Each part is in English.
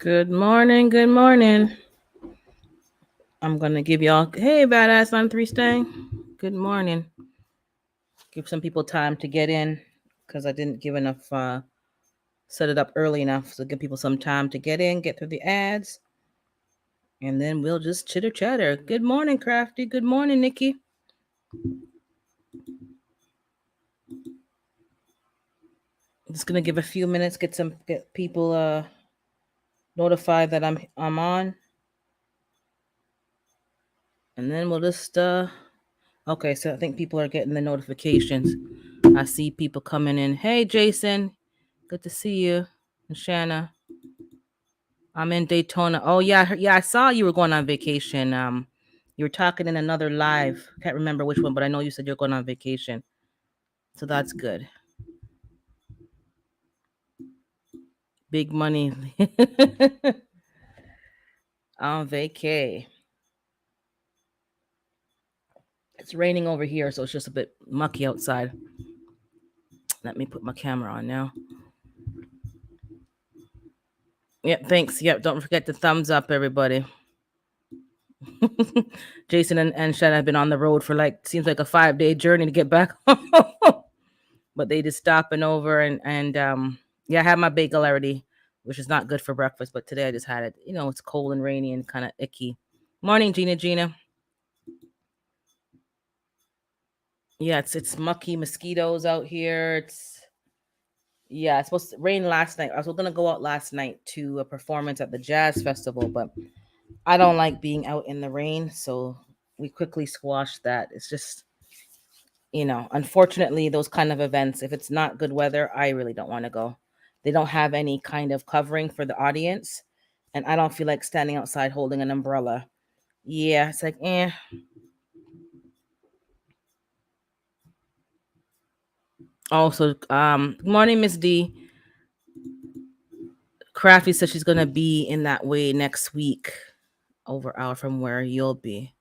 Good morning. Good morning. I'm gonna give y'all. Hey, badass on three staying. Good morning. Give some people time to get in because I didn't give enough. Set it up early enough, so give people some time to get in, get through the ads, and then we'll just chitter chatter. Good morning, Crafty. Good morning, Nikki. Just gonna give a few minutes, get people notified that I'm on, and then we'll just Okay, so I think people are getting the notifications. I see people coming in. Hey, Jason. Good to see you. And Shanna. I'm in Daytona. Oh yeah, yeah, I saw you were going on vacation. You were talking in another live. Can't remember which one, but I know you said you're going on vacation. So that's good. Big money on vacay. It's raining over here, so it's just a bit mucky outside. Let me put my camera on now. Yep, thanks. Yep, don't forget the thumbs up, everybody. Jason and Shanna have been on the road for seems like a 5-day journey to get back home. But they just stopping over and yeah, I had my bagel already, which is not good for breakfast. But today I just had it. It's cold and rainy and kind of icky. Morning, Gina. Yeah, it's mucky mosquitoes out here. It's supposed to rain last night. I was gonna go out last night to a performance at the jazz festival, but I don't like being out in the rain, so we quickly squashed that. It's just unfortunately, those kind of events, if it's not good weather, I really don't want to go. They don't have any kind of covering for the audience, and I don't feel like standing outside holding an umbrella. Yeah, it's like, eh. Also, good morning, Miss D. Crafty says she's gonna be in that way next week, over hour from where you'll be.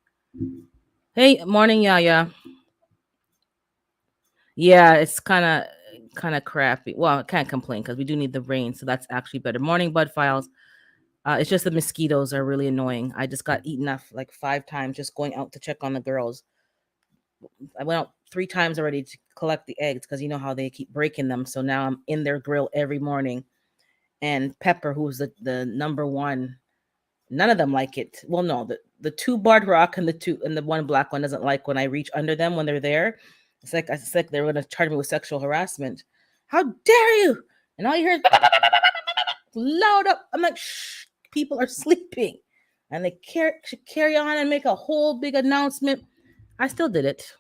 Hey, morning, Yaya. Yeah, it's kind of crappy. Well, I can't complain because we do need the rain, so that's actually better. Morning, Bud Files. It's just the mosquitoes are really annoying. I just got eaten up like 5 times just going out to check on the girls. I went out 3 times already to collect the eggs because you know how they keep breaking them. So now I'm in their grill every morning. And Pepper, who's the number one, none of them like it. Well, no, the two barred rock and the one black one doesn't like when I reach under them when they're there. It's like they're gonna charge me with sexual harassment. How dare you? And all you hear is loud up. I'm like, shh, people are sleeping. And they should carry on and make a whole big announcement. I still did it.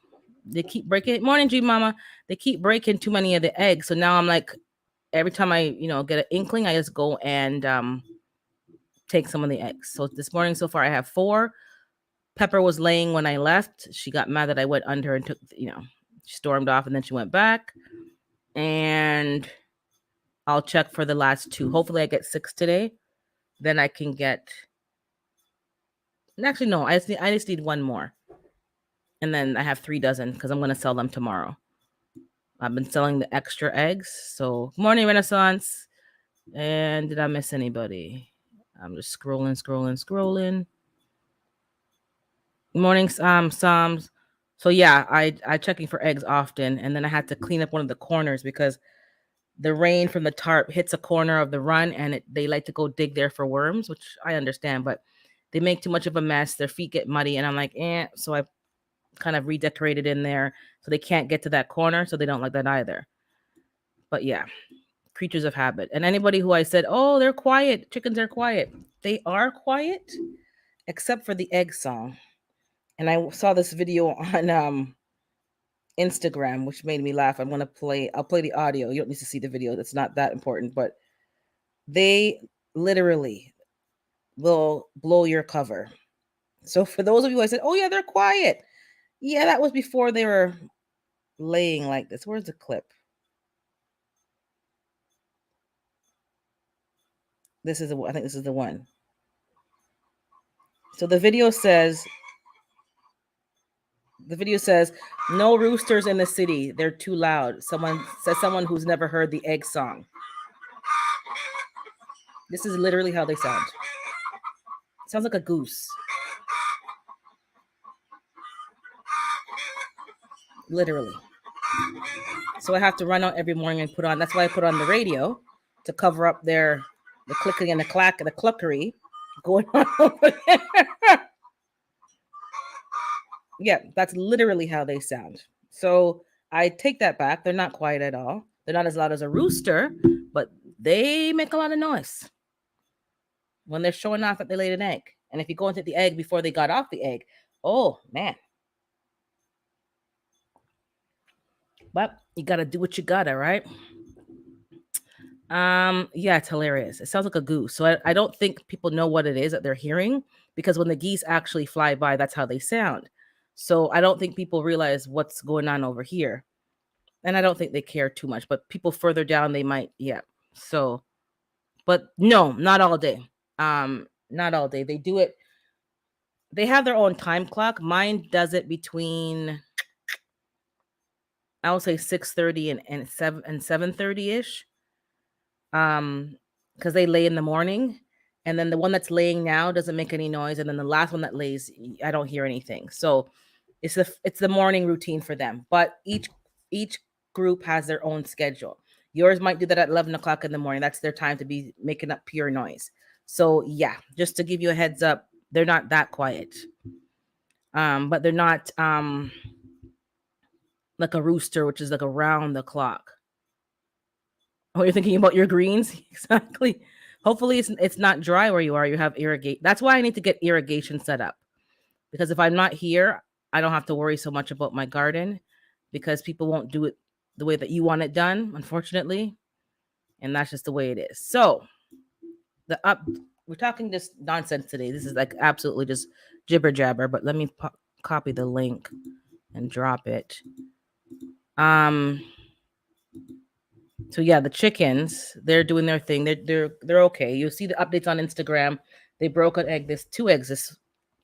They keep breaking. Morning, G Mama. They keep breaking too many of the eggs. So now I'm like, every time I, get an inkling, I just go and take some of the eggs. So this morning so far I have 4. Pepper was laying when I left. She got mad that I went under and took, she stormed off and then she went back. And I'll check for the last 2. Hopefully I get 6 today. Then I can get. Actually, no. I just need 1 more, and then I have 3 dozen because I'm gonna sell them tomorrow. I've been selling the extra eggs. So morning Renaissance. And did I miss anybody? I'm just scrolling. Morning Psalms. So yeah, I checking for eggs often, and then I had to clean up one of the corners because the rain from the tarp hits a corner of the run, and they like to go dig there for worms, which I understand, but they make too much of a mess. Their feet get muddy, and I'm like, eh. So I kind of redecorated in there so they can't get to that corner, so they don't like that either. But yeah, creatures of habit. And anybody who I said, oh, they're quiet, chickens are quiet, they are quiet, except for the egg song. And I saw this video on Instagram, which made me laugh. I'll play the audio. You don't need to see the video. That's not that important, but they literally will blow your cover. So for those of you who I said, oh yeah, they're quiet. Yeah, that was before they were laying like this. Where's the clip? I think this is the one. So the video says no roosters in the city. They're too loud. Someone who's never heard the egg song. This is literally how they sound. It sounds like a goose. Literally. So I have to run out every morning and put on. That's why I put on the radio to cover up the clicking and the clack and the cluckery going on over there. Yeah, that's literally how they sound. So I take that back. They're not quiet at all. They're not as loud as a rooster, but they make a lot of noise when they're showing off that they laid an egg. And if you go into the egg before they got off the egg, oh man. But you gotta do what you gotta, right? Yeah, it's hilarious. It sounds like a goose. So I don't think people know what it is that they're hearing, because when the geese actually fly by, that's how they sound. So I don't think people realize what's going on over here. And I don't think they care too much, but people further down they might, yeah. So, but no, not all day. Not all day. They do it. They have their own time clock. Mine does it between, I would say 6:30 and 7:30 ish. Because they lay in the morning, and then the one that's laying now doesn't make any noise, and then the last one that lays, I don't hear anything. So it's the morning routine for them. But each group has their own schedule. Yours might do that at 11 o'clock in the morning. That's their time to be making up pure noise. So yeah, just to give you a heads up, they're not that quiet. But they're not like a rooster, which is like around the clock. Oh, you're thinking about your greens? Exactly. Hopefully it's not dry where you are. You have irrigate. That's why I need to get irrigation set up. Because if I'm not here, I don't have to worry so much about my garden, because people won't do it the way that you want it done, unfortunately. And that's just the way it is. So we're talking just nonsense today. This is like absolutely just jibber jabber, but let me copy the link and drop it. So yeah, the chickens, they're doing their thing. They're okay. You'll see the updates on Instagram. They broke an egg. There's 2 eggs this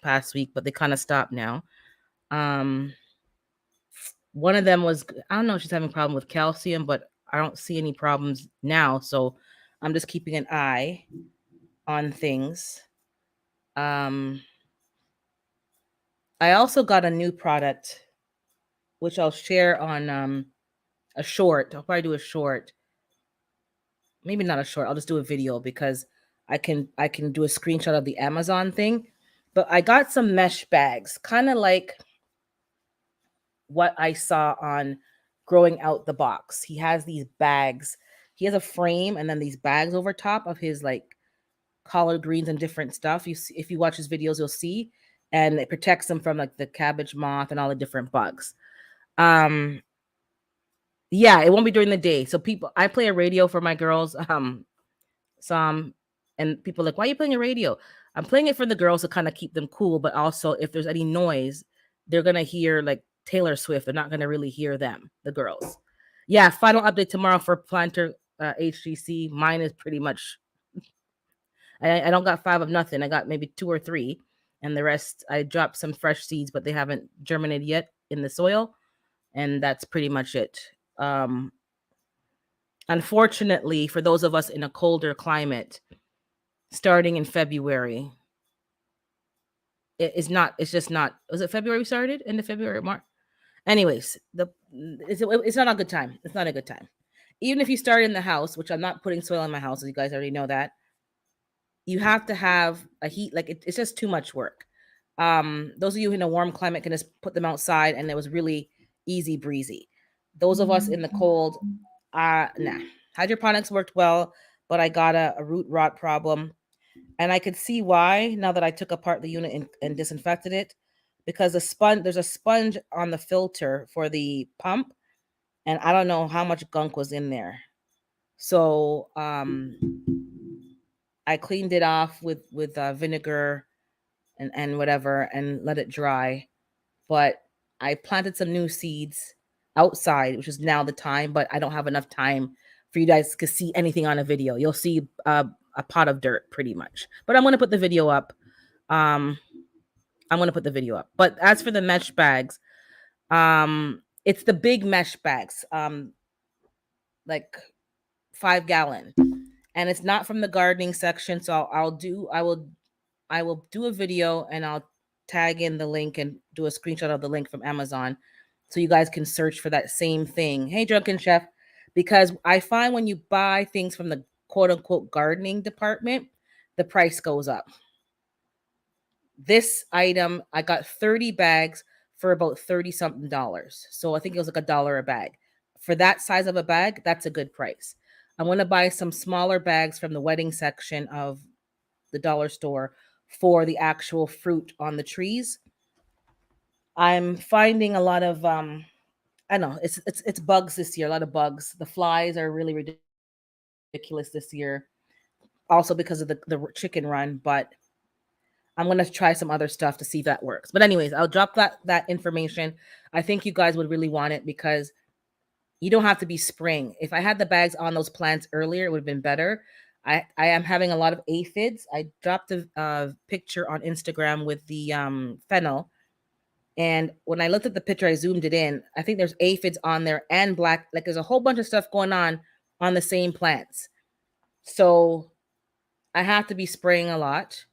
past week, but they kind of stopped now. One of them was, I don't know if she's having a problem with calcium, but I don't see any problems now. So I'm just keeping an eye on things. I also got a new product, which I'll share on a short. I'll probably do a short. Maybe not a short. I'll just do a video, because I can do a screenshot of the Amazon thing. But I got some mesh bags, kind of like what I saw on Growing Out the Box. He has these bags. He has a frame and then these bags over top of his like collard greens and different stuff. You see, if you watch his videos, you'll see, and it protects them from like the cabbage moth and all the different bugs. Yeah, it won't be during the day. So I play a radio for my girls. Some, and people are like, why are you playing a radio? I'm playing it for the girls to kind of keep them cool, but also if there's any noise, they're gonna hear like Taylor Swift. They're not gonna really hear them, the girls. Yeah, final update tomorrow for planter HGC. Mine is pretty much, I don't got 5 of nothing. I got maybe 2 or 3, and the rest I dropped some fresh seeds, but they haven't germinated yet in the soil, and that's pretty much it. Unfortunately, for those of us in a colder climate, starting in February, it's just not. Was it February we started? End of February, March? Anyways, it's not a good time. It's not a good time. Even if you start in the house, which I'm not putting soil in my house, as you guys already know that, you have to have a heat. Like it's just too much work. Those of you in a warm climate can just put them outside, and it was really easy breezy. Those of us in the cold, nah. Hydroponics worked well, but I got a root rot problem. And I could see why now that I took apart the unit and disinfected it, because there's a sponge on the filter for the pump, and I don't know how much gunk was in there. So I cleaned it off with vinegar and whatever, and let it dry. But I planted some new seeds outside, which is now the time, but I don't have enough time for you guys to see anything on a video. You'll see a pot of dirt pretty much, but I'm going to put the video up. But as for the mesh bags, it's the big mesh bags, like 5 gallon, and it's not from the gardening section. So I will do a video and I'll tag in the link and do a screenshot of the link from Amazon so you guys can search for that same thing. Hey, Drunken Chef, because I find when you buy things from the quote unquote gardening department, the price goes up. This item, I got 30 bags for about 30 something dollars. So I think it was like $1 a bag. For that size of a bag, that's a good price. I'm going to buy some smaller bags from the wedding section of the dollar store for the actual fruit on the trees. I'm finding a lot of I don't know, it's bugs this year, a lot of bugs. The flies are really ridiculous this year. Also because of the chicken run, but I'm gonna try some other stuff to see if that works. But anyways, I'll drop that information. I think you guys would really want it because you don't have to be spraying. If I had the bags on those plants earlier, it would have been better. I am having a lot of aphids. I dropped a picture on Instagram with the fennel, and when I looked at the picture, I zoomed it in. I think there's aphids on there and black. Like there's a whole bunch of stuff going on the same plants. So I have to be spraying a lot,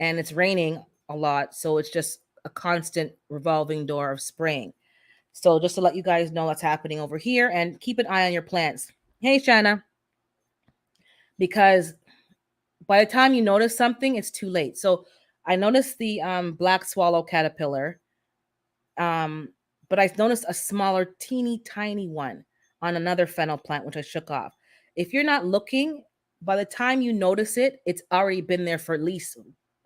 and it's raining a lot. So it's just a constant revolving door of spraying. So just to let you guys know what's happening over here, and keep an eye on your plants. Hey, Shanna, because by the time you notice something, it's too late. So I noticed the black swallow caterpillar, um, but I noticed a smaller, teeny tiny one on another fennel plant, which I shook off. If you're not looking, by the time you notice it, it's already been there for at least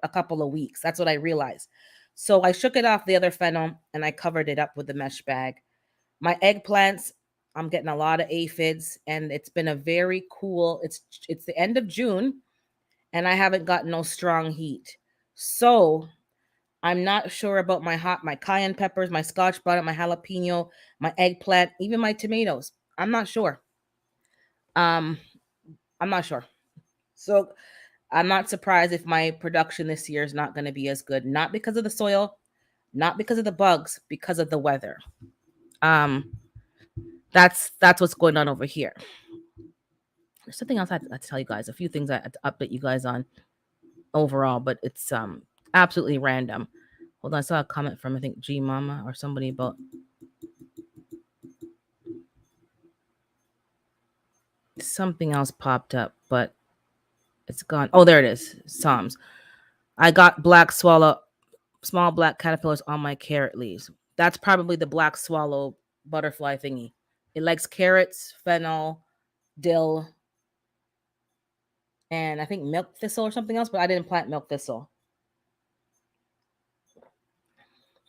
a couple of weeks. That's what I realized. So I shook it off the other fennel and I covered it up with the mesh bag. My eggplants, I'm getting a lot of aphids, and it's been a very cool. It's the end of June, and I haven't gotten no strong heat. So I'm not sure about my cayenne peppers, my scotch bonnet, my jalapeno, my eggplant, even my tomatoes. I'm not sure. Um, I'm not sure. So I'm not surprised if my production this year is not going to be as good. Not because of the soil, not because of the bugs, because of the weather. Um, that's what's going on over here. There's something else I had to tell you guys. A few things I had to update you guys on overall, but it's absolutely random. Hold on, I saw a comment from I think G Mama or somebody about something else popped up, but it's gone. Oh, there it is. Psalms. I got black swallow, small black caterpillars on my carrot leaves. That's probably the black swallow butterfly thingy. It likes carrots, fennel, dill, and I think milk thistle or something else, but I didn't plant milk thistle.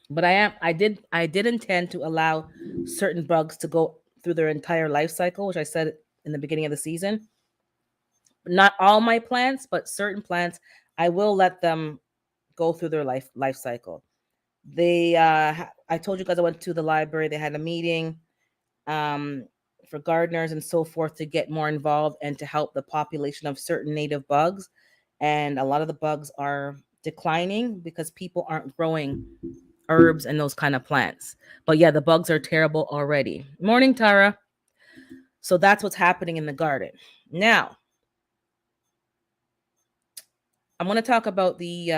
But I did intend to allow certain bugs to go through their entire life cycle, which I said in the beginning of the season. Not all my plants, but certain plants, I will let them go through their life cycle. They I told you guys I went to the library, they had a meeting um for gardeners and so forth to get more involved and to help the population of certain native bugs. And a lot of the bugs are declining because people aren't growing herbs and those kind of plants. But yeah, the bugs are terrible already. Morning, Tara. So that's what's happening in the garden. Now, I'm going to talk about the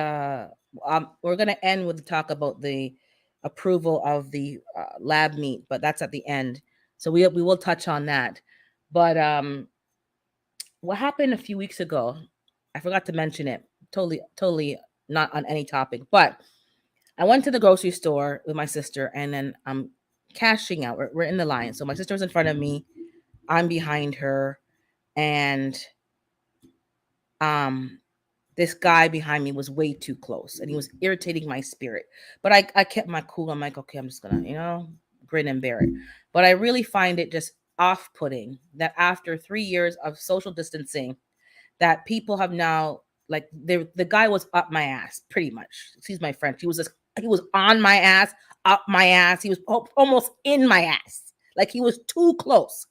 we're going to end with the talk about the approval of the lab meat, but that's at the end. So we will touch on that. But what happened a few weeks ago, I forgot to mention it. Totally not on any topic, but I went to the grocery store with my sister, and then I'm cashing out. We're in the line. So my sister's in front of me, I'm behind her, and um this guy behind me was way too close and he was irritating my spirit. But I kept my cool. I'm like, okay, I'm just gonna, grin and bear it. But I really find it just off-putting that after 3 years of social distancing, that people have now, like, the guy was up my ass, pretty much. Excuse my French. He was on my ass, up my ass. He was almost in my ass. Like he was too close.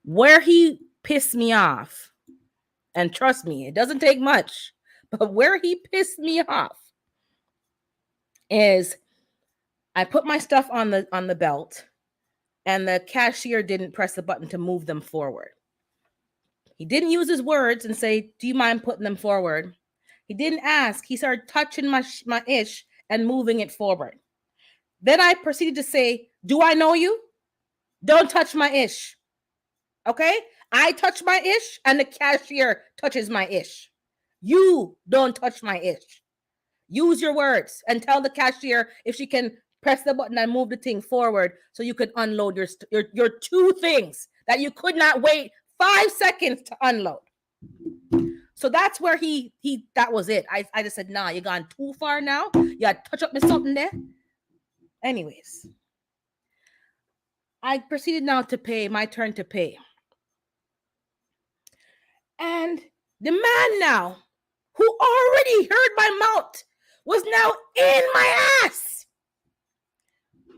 Where he pissed me off, and trust me, it doesn't take much, but where he pissed me off is I put my stuff on the belt and the cashier didn't press the button to move them forward. He didn't use his words and say, "Do you mind putting them forward?" He didn't ask. He started touching my ish and moving it forward. Then I proceeded to say, "Do I know you? Don't touch my ish." Okay? I touch my ish and the cashier touches my ish. You don't touch my ish. Use your words and tell the cashier if she can press the button and move the thing forward so you can unload your two things that you could not wait 5 seconds to unload. So that's where he that was it. I just said, nah, you gone too far now. You got to touch up with something there. Anyways, I proceeded now to pay, my turn to pay. And the man now, who already heard my mouth, was now in my ass.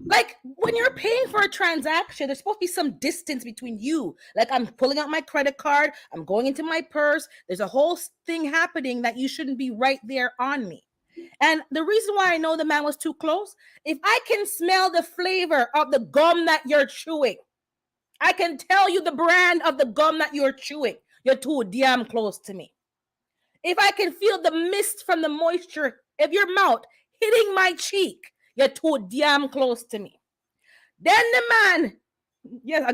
Like, when you're paying for a transaction, there's supposed to be some distance between you. Like, I'm pulling out my credit card, I'm going into my purse. There's a whole thing happening that you shouldn't be right there on me. And the reason why I know the man was too close, if I can smell the flavor of the gum that you're chewing, I can tell you the brand of the gum that you're chewing. You're too damn close to me. If I can feel the mist from the moisture of your mouth hitting my cheek, you're too damn close to me. Then the man,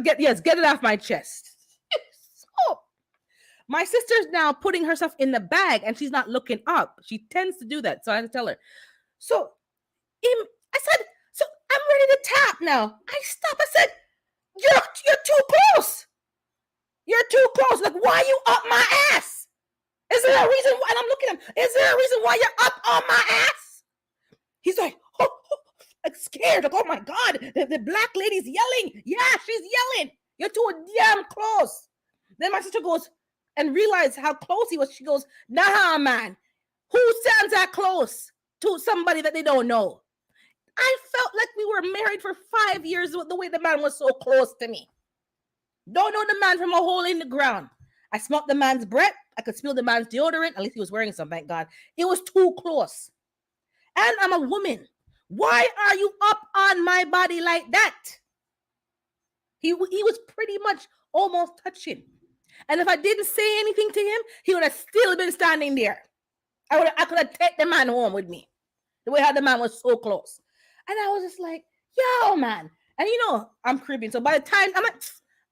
get it off my chest. So, my sister's now putting herself in the bag and she's not looking up. She tends to do that. So I had to tell her. So I said, so I'm ready to tap now. I stopped. I said, you're too close. You're too close. Like, why are you up my ass? Is there a reason why? And I'm looking at him. Is there a reason why you're up on my ass? He's like, like scared. Like, oh my God, the black lady's yelling. Yeah, she's yelling. You're too damn close. Then my sister goes and realized how close he was. She goes, nah, man. Who stands that close to somebody that they don't know? I felt like we were married for 5 years with the way the man was so close to me. Don't know the man from a hole in the ground. I smelled the man's breath. I could smell the man's deodorant. At least he was wearing some, thank God. It was too close. And I'm a woman. Why are you up on my body like that? He was pretty much almost touching. And if I didn't say anything to him, he would have still been standing there. I could have taken the man home with me. The way how the man was so close. And I was just like, yo, man. And you know, I'm Caribbean. So by the time I'm like,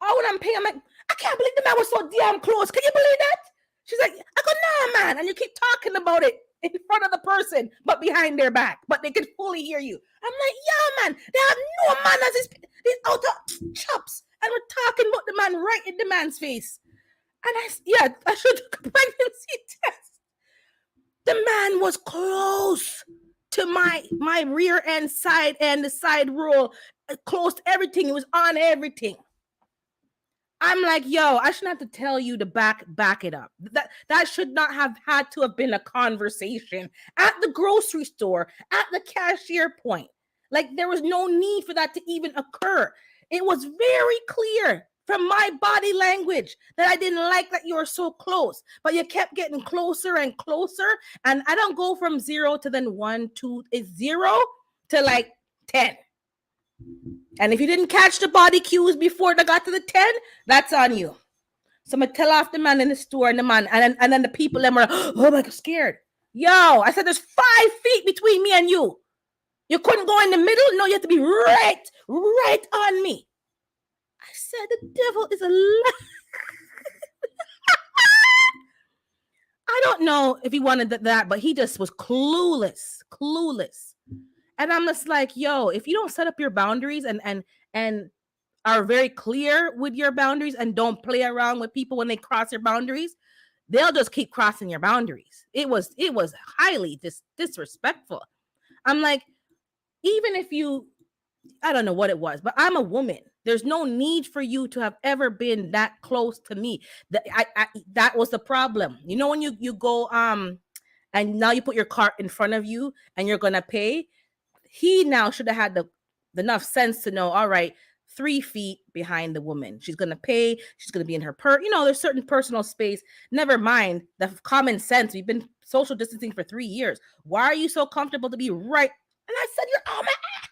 oh, when I'm paying, I'm like, I can't believe the man was so damn close. Can you believe that? She's like, I go, nah, man. And you keep talking about it in front of the person, but behind their back. But they can fully hear you. I'm like, yeah, man. They have no manners. These outer chops. And we're talking about the man right in the man's face. And I should do a pregnancy test. The man was close to my rear end, side end, the side roll, close to everything. It was on everything. I'm like, yo, I shouldn't have to tell you to back it up. That should not have had to have been a conversation at the grocery store, at the cashier point. Like, there was no need for that to even occur. It was very clear from my body language that I didn't like that you were so close, but you kept getting closer and closer. And I don't go from 0 to then 1, 2, it's 0 to like 10. And if you didn't catch the body cues before they got to the 10, that's on you. So I'm gonna tell off the man in the store and the man, and then the people them were, oh my God, scared. Yo, I said there's 5 feet between me and you. You couldn't go in the middle. No, you have to be right on me. I said the devil is a lie. I don't know if he wanted that, but he just was clueless. And I'm just like, yo, if you don't set up your boundaries and are very clear with your boundaries and don't play around with people when they cross your boundaries, they'll just keep crossing your boundaries. It was highly disrespectful. I'm like, even if you, I don't know what it was, but I'm a woman. There's no need for you to have ever been that close to me. That was the problem. You know, when you go and now you put your cart in front of you and you're gonna pay. He now should have had the enough sense to know, all right, 3 feet behind the woman. She's going to pay. She's going to be in her there's certain personal space. Never mind the common sense. We've been social distancing for 3 years. Why are you so comfortable to be right? And I said, you're on my ass.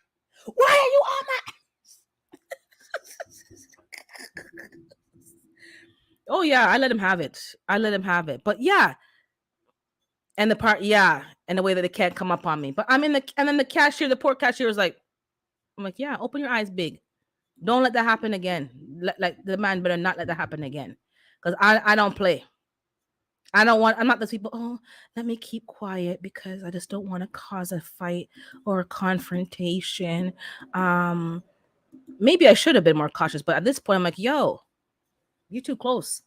Why are you on my ass? Oh yeah, I let him have it. I let him have it. But yeah, and the part, yeah, and the way that they can't come up on me. But I'm in the, and then the cashier, the poor cashier was like, I'm like, yeah, open your eyes big. Don't let that happen again. Like the man better not let that happen again, because I don't play. I don't want. I'm not those people. Oh, let me keep quiet because I just don't want to cause a fight or a confrontation. Um, Maybe I should have been more cautious, but at this point, I'm like, yo, you're too close.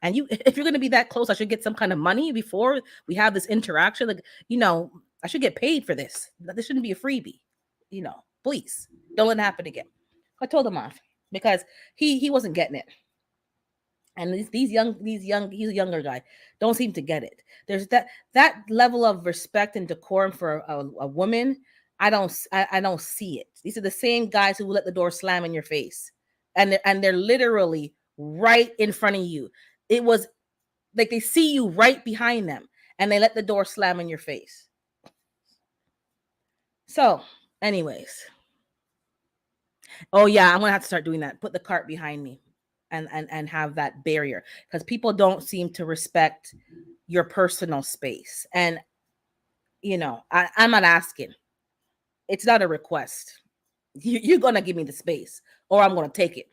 And you, if you're gonna be that close, I should get some kind of money before we have this interaction. Like, I should get paid for this. This shouldn't be a freebie. Please don't let it happen again. I told him off because he wasn't getting it. And he's a younger guy, don't seem to get it. There's that level of respect and decorum for a woman. I don't see it. These are the same guys who let the door slam in your face, and they're literally right in front of you. It was like they see you right behind them, and they let the door slam in your face. So, anyways, oh yeah, I'm gonna have to start doing that. Put the cart behind me, and have that barrier, because people don't seem to respect your personal space. And I'm not asking. It's not a request. You're gonna give me the space, or I'm gonna take it.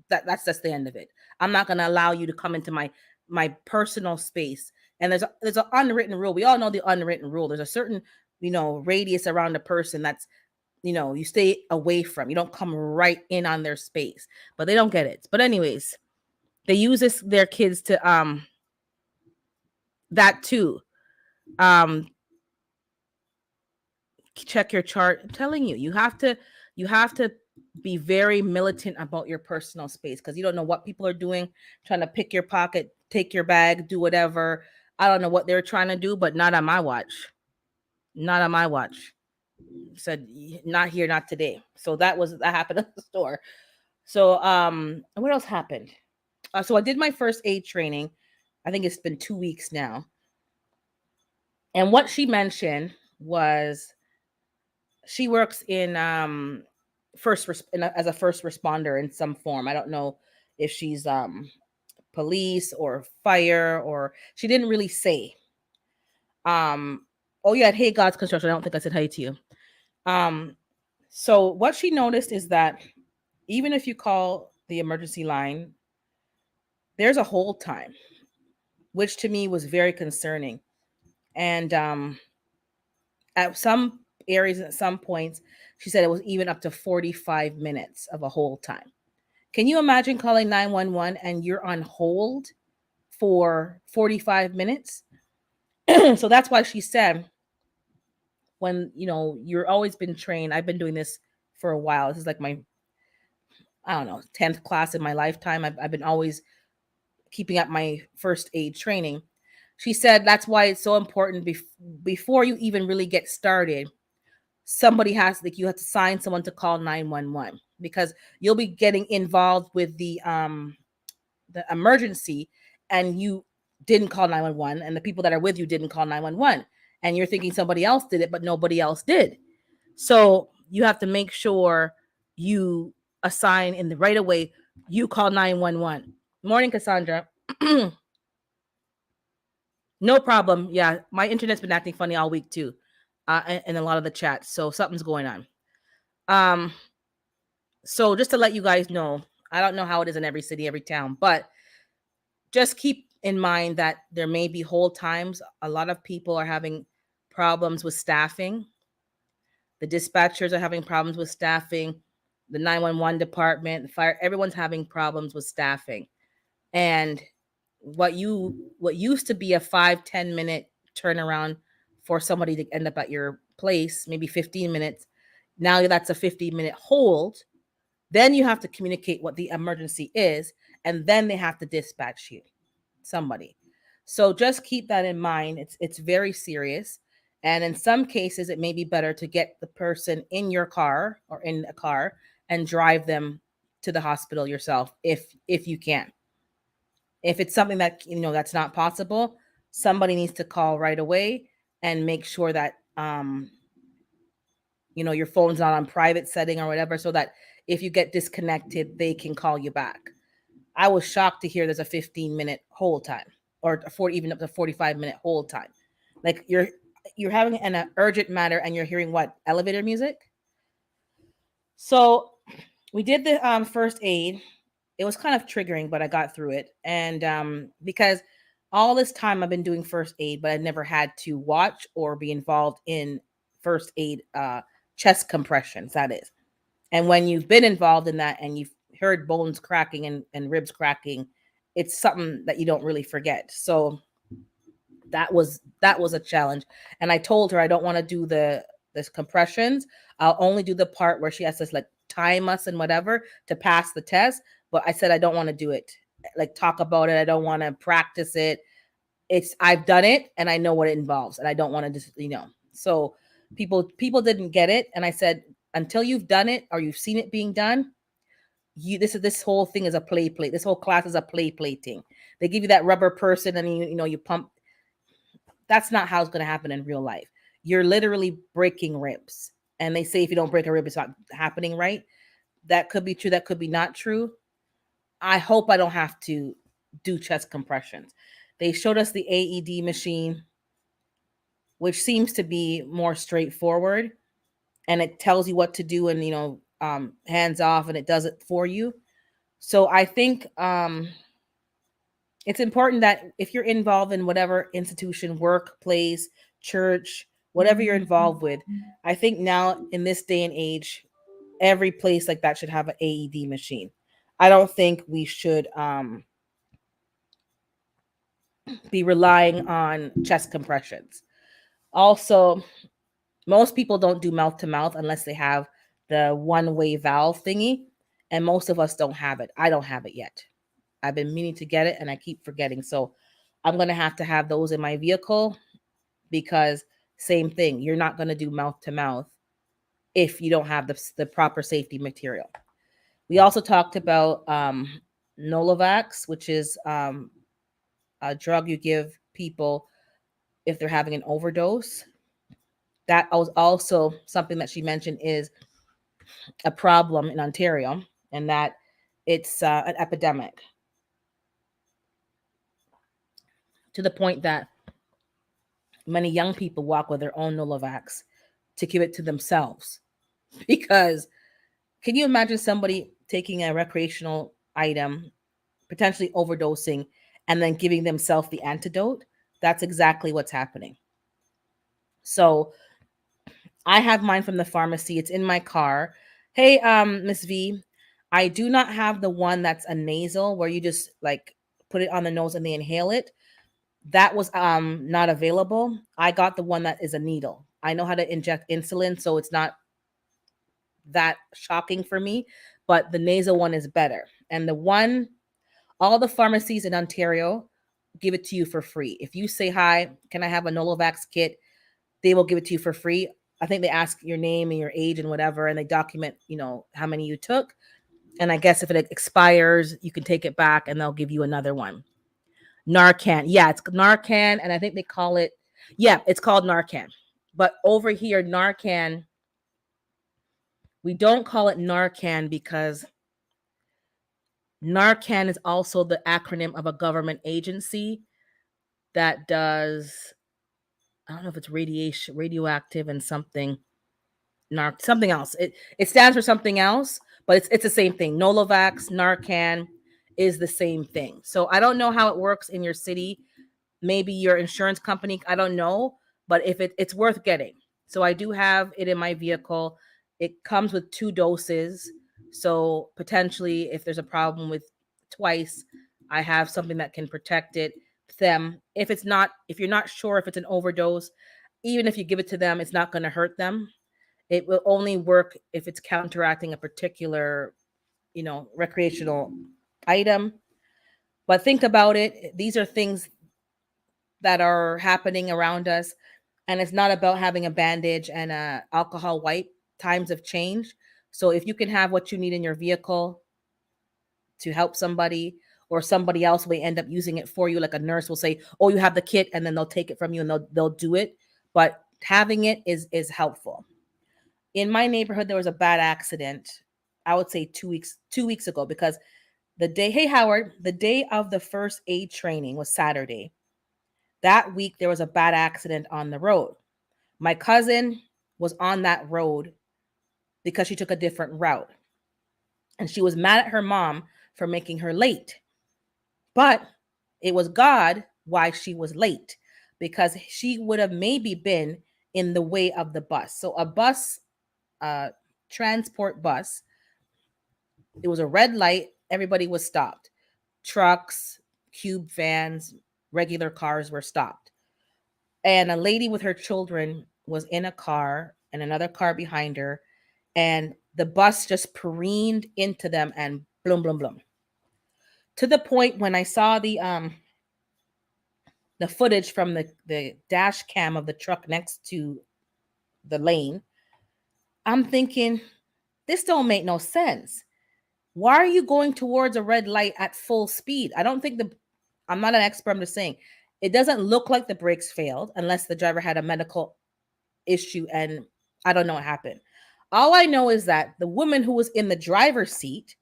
That's just the end of it. I'm not gonna allow you to come into my personal space. And there's an unwritten rule. We all know the unwritten rule. There's a certain radius around a person that's you stay away from. You don't come right in on their space. But they don't get it. But anyways, they use their kids to that too. Um Check your chart. I'm telling you, you have to be very militant about your personal space, because you don't know what people are doing, trying to pick your pocket, take your bag, do whatever. I don't know what they're trying to do, but not on my watch. Not on my watch. Said not here, not today. So that happened at the store. So what else happened? So I did my first aid training. I think it's been 2 weeks now. And what she mentioned was she works in as a first responder in some form. I don't know if she's police or fire, or she didn't really say. Oh yeah, hey God's construction. I don't think I said hi to you. So what she noticed is that even if you call the emergency line, there's a hold time, which to me was very concerning. And at some areas, at some points, she said it was even up to 45 minutes of a hold time. Can you imagine calling 911 and you're on hold for 45 minutes? So that's why she said, when you're always been trained. I've been doing this for a while. This is like my, I don't know, 10th class in my lifetime. I've been always keeping up my first aid training. She said that's why it's so important before you even really get started. Somebody has, like, you have to sign someone to call 911, because you'll be getting involved with the emergency, and you didn't call 911, and the people that are with you didn't call 911, and you're thinking somebody else did it, but nobody else did. So you have to make sure you assign in the right away. You call 911. Morning, Cassandra. No problem. Yeah, my internet's been acting funny all week too, and a lot of the chats. So something's going on. Um, so just to let you guys know, I don't know how it is in every city, every town, but just keep in mind that there may be hold times. A lot of people are having problems with staffing. The dispatchers are having problems with staffing. The 911 department, the fire, everyone's having problems with staffing. And what used to be a 5-10 minute turnaround for somebody to end up at your place, maybe 15 minutes, now that's a 15-minute hold. Then you have to communicate what the emergency is, and then they have to dispatch you somebody. So just keep that in mind. It's very serious. And in some cases, it may be better to get the person in your car or in a car and drive them to the hospital yourself, if you can. If it's something that that's not possible, somebody needs to call right away and make sure that your phone's not on private setting or whatever, so that if you get disconnected, they can call you back. I was shocked to hear there's a 15-minute hold time or 40, even up to 45-minute hold time. Like you're having an urgent matter and you're hearing what, elevator music. So we did the first aid. It was kind of triggering, but I got through it. And because all this time I've been doing first aid, but I never had to watch or be involved in first aid chest compressions, that is. And when you've been involved in that and you've heard bones cracking and ribs cracking, it's something that you don't really forget. So that was a challenge. And I told her I don't want to do the compressions. I'll only do the part where she has to like time us and whatever to pass the test. But I said I don't want to do it. Like talk about it. I don't want to practice it. It's I've done it and I know what it involves. And I don't want to just, So people didn't get it. And I said, until you've done it or you've seen it being done, this whole thing is a plate. This whole class is a plating. They give you that rubber person and you pump. That's not how it's going to happen in real life. You're literally breaking ribs. And they say if you don't break a rib, it's not happening right. That could be true. That could be not true. I hope I don't have to do chest compressions. They showed us the AED machine, which seems to be more straightforward. And it tells you what to do and, hands off and it does it for you. So I think it's important that if you're involved in whatever institution, workplace, church, whatever you're involved with, I think now in this day and age, every place like that should have an AED machine. I don't think we should be relying on chest compressions. Also, most people don't do mouth to mouth unless they have the one-way valve thingy, and most of us don't have it. I don't have it yet. I've been meaning to get it and I keep forgetting. So I'm going to have those in my vehicle because same thing, you're not going to do mouth to mouth if you don't have the proper safety material. We also talked about Novavax, which is a drug you give people if they're having an overdose. That was also something that she mentioned is a problem in Ontario and that it's an epidemic to the point that many young people walk with their own Novavax to give it to themselves. Because can you imagine somebody taking a recreational item, potentially overdosing, and then giving themselves the antidote? That's exactly what's happening. So I have mine from the pharmacy. It's in my car. Hey, Miss V, I do not have the one that's a nasal where you just like put it on the nose and they inhale it. That was not available. I got the one that is a needle. I know how to inject insulin, so it's not that shocking for me, but the nasal one is better. And all the pharmacies in Ontario give it to you for free. If you say, hi, can I have a Novavax kit? They will give it to you for free. I think they ask your name and your age and whatever, and they document, how many you took. And I guess if it expires, you can take it back and they'll give you another one. Narcan. Yeah, it's Narcan. And I think they call it, yeah, it's called Narcan. But over here, Narcan, we don't call it Narcan because Narcan is also the acronym of a government agency that does, I don't know if it's radioactive and something else. It stands for something else, but it's the same thing. Novavax, Narcan is the same thing. So I don't know how it works in your city. Maybe your insurance company, I don't know, but if it's worth getting. So I do have it in my vehicle. It comes with 2 doses. So potentially if there's a problem with twice, I have something that can protect them. If you're not sure if it's an overdose, even if you give it to them, it's not going to hurt them. It will only work if it's counteracting a particular, recreational item. But think about it. These are things that are happening around us. And it's not about having a bandage and a alcohol wipe. Times have changed. So if you can have what you need in your vehicle to help somebody, or somebody else may end up using it for you, like a nurse will say, oh, you have the kit, and then they'll take it from you and they'll do it. But having it is helpful. In my neighborhood, there was a bad accident, I would say 2 weeks ago, because Hey Howard, the day of the first aid training was Saturday. That week there was a bad accident on the road. My cousin was on that road because she took a different route. And she was mad at her mom for making her late. But it was God why she was late, because she would have maybe been in the way of the bus. So a bus, transport bus, it was a red light, everybody was stopped. Trucks, cube vans, regular cars were stopped. And a lady with her children was in a car and another car behind her, and the bus just careened into them and bloom bloom bloom, to the point when I saw the footage from the dash cam of the truck next to the lane. I'm thinking, this don't make no sense. Why are you going towards a red light at full speed? I don't think I'm not an expert, I'm just saying it doesn't look like the brakes failed unless the driver had a medical issue and I don't know what happened. All I know is that the woman who was in the driver's seat,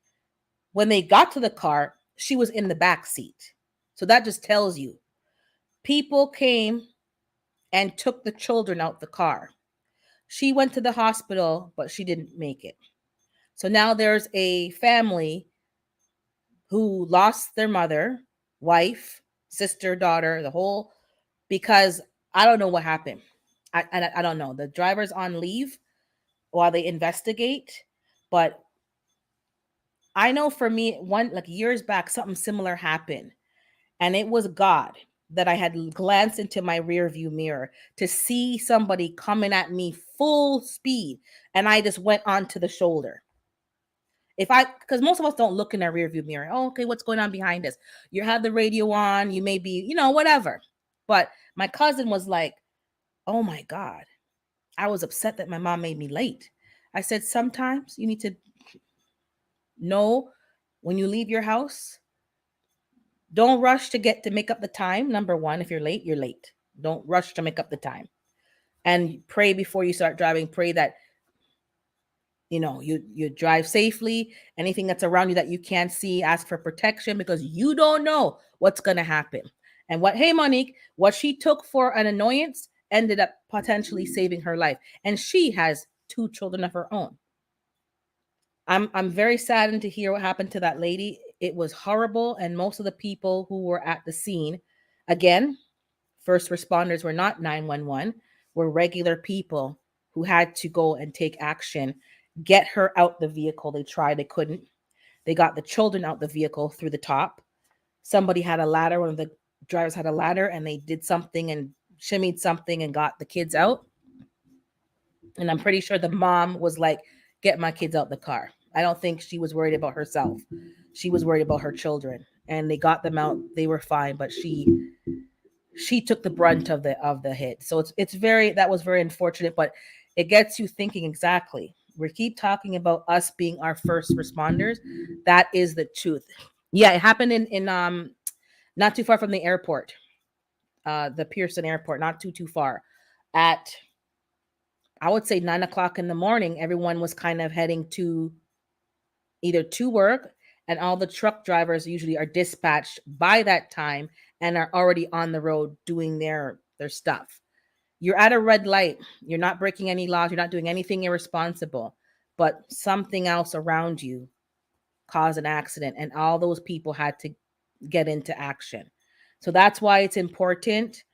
when they got to the car, she was in the back seat. So that just tells you people came and took the children out the car. She went to the hospital, but she didn't make it. So now there's a family who lost their mother, wife, sister, daughter, the whole, because I don't know what happened. I don't know. The driver's on leave while they investigate, but I know for me, one like years back, something similar happened, and it was God that I had glanced into my rear view mirror to see somebody coming at me full speed, and I just went onto the shoulder. Because most of us don't look in our rear view mirror. Oh, okay, what's going on behind us? You have the radio on, you may be, whatever. But my cousin was like, oh my God, I was upset that my mom made me late. I said, sometimes you need to know when you leave your house, don't rush to make up the time. Number one, if you're late, you're late. Don't rush to make up the time. And pray before you start driving. Pray that you drive safely. Anything that's around you that you can't see, ask for protection, because you don't know what's going to happen. And hey Monique, what she took for an annoyance ended up potentially saving her life, and she has 2 children of her own. I'm very saddened to hear what happened to that lady. It was horrible, and most of the people who were at the scene, again, first responders, were not 911, were regular people who had to go and take action, get her out the vehicle. They tried, they couldn't. They got the children out the vehicle through the top. Somebody had a ladder, one of the drivers had a ladder, and they did something and shimmied something and got the kids out. And I'm pretty sure the mom was like, get my kids out the car. I don't think she was worried about herself. She was worried about her children, and they got them out. They were fine, but she took the brunt of the hit. So that was very unfortunate, but it gets you thinking. Exactly. We keep talking about us being our first responders. That is the truth. Yeah, it happened in not too far from the airport, the Pearson Airport, not too far. At, I would say, 9 o'clock in the morning, everyone was kind of heading to either to work, and all the truck drivers usually are dispatched by that time and are already on the road doing their stuff. You're at a red light. You're not breaking any laws. You're not doing anything irresponsible, but something else around you caused an accident, and all those people had to get into action. So that's why it's important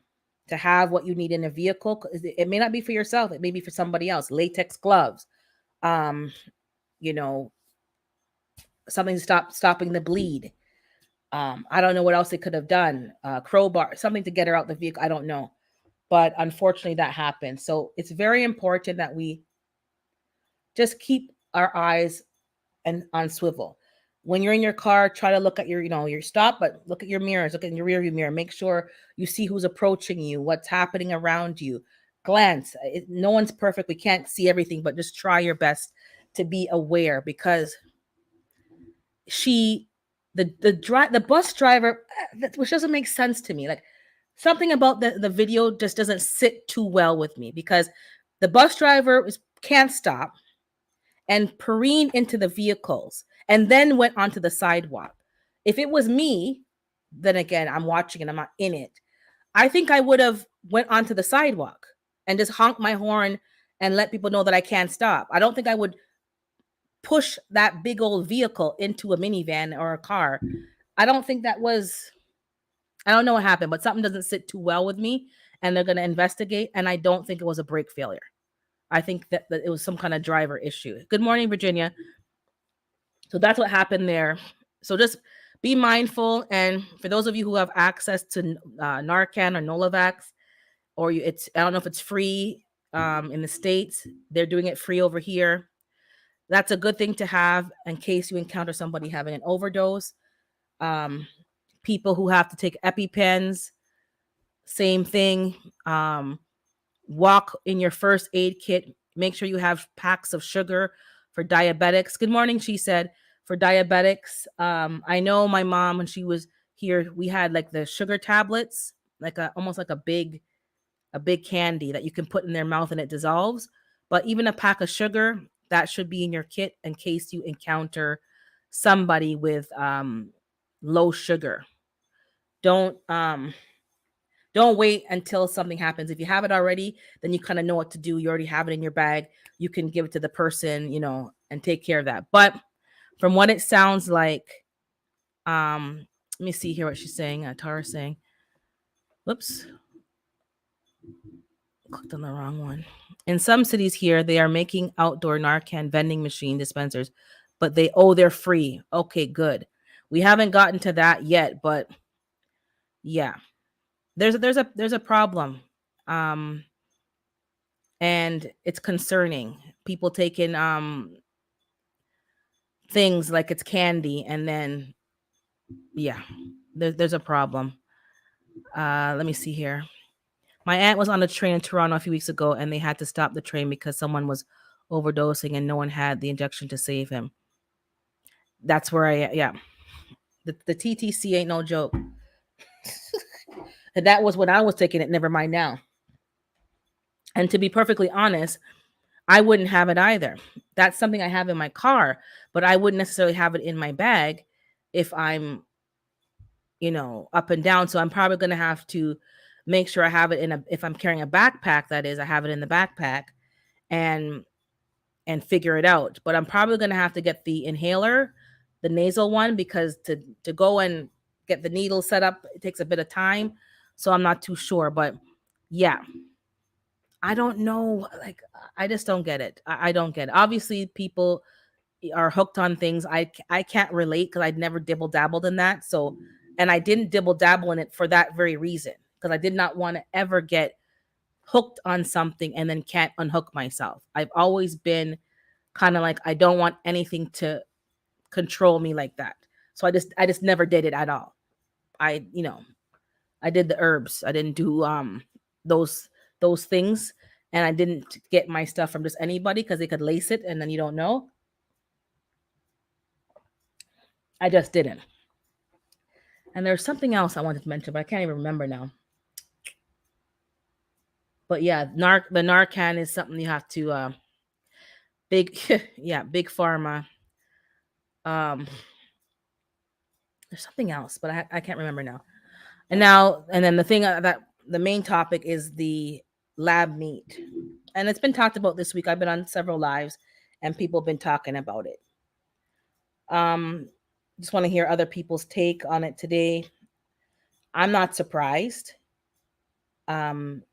to have what you need in a vehicle. It may not be for yourself. It may be for somebody else. Latex gloves, um, you know, something stopping the bleed. I don't know what else they could have done. Crowbar, something to get her out the vehicle. I don't know. But unfortunately that happened. So it's very important that we just keep our eyes on swivel. When you're in your car, try to look at your stop, but look at your mirrors, look in your rearview mirror, make sure you see who's approaching you, what's happening around you. Glance. No one's perfect. We can't see everything, but just try your best to be aware, because the bus driver, which doesn't make sense to me. Like, something about the video just doesn't sit too well with me, because the bus driver can't stop and careened into the vehicles and then went onto the sidewalk. If it was me, then again, I'm watching and I'm not in it. I think I would have went onto the sidewalk and just honked my horn and let people know that I can't stop. I don't think I would push that big old vehicle into a minivan or a car. I don't think that was, I don't know what happened, but something doesn't sit too well with me, and they're going to investigate. And I don't think it was a brake failure. I think that it was some kind of driver issue. Good morning, Virginia. So that's what happened there. So just be mindful. And for those of you who have access to Narcan or Nolavax, or it's, I don't know if it's free in the States, they're doing it free over here. That's a good thing to have in case you encounter somebody having an overdose. Um, People who have to take EpiPens, same thing. Walk in your first aid kit. Make sure you have packs of sugar for diabetics. Good morning, she said. For diabetics, I know my mom, when she was here, we had like the sugar tablets, like a almost like a big candy that you can put in their mouth and it dissolves. But even a pack of sugar, that should be in your kit in case you encounter somebody with low sugar. Don't don't wait until something happens. If you have it already, then you kind of know what to do. You already have it in your bag. You can give it to the person, and take care of that. But from what it sounds like, let me see here what she's saying. Tara's saying, whoops, clicked on the wrong one. In some cities here, they are making outdoor Narcan vending machine dispensers, but they're free. Okay, good. We haven't gotten to that yet, but yeah, there's a problem. Um, and it's concerning. People taking things like it's candy, and then yeah, there's a problem. Let me see here. My aunt was on a train in Toronto a few weeks ago, and they had to stop the train because someone was overdosing and no one had the injection to save him. That's where yeah. The TTC ain't no joke. And that was when I was taking it, never mind now. And to be perfectly honest, I wouldn't have it either. That's something I have in my car, but I wouldn't necessarily have it in my bag if I'm, up and down. So I'm probably going to have to make sure I have it if I'm carrying a backpack, that is, I have it in the backpack and figure it out. But I'm probably going to have to get the inhaler, the nasal one, because to go and get the needle set up, it takes a bit of time. So I'm not too sure, but yeah, I don't know. Like, I just don't get it. I don't get it. Obviously, people are hooked on things. I can't relate because I'd never dibble dabbled in that. So, and I didn't dibble dabble in it for that very reason, because I did not want to ever get hooked on something and then can't unhook myself. I've always been kind of like, I don't want anything to control me like that. So I just never did it at all. I did the herbs. I didn't do those those things, and I didn't get my stuff from just anybody because they could lace it and then you don't know. I just didn't. And there's something else I wanted to mention, but I can't even remember now. But yeah, the Narcan is something you have to big yeah, big pharma. Um there's something else, but I can't remember now. And then the thing that the main topic is the lab meat. And it's been talked about this week. I've been on several lives and people have been talking about it. Um just want to hear other people's take on it today. I'm not surprised. Um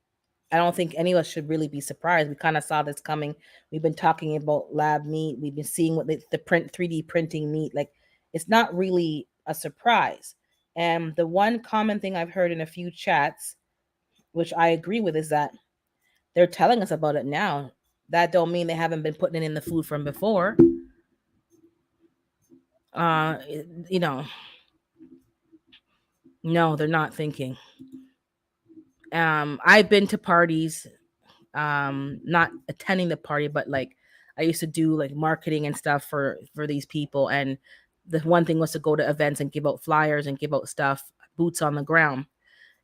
I don't think any of us should really be surprised. We kind of saw this coming. We've been talking about lab meat. We've been seeing what the print 3D printing meat. Like, it's not really a surprise. And the one common thing I've heard in a few chats, which I agree with, is that they're telling us about it now. That don't mean they haven't been putting it in the food from before. Uh, you know, no, they're not thinking. I've been to parties, not attending the party, but like I used to do like marketing and stuff for these people, and the one thing was to go to events and give out flyers and give out stuff, boots on the ground.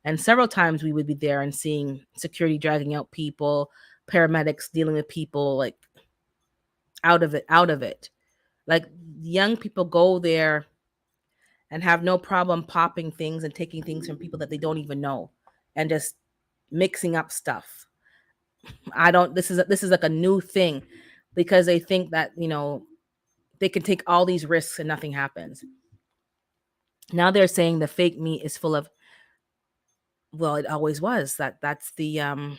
And several times we would be there and seeing security dragging out people, paramedics dealing with people like out of it. Like, young people go there and have no problem popping things and taking things from people that they don't even know and just mixing up stuff. I don't this is like a new thing because they think that, they can take all these risks and nothing happens. Now they're saying the fake meat is full of, well, it always was. That's the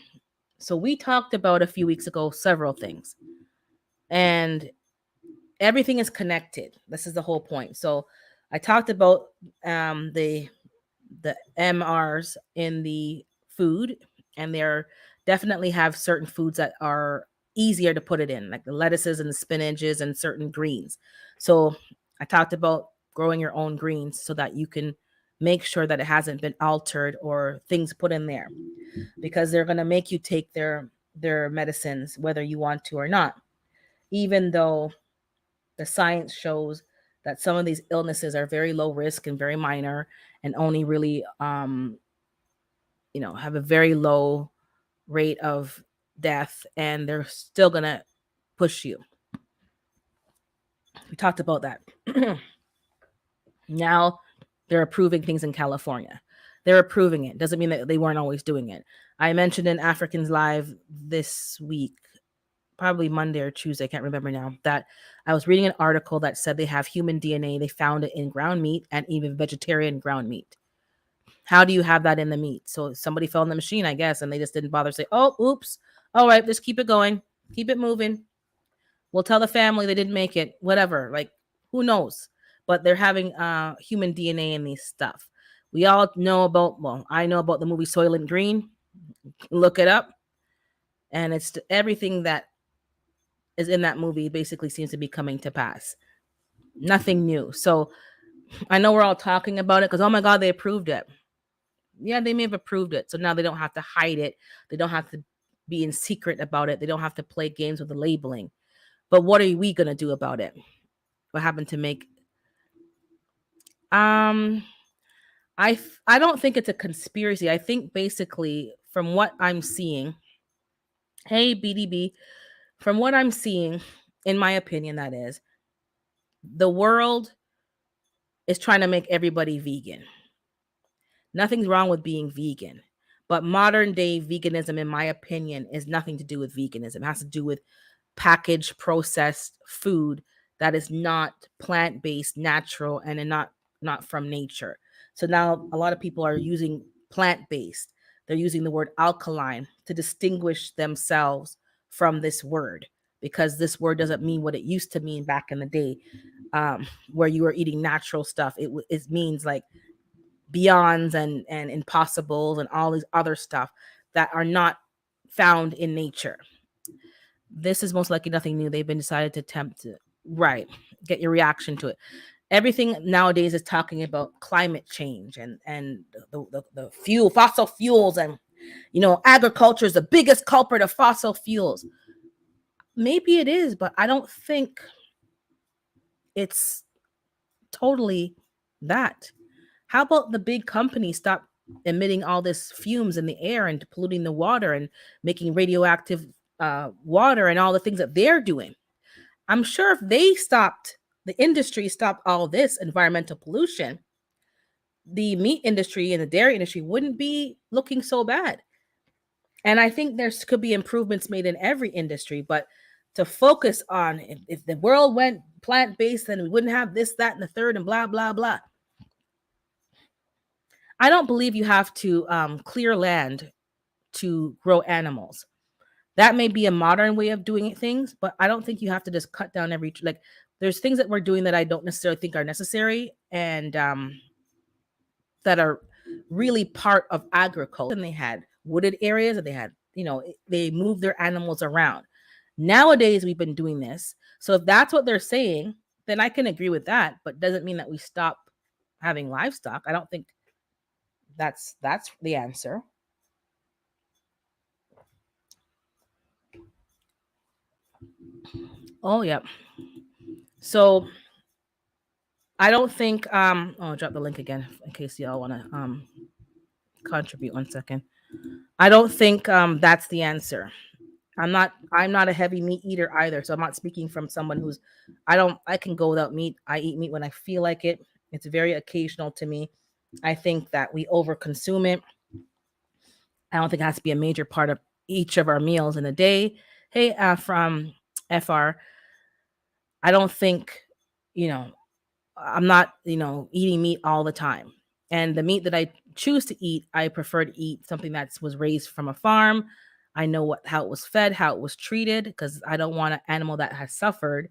so we talked about a few weeks ago several things. And everything is connected. This is the whole point. So I talked about the MRs in the food, and they're definitely have certain foods that are easier to put it in, like the lettuces and the spinaches and certain greens. So I talked about growing your own greens so that you can make sure that it hasn't been altered or things put in there, because they're going to make you take their medicines whether you want to or not, even though the science shows that some of these illnesses are very low risk and very minor and only really have a very low rate of death, and they're still going to push you. We talked about that. Now they're approving things in California. They're approving it. Doesn't mean that they weren't always doing it. I mentioned in Africans Live this week, probably Monday or Tuesday, I can't remember now, that I was reading an article that said they have human DNA. They found it in ground meat and even vegetarian ground meat. How do you have that in the meat? So somebody fell in the machine, I guess, and they just didn't bother to say, oh, oops. All right, just keep it going. Keep it moving. We'll tell the family they didn't make it. Whatever. Like, who knows? But they're having human DNA in these stuff. We all know about, well, I know about the movie Soylent Green. Look it up. And it's everything that is in that movie basically seems to be coming to pass. Nothing new. So I know we're all talking about it because, oh my God, they approved it. Yeah, they may have approved it. So now they don't have to hide it. They don't have to be in secret about it. They don't have to play games with the labeling. But what are we going to do about it? What happened to make... I don't think it's a conspiracy. I think basically from what I'm seeing, hey BDB, from what I'm seeing, in my opinion, that is, the world is trying to make everybody vegan. Nothing's wrong with being vegan. But modern day veganism, in my opinion, is nothing to do with veganism. It has to do with packaged, processed food that is not plant-based, natural, and not from nature. So now a lot of people are using plant-based. They're using the word alkaline to distinguish themselves from this word, because this word doesn't mean what it used to mean back in the day, where you were eating natural stuff. It means like beyonds and impossibles and all these other stuff that are not found in nature. This is most likely nothing new. They've been decided to attempt to, right, get your reaction to it. Everything nowadays is talking about climate change and the fossil fuels, and agriculture is the biggest culprit of fossil fuels. Maybe it is, but I don't think it's totally that. How about the big companies stop emitting all this fumes in the air and polluting the water and making radioactive water and all the things that they're doing? I'm sure if the industry stopped all this environmental pollution, the meat industry and the dairy industry wouldn't be looking so bad. And I think there could be improvements made in every industry, but to focus on, if the world went plant-based, then we wouldn't have this, that, and the third, and blah, blah, blah. I don't believe you have to clear land to grow animals. That may be a modern way of doing things, but I don't think you have to just cut down every like. There's things that we're doing that I don't necessarily think are necessary, and that are really part of agriculture. And they had wooded areas, and they had, they moved their animals around. Nowadays, we've been doing this. So if that's what they're saying, then I can agree with that, but doesn't mean that we stop having livestock. I don't think that's the answer. Oh yeah. So I don't think I'll drop the link again in case y'all want to contribute. 1 second. I don't think that's the answer. I'm not a heavy meat eater either, so I'm not speaking from someone who's... I can go without meat. I eat meat when I feel like it. It's very occasional to me. I think that we overconsume it. I don't think it has to be a major part of each of our meals in a day. Hey, from FR, I don't think, you know, I'm not, eating meat all the time. And the meat that I choose to eat, I prefer to eat something that was raised from a farm. I know how it was fed, how it was treated, because I don't want an animal that has suffered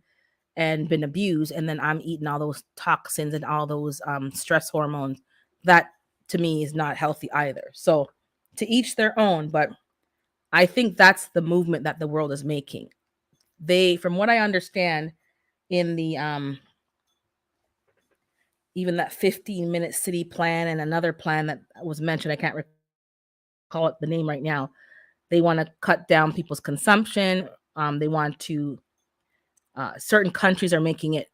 and been abused, and then I'm eating all those toxins and all those stress hormones. That to me is not healthy either. So to each their own, but I think that's the movement that the world is making. They, from what I understand, in the even that 15-minute city plan and another plan that was mentioned, I can't recall it the name right now. They want to cut down people's consumption. They want to certain countries are making it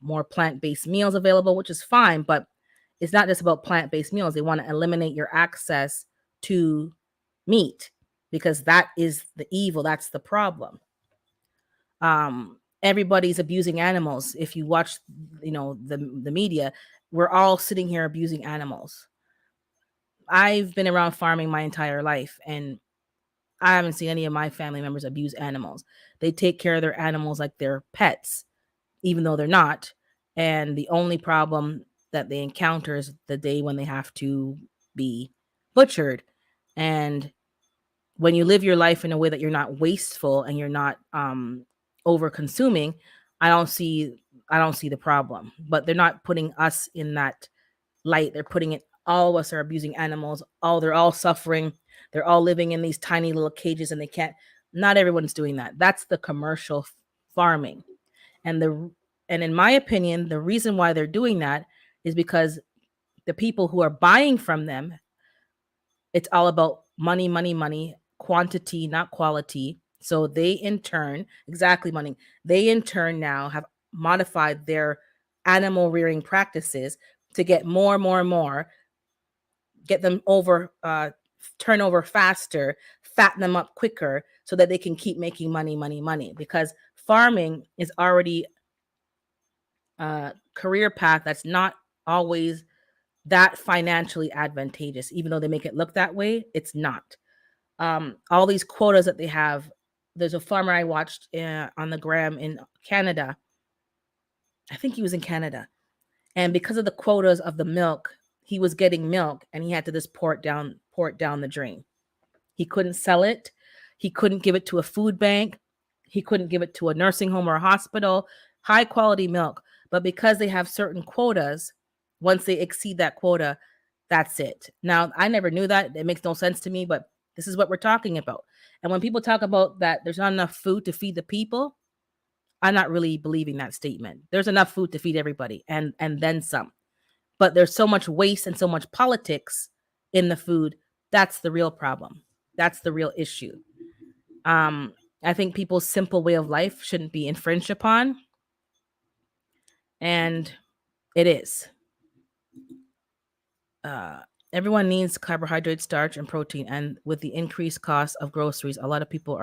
more plant-based meals available, which is fine, but it's not just about plant-based meals. They want to eliminate your access to meat because that is the evil. That's the problem. Everybody's abusing animals. If you watch, the media, we're all sitting here abusing animals. I've been around farming my entire life, and I haven't seen any of my family members abuse animals. They take care of their animals like they're pets, even though they're not. And the only problem that they encounter is the day when they have to be butchered. And when you live your life in a way that you're not wasteful and you're not over consuming, I don't see I don't see the problem. But they're not putting us in that light. They're putting it, all of us are abusing animals. They're all suffering. They're all living in these tiny little cages and they can't. Not everyone's doing that. That's the commercial farming. And in my opinion, the reason why they're doing that is because the people who are buying from them, it's all about money, money, money, quantity, not quality. So they in turn, exactly money, they in turn now have modified their animal rearing practices to get more, more, more, get them over, turn over faster, fatten them up quicker so that they can keep making money, money, money. Because farming is already a career path that's not always that financially advantageous. Even though they make it look that way, it's not. All these quotas that they have. There's a farmer I watched on the gram in Canada. I think he was in Canada. And because of the quotas of the milk, he was getting milk and he had to just pour it down the drain. He couldn't sell it. He couldn't give it to a food bank. He couldn't give it to a nursing home or a hospital. High quality milk. But because they have certain quotas, once they exceed that quota, that's it. Now, I never knew that. It makes no sense to me, but this is what we're talking about. And when people talk about that there's not enough food to feed the people, I'm not really believing that statement. There's enough food to feed everybody and then some. But there's so much waste and so much politics in the food. That's the real problem. That's the real issue. I think people's simple way of life shouldn't be infringed upon, and it is. Uh, Everyone needs carbohydrate, starch, and protein, and with the increased cost of groceries, a lot of people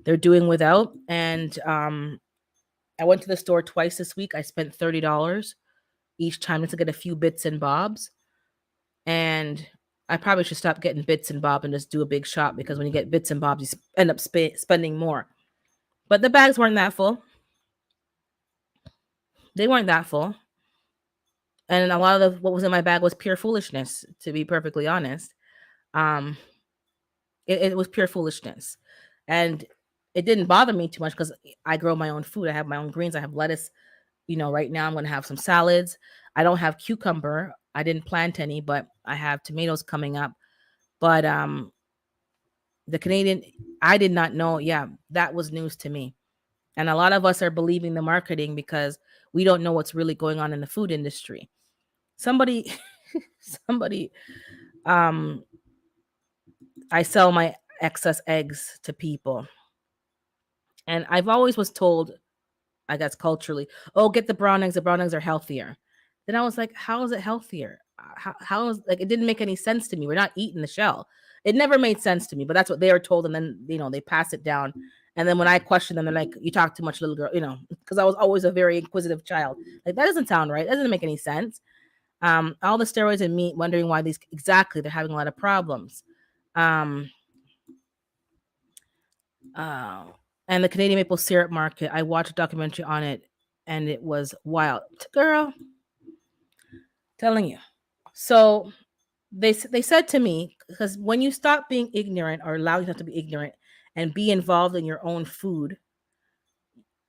they're doing without. And I went to the store twice this week. I spent $30 each time just to get a few bits and bobs. And I probably should stop getting bits and bobs and just do a big shop, because when you get bits and bobs, you end up spending more. But the bags weren't that full. They weren't that full. And a lot of what was in my bag was pure foolishness, to be perfectly honest. Um, it was pure foolishness. And it didn't bother me too much because I grow my own food. I have my own greens. I have lettuce. Right now I'm going to have some salads. I don't have cucumber. I didn't plant any, but I have tomatoes coming up. But the Canadian, I did not know. Yeah, that was news to me. And a lot of us are believing the marketing because we don't know what's really going on in the food industry. Somebody, somebody, um, I sell my excess eggs to people. And I've always was told, I guess culturally, oh, get the brown eggs. The brown eggs are healthier. Then I was like, how is it healthier? How is, like, it didn't make any sense to me. We're not eating the shell. It never made sense to me, but that's what they were told. And then, they pass it down. And then when I question them, they're like, "You talk too much, little girl," because I was always a very inquisitive child. Like, that doesn't sound right. That doesn't make any sense. All the steroids and me wondering why these exactly they're having a lot of problems. Um, uh, and the Canadian maple syrup market, I watched a documentary on it, and it was wild, girl. Telling you. So they said to me, because when you stop being ignorant or allow yourself to be ignorant and be involved in your own food,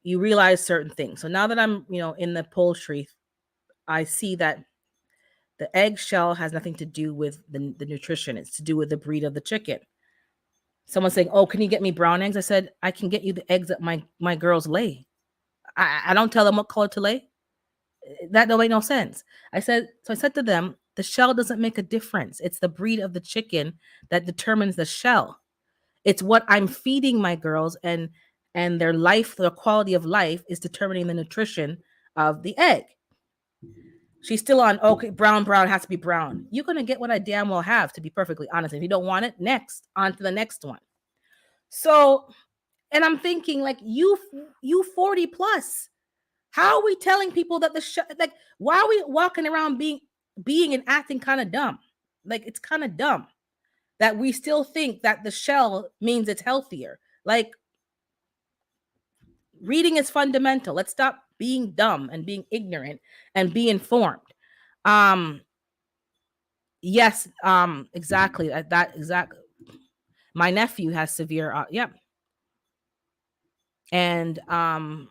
you realize certain things. So now that I'm in the poultry, I see that the eggshell has nothing to do with the nutrition. It's to do with the breed of the chicken. Someone's saying, "Oh, can you get me brown eggs?" I said, "I can get you the eggs that my girls lay. I don't tell them what color to lay. That don't make no sense." I said to them, the shell doesn't make a difference. It's the breed of the chicken that determines the shell. It's what I'm feeding my girls, and their quality of life is determining the nutrition of the egg. She's still on, okay, brown has to be brown. You're gonna get what I damn well have, to be perfectly honest. If you don't want it, next, on to the next one. So, and I'm thinking, like, you 40 plus. How are we telling people that like, why are we walking around being and acting kind of dumb? Like, it's kind of dumb that we still think that the shell means it's healthier. Like, reading is fundamental. Let's stop being dumb and being ignorant and be informed. Yes, exactly. That exactly. My nephew has severe and I'm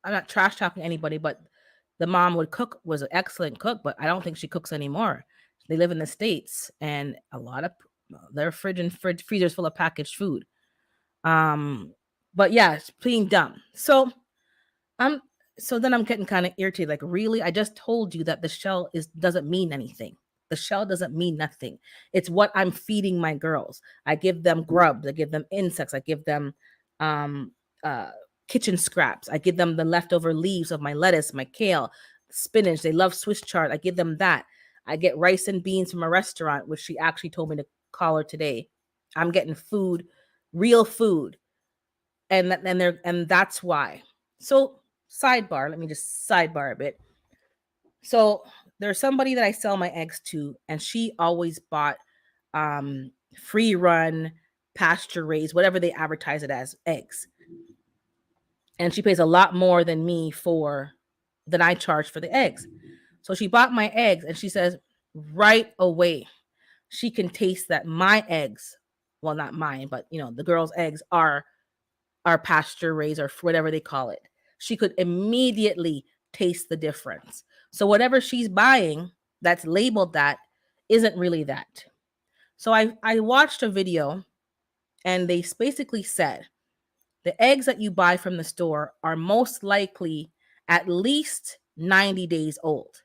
not trash talking anybody, but the mom was an excellent cook, but I don't think she cooks anymore. They live in the States, and a lot of their freezers full of packaged food. But yeah, it's being dumb. I'm so then I'm getting kind of irritated. Like, really? I just told you that the shell doesn't mean anything. The shell doesn't mean nothing. It's what I'm feeding my girls. I give them grubs. I give them insects. I give them um, uh, kitchen scraps. I give them the leftover leaves of my lettuce, my kale, spinach. They love Swiss chard. I give them that. I get rice and beans from a restaurant, which she actually told me to call her today. I'm getting food, real food, and that's why. So, sidebar, let me just sidebar a bit. So there's somebody that I sell my eggs to, and she always bought free run, pasture raised, whatever they advertise it as, eggs. And she pays a lot more than I charge for the eggs. So she bought my eggs, and she says right away she can taste that my eggs, well, not mine, but the girls' eggs are pasture raised or whatever they call it. She could immediately taste the difference. So whatever she's buying that's labeled that isn't really that. So I watched a video, and they basically said the eggs that you buy from the store are most likely at least 90 days old.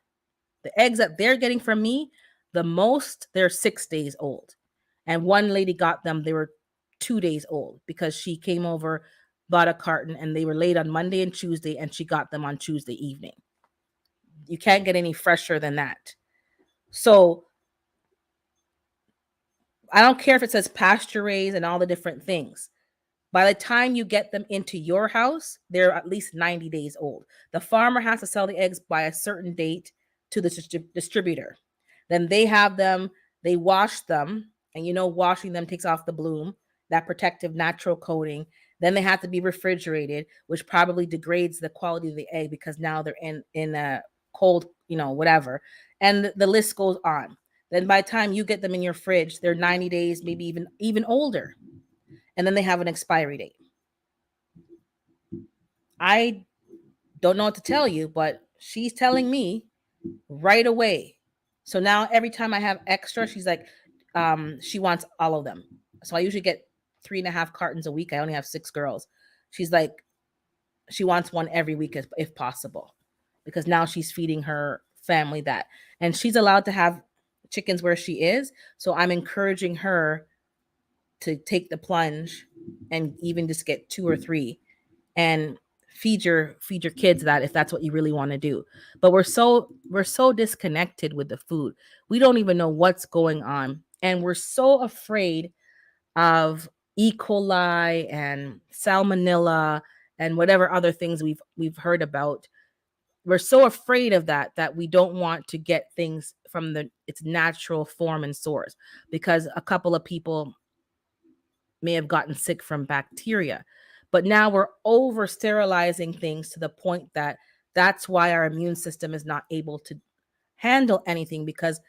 The eggs that they're getting from me, the most, they're 6 days old. And one lady got them, they were 2 days old because she came over, bought a carton, and they were laid on Monday and Tuesday, and she got them on Tuesday evening. You can't get any fresher than that. So I don't care if it says pasture raised and all the different things. By the time you get them into your house, they're at least 90 days old. The farmer has to sell the eggs by a certain date to the distributor. Then they have them, they wash them, and washing them takes off the bloom, that protective natural coating. Then they have to be refrigerated, which probably degrades the quality of the egg because now they're in a cold, whatever. And the list goes on. Then by the time you get them in your fridge, they're 90 days, maybe even older. And then they have an expiry date. I don't know what to tell you, but she's telling me right away. So now every time I have extra, she's like, she wants all of them. So I usually get 3.5 cartons a week. I only have 6 girls. She's like, she wants one every week if possible, because now she's feeding her family that. And she's allowed to have chickens where she is. So I'm encouraging her to take the plunge and even just get 2 or 3 and feed your kids that, if that's what you really want to do. But we're so disconnected with the food. We don't even know what's going on, and we're so afraid of E. coli and salmonella and whatever other things we've heard about. We're so afraid of that we don't want to get things from its natural form and source, because a couple of people may have gotten sick from bacteria. But now we're over sterilizing things to the point that that's why our immune system is not able to handle anything, because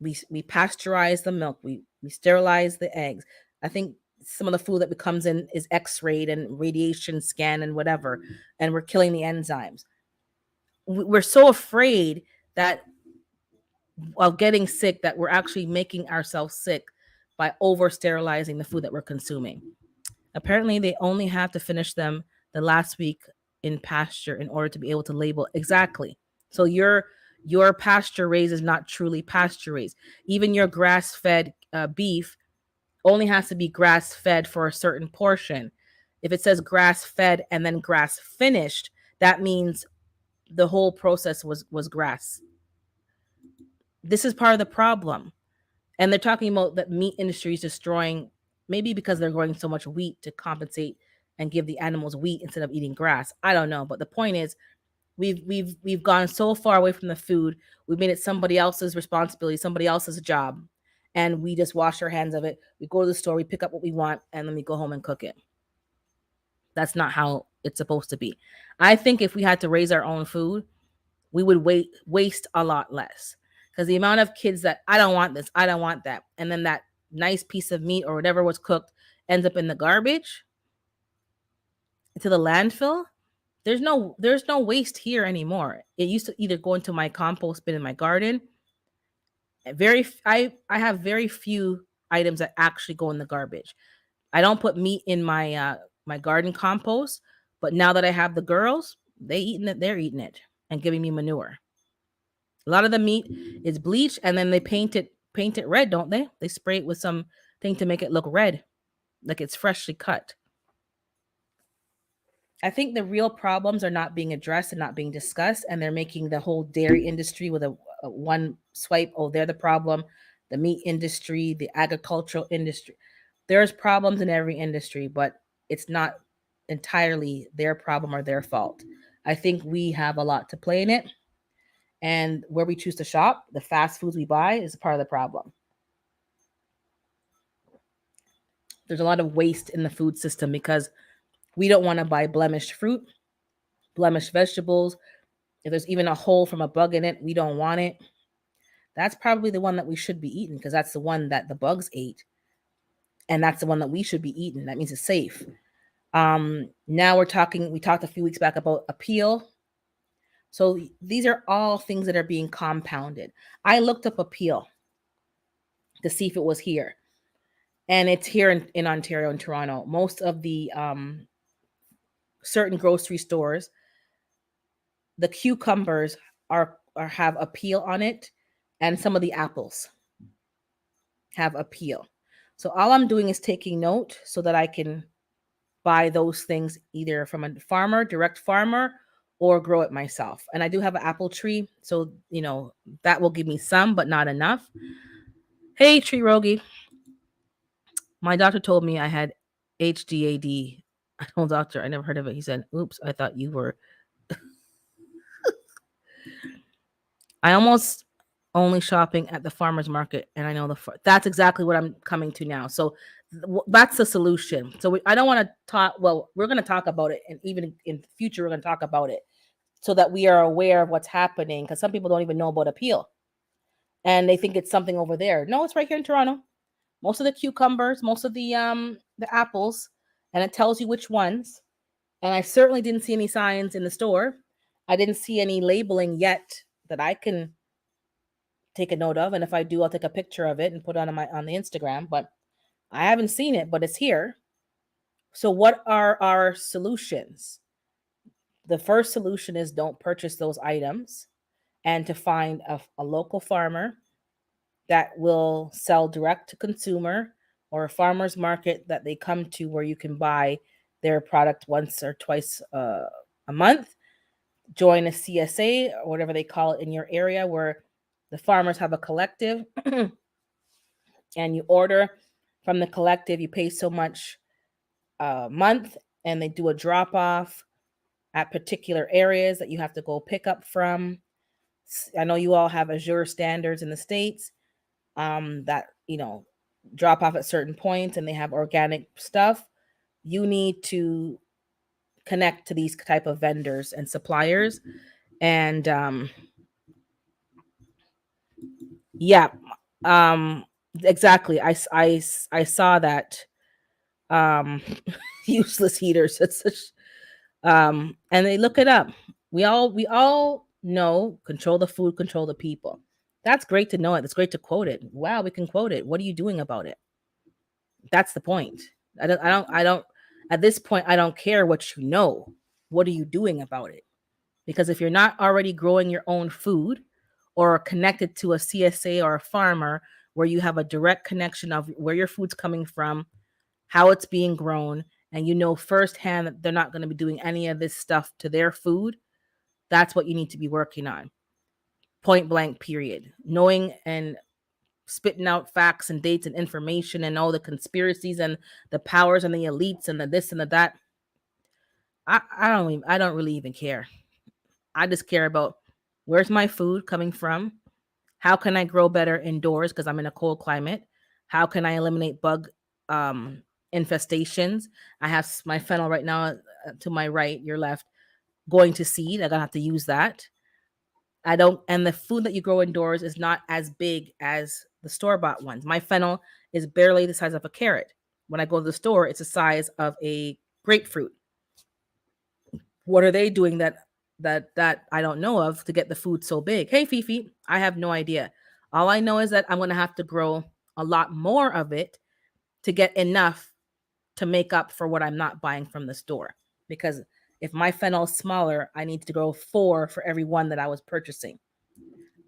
we pasteurize the milk, we sterilize the eggs. I think some of the food that comes in is x-rayed and radiation scan and whatever, and we're killing the enzymes. We're so afraid that of getting sick that we're actually making ourselves sick by over sterilizing the food that we're consuming. Apparently, they only have to finish them the last week in pasture in order to be able to label exactly. So your pasture raised is not truly pasture raised. Even your grass fed beef only has to be grass fed for a certain portion. If it says grass fed and then grass finished, that means the whole process was grass. This is part of the problem. And they're talking about that meat industry is destroying, maybe because they're growing so much wheat to compensate and give the animals wheat instead of eating grass. I don't know, but the point is we've gone so far away from the food. We've made it somebody else's responsibility, somebody else's job, and we just wash our hands of it. We go to the store, we pick up what we want, and then we go home and cook it. That's not how it's supposed to be. I think if we had to raise our own food, we would waste a lot less, because the amount of kids that I don't want this, I don't want that, and then that nice piece of meat or whatever was cooked ends up in the garbage, into the landfill. There's no waste here anymore. It used to either go into my compost bin in my garden. I have very few items that actually go in the garbage. I don't put meat in my garden compost, but now that I have the girls, they're eating it and giving me manure. A lot of the meat is bleached and then they paint it red, don't they? They spray it with some thing to make it look red, like it's freshly cut. I think the real problems are not being addressed and not being discussed, and they're making the whole dairy industry with a one swipe. Oh, they're the problem. The meat industry, the agricultural industry. There's problems in every industry, but it's not entirely their problem or their fault. I think we have a lot to play in it, and where we choose to shop, the fast foods we buy is part of the problem. There's a lot of waste in the food system because we don't want to buy blemished fruit, blemished vegetables. If there's even a hole from a bug in it, we don't want it. That's probably the one that we should be eating, because that's the one that the bugs ate. And that's the one that we should be eating. That means it's safe. Now we talked a few weeks back about appeal. So these are all things that are being compounded. I looked up appeal to see if it was here. And it's here in Ontario and Toronto. Most of the certain grocery stores, the cucumbers are have appeal on it, and some of the apples have appeal. So all I'm doing is taking note so that I can buy those things either from a farmer, direct farmer, or grow it myself. And I do have an apple tree, so that will give me some, but not enough. Hey, Tree Rogi, my doctor told me I had HDAD. I told doctor I never heard of it. He said, "Oops, I thought you were." I almost only shopping at the farmer's market, and I know that's exactly what I'm coming to now. So that's the solution. So I don't want to talk. Well, we're going to talk about it, and even in the future, we're going to talk about it so that we are aware of what's happening. Because some people don't even know about appeal, and they think it's something over there. No, it's right here in Toronto. Most of the cucumbers, most of the apples, and it tells you which ones. And I certainly didn't see any signs in the store. I didn't see any labeling yet that I can take a note of, and if I do, I'll take a picture of it and put it on the Instagram. But I haven't seen it, but it's here. So what are our solutions? The first solution is don't purchase those items, and to find a local farmer that will sell direct to consumer, or a farmer's market that they come to where you can buy their product once or twice a month. Join a CSA or whatever they call it in your area, where the farmers have a collective and you order from the collective. You pay so much a month, and they do a drop off at particular areas that you have to go pick up from. I know you all have Azure standards in the States, that, drop off at certain points, and they have organic stuff. You need to connect to these type of vendors and suppliers. And yeah, um, exactly. I saw that. Um, useless heaters. It's such, and they look it up. We all know, control the food, control the people. That's great to know it. That's great to quote it. Wow, we can quote it. What are you doing about it? That's the point. I don't at this point I don't care what you know. What are you doing about it? Because if you're not already growing your own food or connected to a CSA or a farmer where you have a direct connection of where your food's coming from, how it's being grown, and you know firsthand that they're not going to be doing any of this stuff to their food, that's what you need to be working on. Point blank, period. Knowing and spitting out facts and dates and information and all the conspiracies and the powers and the elites and the this and the that. I don't really even care. I just care about where's my food coming from? How can I grow better indoors because I'm in a cold climate? How can I eliminate bug um, infestations? I have my fennel right now, to my right, your left, going to seed. I'm gonna have to use that. I don't, and the food that you grow indoors is not as big as the store bought ones. My fennel is barely the size of a carrot. When I go to the store, it's the size of a grapefruit. What are they doing that I don't know of to get the food so big? Hey, Fifi, I have no idea. All I know is that I'm going to have to grow a lot more of it to get enough to make up for what I'm not buying from the store. Because if my fennel is smaller, I need to grow 4 for every one that I was purchasing.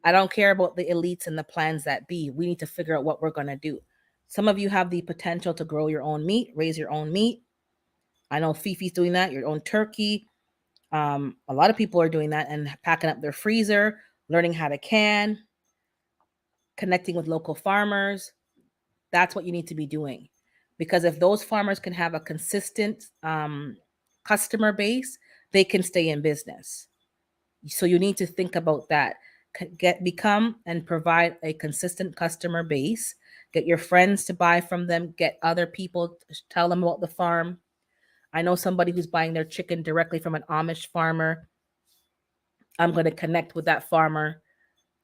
I don't care about the elites and the plans that be. We need to figure out what we're going to do. Some of you have the potential to grow your own meat, raise your own meat. I know Fifi's doing that, your own turkey. A lot of people are doing that and packing up their freezer, learning how to can, connecting with local farmers. That's what you need to be doing. Because if those farmers can have a consistent customer base, they can stay in business. So you need to think about that. Become and provide a consistent customer base. Get your friends to buy from them. Get other people to tell them about the farm. I know somebody who's buying their chicken directly from an Amish farmer. I'm going to connect with that farmer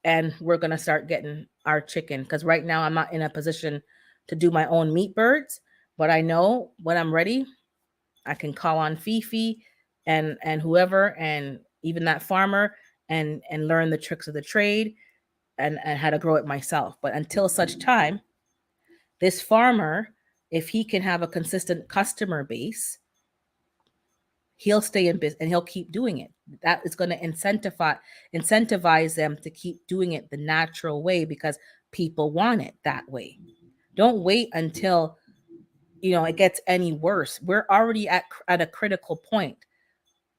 and we're going to start getting our chicken. Because right now I'm not in a position to do my own meat birds, but I know when I'm ready, I can call on Fifi and whoever, and even that farmer, and learn the tricks of the trade and how to grow it myself. But until such time, this farmer, if he can have a consistent customer base, he'll stay in business and he'll keep doing it. That is going to incentivize them to keep doing it the natural way because people want it that way. Don't wait until it gets any worse. We're already at a critical point.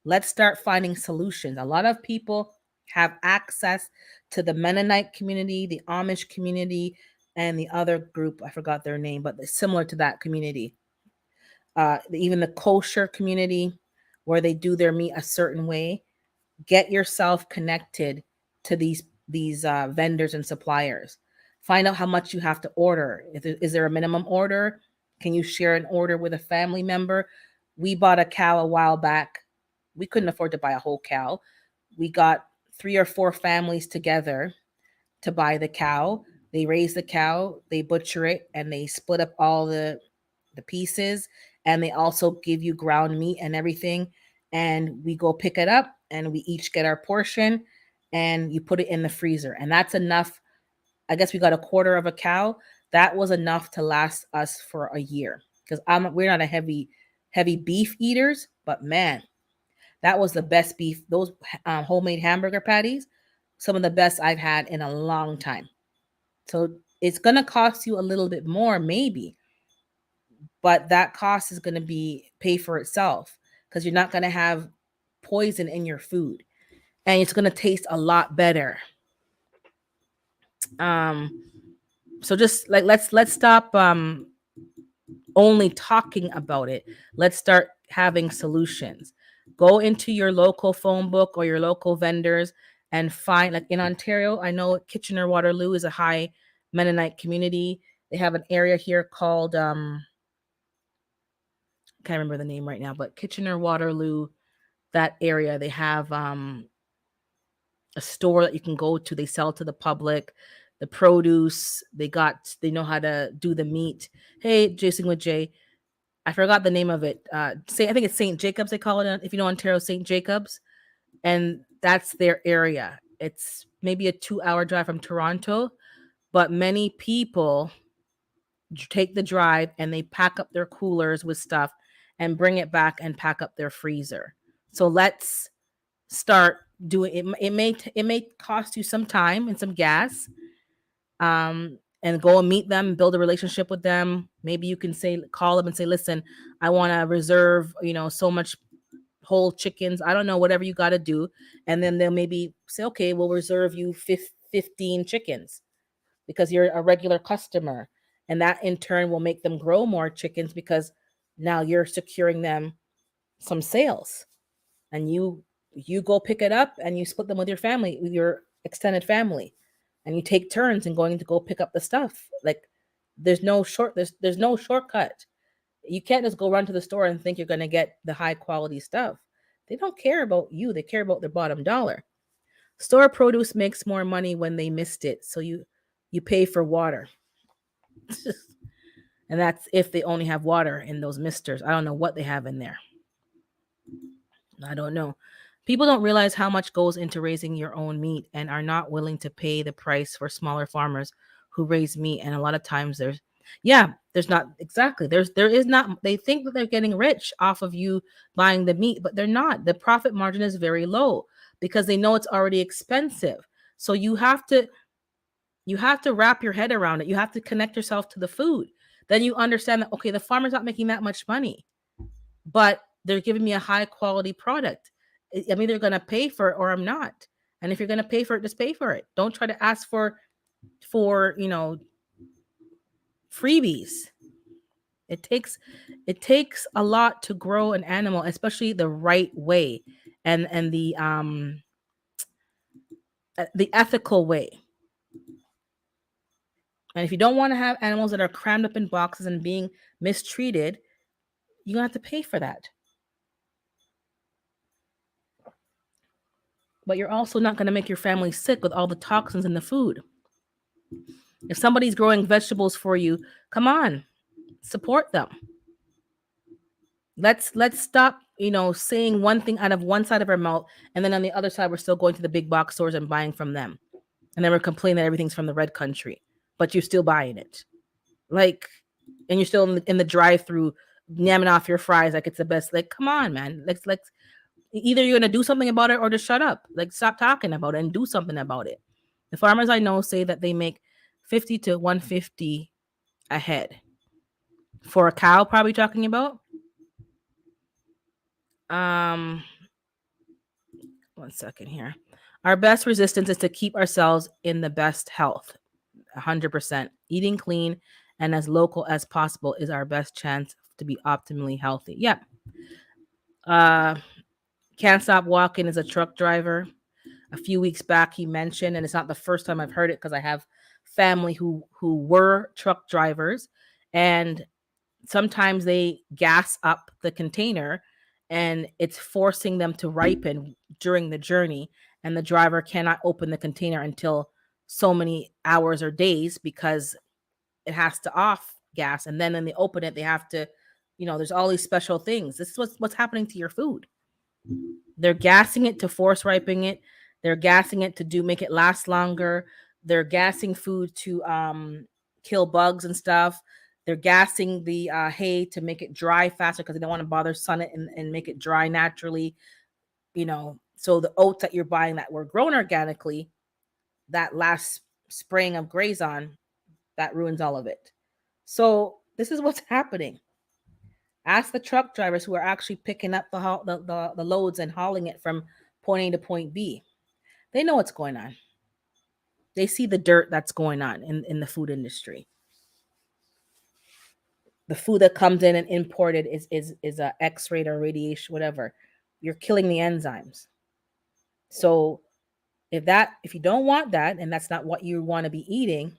Let's start finding solutions. A lot of people have access to the Mennonite community, the Amish community, and the other group, I forgot their name, but it's similar to that community. Even the kosher community, where they do their meat a certain way. Get yourself connected to these vendors and suppliers. Find out how much you have to order. Is there a minimum order? Can you share an order with a family member? We bought a cow a while back. We couldn't afford to buy a whole cow. We got 3 or 4 families together to buy the cow. They raise the cow, they butcher it, and they split up all the pieces, and they also give you ground meat and everything. And we go pick it up, and we each get our portion, and you put it in the freezer, and that's enough. I guess we got a quarter of a cow. That was enough to last us for a year because we're not a heavy beef eaters, but man, that was the best beef. Those homemade hamburger patties, some of the best I've had in a long time. So it's going to cost you a little bit more, maybe, but that cost is going to be pay for itself because you're not going to have poison in your food, and it's going to taste a lot better. Um, so just like let's stop only talking about it. Let's start having solutions. Go into your local phone book or your local vendors and find, like in Ontario, I know Kitchener Waterloo is a high Mennonite community. They have an area here called can't remember the name right now, but Kitchener Waterloo, that area, they have a store that you can go to. They sell to the public, the produce. They know how to do the meat. Hey, Jason with Jay, I forgot the name of it. I think it's St. Jacobs. They call it. If you know Ontario, St. Jacobs, and that's their area. It's maybe a 2-hour drive from Toronto, but many people take the drive and they pack up their coolers with stuff and bring it back and pack up their freezer. So let's start doing it. It may cost you some time and some gas, and go and meet them, build a relationship with them. Maybe you can call them and say, listen, I want to reserve, so much whole chickens. I don't know, whatever you got to do. And then they'll maybe say, okay, we'll reserve you 15 chickens because you're a regular customer. And that in turn will make them grow more chickens because now you're securing them some sales. And you go pick it up and you split them with your family, with your extended family, and you take turns in going to go pick up the stuff. Like there's no shortcut. You can't just go run to the store and think you're going to get the high quality stuff. They don't care about you, they care about their bottom dollar. Store produce makes more money when they missed it, so you pay for water. And that's if they only have water in those misters. I don't know what they have in there. I don't know. People don't realize how much goes into raising your own meat and are not willing to pay the price for smaller farmers who raise meat. And a lot of times there's not exactly. There is not, they think that they're getting rich off of you buying the meat, but they're not. The profit margin is very low because they know it's already expensive. So you have to wrap your head around it. You have to connect yourself to the food. Then you understand that, okay, the farmer's not making that much money, but they're giving me a high quality product. I'm either going to pay for it or I'm not. And if you're going to pay for it, just pay for it. Don't try to ask for freebies. It takes a lot to grow an animal, especially the right way, and the ethical way. And if you don't want to have animals that are crammed up in boxes and being mistreated, you're going to have to pay for that. But you're also not going to make your family sick with all the toxins in the food. If somebody's growing vegetables for you, come on, support them. Let's stop, saying one thing out of one side of our mouth, and then on the other side we're still going to the big box stores and buying from them. And then we're complaining that everything's from the red country, but you're still buying it. Like, and you're still in the drive-through yamming off your fries like it's the best. Like, come on, man. Let's either you're gonna do something about it or just shut up. Like, stop talking about it and do something about it. The farmers I know say that they make 50 to 150 a head for a cow. Probably talking about. Um, 1 second here. Our best resistance is to keep ourselves in the best health. 100%. Eating clean and as local as possible is our best chance to be optimally healthy. Yep. Uh, Can't Stop Walking is a truck driver. A few weeks back, he mentioned, and it's not the first time I've heard it because I have family who were truck drivers, and sometimes they gas up the container, and it's forcing them to ripen during the journey, and the driver cannot open the container until so many hours or days because it has to off gas, and then when they open it, they have to, there's all these special things. This is what's happening to your food. They're gassing it to force ripening it. They're gassing it to make it last longer. They're gassing food to kill bugs and stuff. They're gassing the hay to make it dry faster because they don't want to bother sun it and make it dry naturally. So the oats that you're buying that were grown organically, that last spraying of Grazon, that ruins all of it. So this is what's happening. Ask the truck drivers who are actually picking up the loads and hauling it from point A to point B. They know what's going on. They see the dirt that's going on in the food industry. the food that comes in and imported is a X-ray or radiation, whatever. You're killing the enzymes. So if you don't want that and that's not what you want to be eating,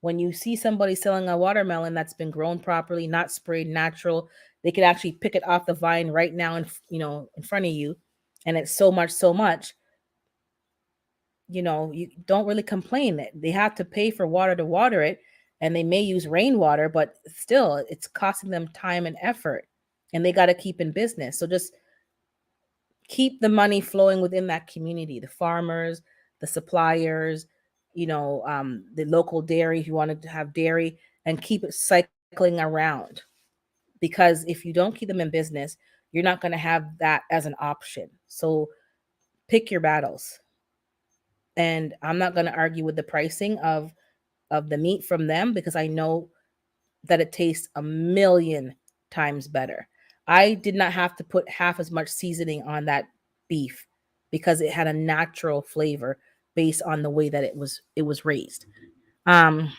when you see somebody selling a watermelon that's been grown properly, not sprayed, natural, they could actually pick it off the vine right now in front of you, and it's so much, you don't really complain that they have to pay for water to water it, and they may use rainwater, but still it's costing them time and effort, and they got to keep in business. So just keep the money flowing within that community, the farmers, the suppliers, the local dairy if you wanted to have dairy, and keep it cycling around. Because if you don't keep them in business, you're not going to have that as an option. So pick your battles. And I'm not going to argue with the pricing of the meat from them, because I know that it tastes a million times better. I did not have to put half as much seasoning on that beef because it had a natural flavor based on the way that it was raised. Um,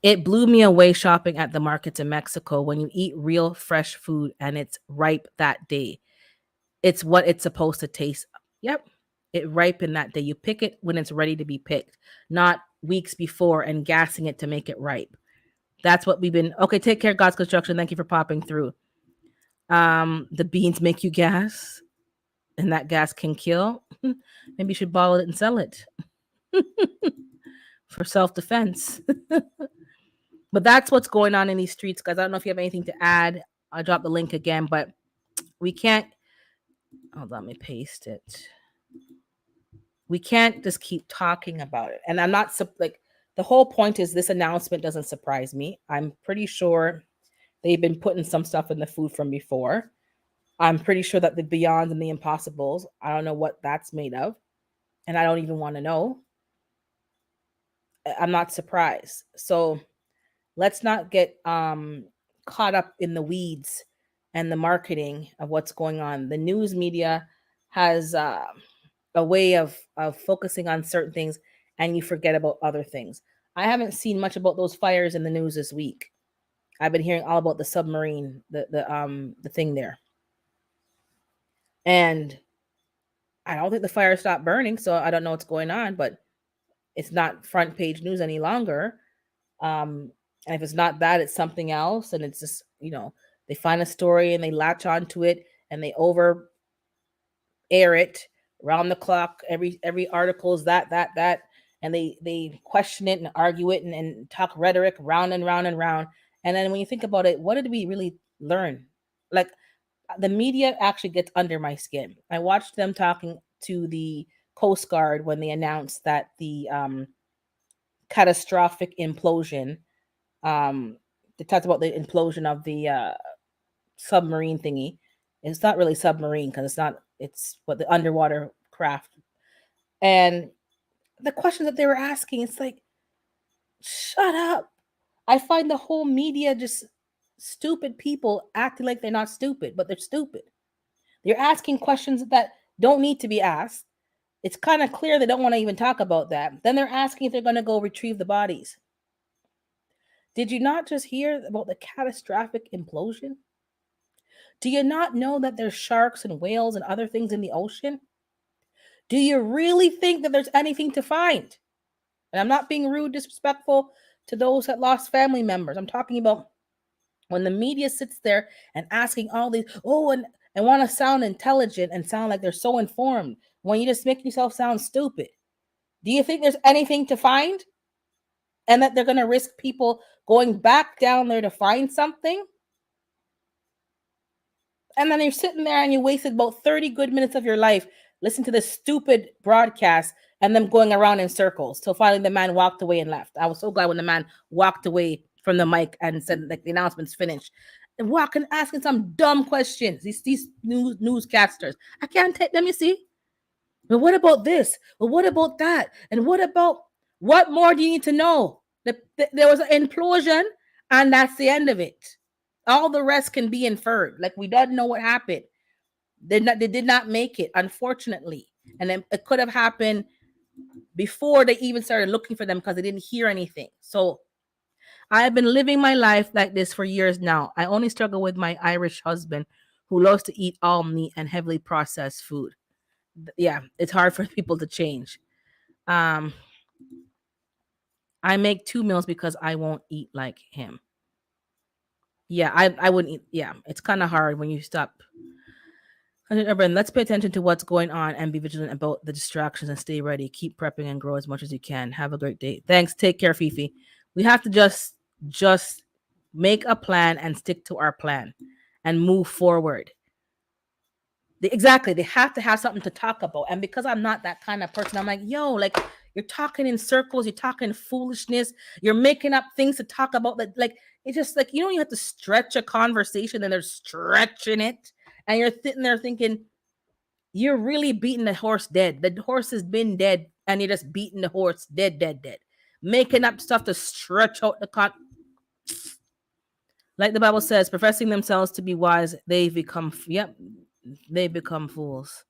it blew me away shopping at the markets in Mexico when you eat real fresh food and it's ripe that day. It's what it's supposed to taste. Yep. It ripened that day. You pick it when it's ready to be picked, not weeks before and gassing it to make it ripe. That's what we've been. Okay, take care, God's construction. Thank you for popping through. The beans make you gas, and that gas can kill. Maybe you should bottle it and sell it for self-defense. But that's what's going on in these streets, guys. I don't know if you have anything to add. I'll drop the link again, but we can't. Hold on, let me paste it. We can't just keep talking about it. And I'm not like, the whole point is this announcement doesn't surprise me. I'm pretty sure they've been putting some stuff in the food from before. I'm pretty sure that the Beyonds and the Impossibles, I don't know what that's made of, and I don't even want to know. I'm not surprised. So let's not get caught up in the weeds and the marketing of what's going on. The news media has a way of focusing on certain things, and you forget about other things. I haven't seen much about those fires in the news this week. I've been hearing all about the submarine, the thing there. And I don't think the fire stopped burning, so I don't know what's going on, but it's not front page news any longer. And if it's not that, it's something else. And it's just, they find a story and they latch onto it and they over air it around the clock. Every article is that, and they question it and argue it and talk rhetoric round and round and round. And then when you think about it, what did we really learn? Like, the media actually gets under my skin. I watched them talking to the Coast Guard when they announced that the catastrophic implosion. They talked about the implosion of the submarine thingy. It's not really submarine because it's what the underwater craft. And the questions that they were asking, it's like, shut up. I find the whole media just stupid people acting like they're not stupid, but they're stupid. They're asking questions that don't need to be asked. It's kind of clear they don't want to even talk about that. Then they're asking if they're going to go retrieve the bodies. Did you not just hear about the catastrophic implosion? Do you not know that there's sharks and whales and other things in the ocean? Do you really think that there's anything to find? And I'm not being rude, disrespectful to those that lost family members. I'm talking about when the media sits there and asking all these, and want to sound intelligent and sound like they're so informed when you just make yourself sound stupid. Do you think there's anything to find? And that they're going to risk people going back down there to find something? And then you're sitting there and you wasted about 30 good minutes of your life listening to this stupid broadcast and them going around in circles till finally the man walked away and left. I was so glad when the man walked away from the mic and said, like, the announcement's finished. And walking, asking some dumb questions. These newscasters. I can't take them, you see. But what about this? Well, what about that? And what more do you need to know? There was an implosion, and that's the end of it. All the rest can be inferred. Like, we don't know what happened. They did not make it, unfortunately. And then it could have happened before they even started looking for them because they didn't hear anything. So I have been living my life like this for years now. I only struggle with my Irish husband who loves to eat all meat and heavily processed food. Yeah, it's hard for people to change. Um, I make two meals because I won't eat like him. Yeah, I wouldn't eat. Yeah, it's kind of hard when you stop. Urban, let's pay attention to what's going on and be vigilant about the distractions and stay ready. Keep prepping and grow as much as you can. Have a great day. Thanks. Take care, Fifi. We have to just make a plan and stick to our plan and move forward. Exactly. They have to have something to talk about. And because I'm not that kind of person, I'm like, yo, like you're talking in circles, you're talking foolishness, you're making up things to talk about. Like it's just like you have to stretch a conversation and they're stretching it. And you're sitting there thinking, you're really beating the horse dead. The horse has been dead, and you're just beating the horse dead, dead, dead. Making up stuff to stretch out the like the Bible says, professing themselves to be wise, they become fools.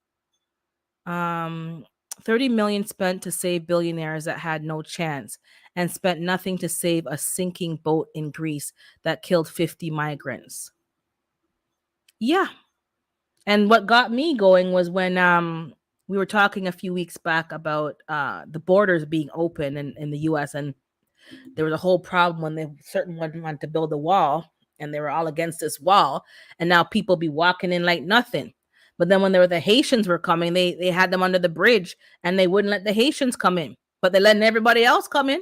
Um 30 million spent to save billionaires that had no chance and spent nothing to save a sinking boat in Greece that killed 50 migrants. Yeah. And what got me going was when we were talking a few weeks back about the borders being open in the US, and there was a whole problem when they certain one wanted to build a wall and they were all against this wall, and now people be walking in like nothing. But then when there were the Haitians were coming, they had them under the bridge and they wouldn't let the Haitians come in, but they letting everybody else come in.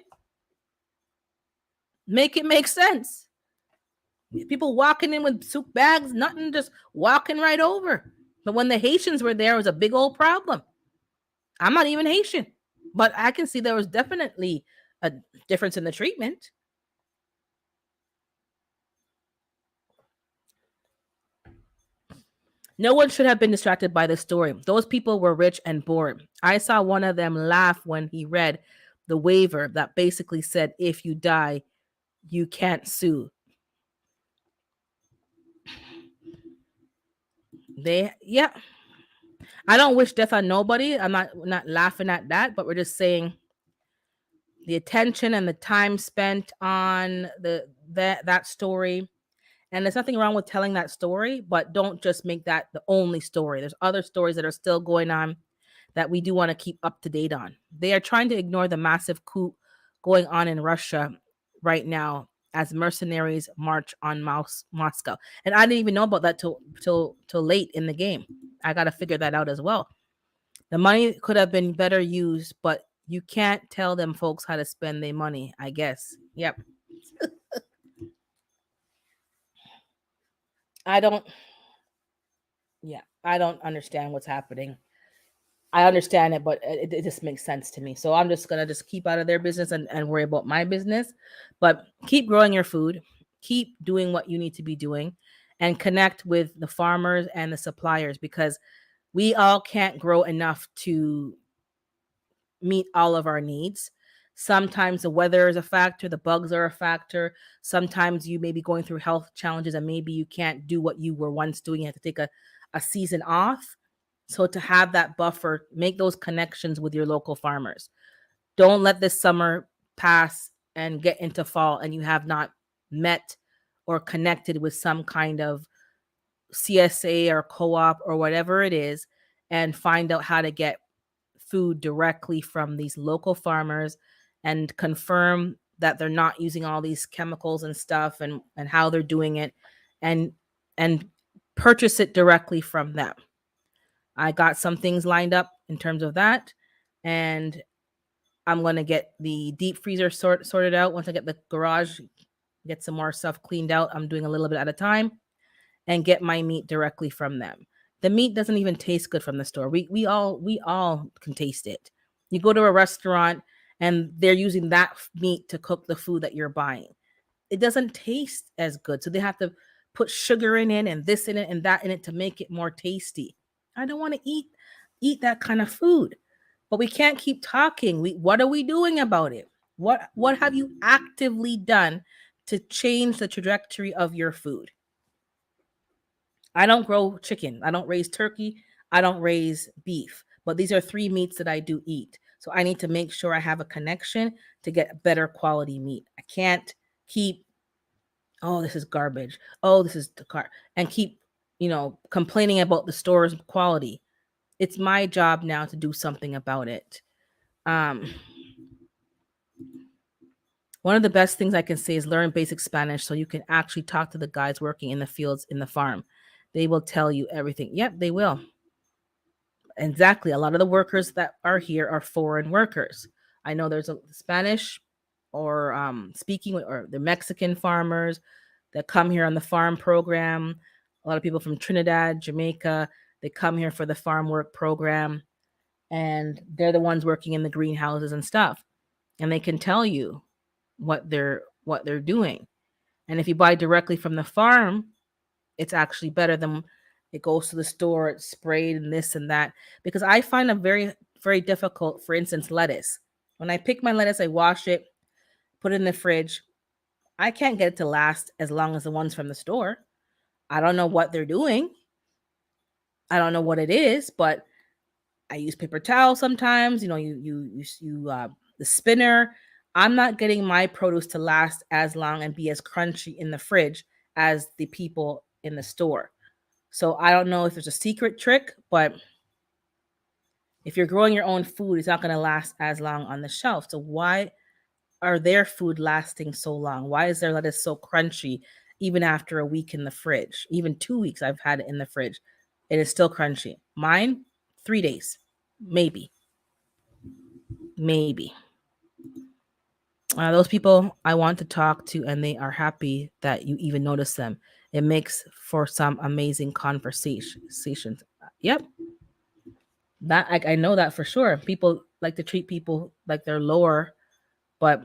Make it make sense. People walking in with soup bags, nothing, just walking right over. But when the Haitians were there, it was a big old problem. I'm not even Haitian, but I can see there was definitely a difference in the treatment. No one should have been distracted by the story. Those people were rich and bored. I saw one of them laugh when he read the waiver that basically said, if you die, you can't sue. Yeah. I don't wish death on nobody. I'm not laughing at that, but we're just saying the attention and the time spent on that story. And there's nothing wrong with telling that story, but don't just make that the only story. There's other stories that are still going on that we do want to keep up to date on. They are trying to ignore the massive coup going on in Russia right now as mercenaries march on Moscow. And I didn't even know about that till late in the game. I got to figure that out as well. The money could have been better used, but you can't tell them folks how to spend their money, I guess. Yep. I don't yeah, I don't understand what's happening. I understand it, but it just makes sense to me. So I'm just gonna just keep out of their business and worry about my business. But keep growing your food, keep doing what you need to be doing, and connect with the farmers and the suppliers because we all can't grow enough to meet all of our needs. Sometimes the weather is a factor, the bugs are a factor. Sometimes you may be going through health challenges and maybe you can't do what you were once doing. You have to take a season off. So to have that buffer, make those connections with your local farmers. Don't let this summer pass and get into fall and you have not met or connected with some kind of CSA or co-op or whatever it is and find out how to get food directly from these local farmers and confirm that they're not using all these chemicals and stuff and how they're doing it and and purchase it directly from them. I got some things lined up in terms of that, and I'm going to get the deep freezer sorted out once I get the garage, get some more stuff cleaned out. I'm doing a little bit at a time and get my meat directly from them. The meat doesn't even taste good from the store. We all can taste it. You go to a restaurant and they're using that meat to cook the food that you're buying. It doesn't taste as good. So they have to put sugar in it and this in it and that in it to make it more tasty. I don't want to eat that kind of food. But we can't keep talking. What are we doing about it? What have you actively done to change the trajectory of your food? I don't grow chicken. I don't raise turkey. I don't raise beef. But these are three meats that I do eat. So I need to make sure I have a connection to get better quality meat. I can't keep, oh, this is garbage. Oh, this is the car, and keep, complaining about the store's quality. It's my job now to do something about it. Um, One of the best things I can say is learn basic Spanish so you can actually talk to the guys working in the fields in the farm. They will tell you everything. Yep, they will. Exactly. A lot of the workers that are here are foreign workers. I know there's a Spanish or speaking or the Mexican farmers that come here on the farm program. A lot of people from Trinidad, Jamaica, they come here for the farm work program, and they're the ones working in the greenhouses and stuff. And they can tell you what they're doing. And if you buy directly from the farm, it's actually better than it goes to the store, it's sprayed and this and that. Because I find it very, very difficult, for instance, lettuce. When I pick my lettuce, I wash it, put it in the fridge. I can't get it to last as long as the ones from the store. I don't know what they're doing. I don't know what it is, but I use paper towel sometimes. The spinner. I'm not getting my produce to last as long and be as crunchy in the fridge as the people in the store. So I don't know if there's a secret trick, but if you're growing your own food, it's not going to last as long on the shelf. So why are their food lasting so long? Why is their lettuce so crunchy even after a week in the fridge? Even 2 weeks I've had it in the fridge. It is still crunchy. Mine, 3 days. Maybe. Maybe. Those people I want to talk to, and they are happy that you even notice them. It makes for some amazing conversations. Yep, that I know that for sure. People like to treat people like they're lower, but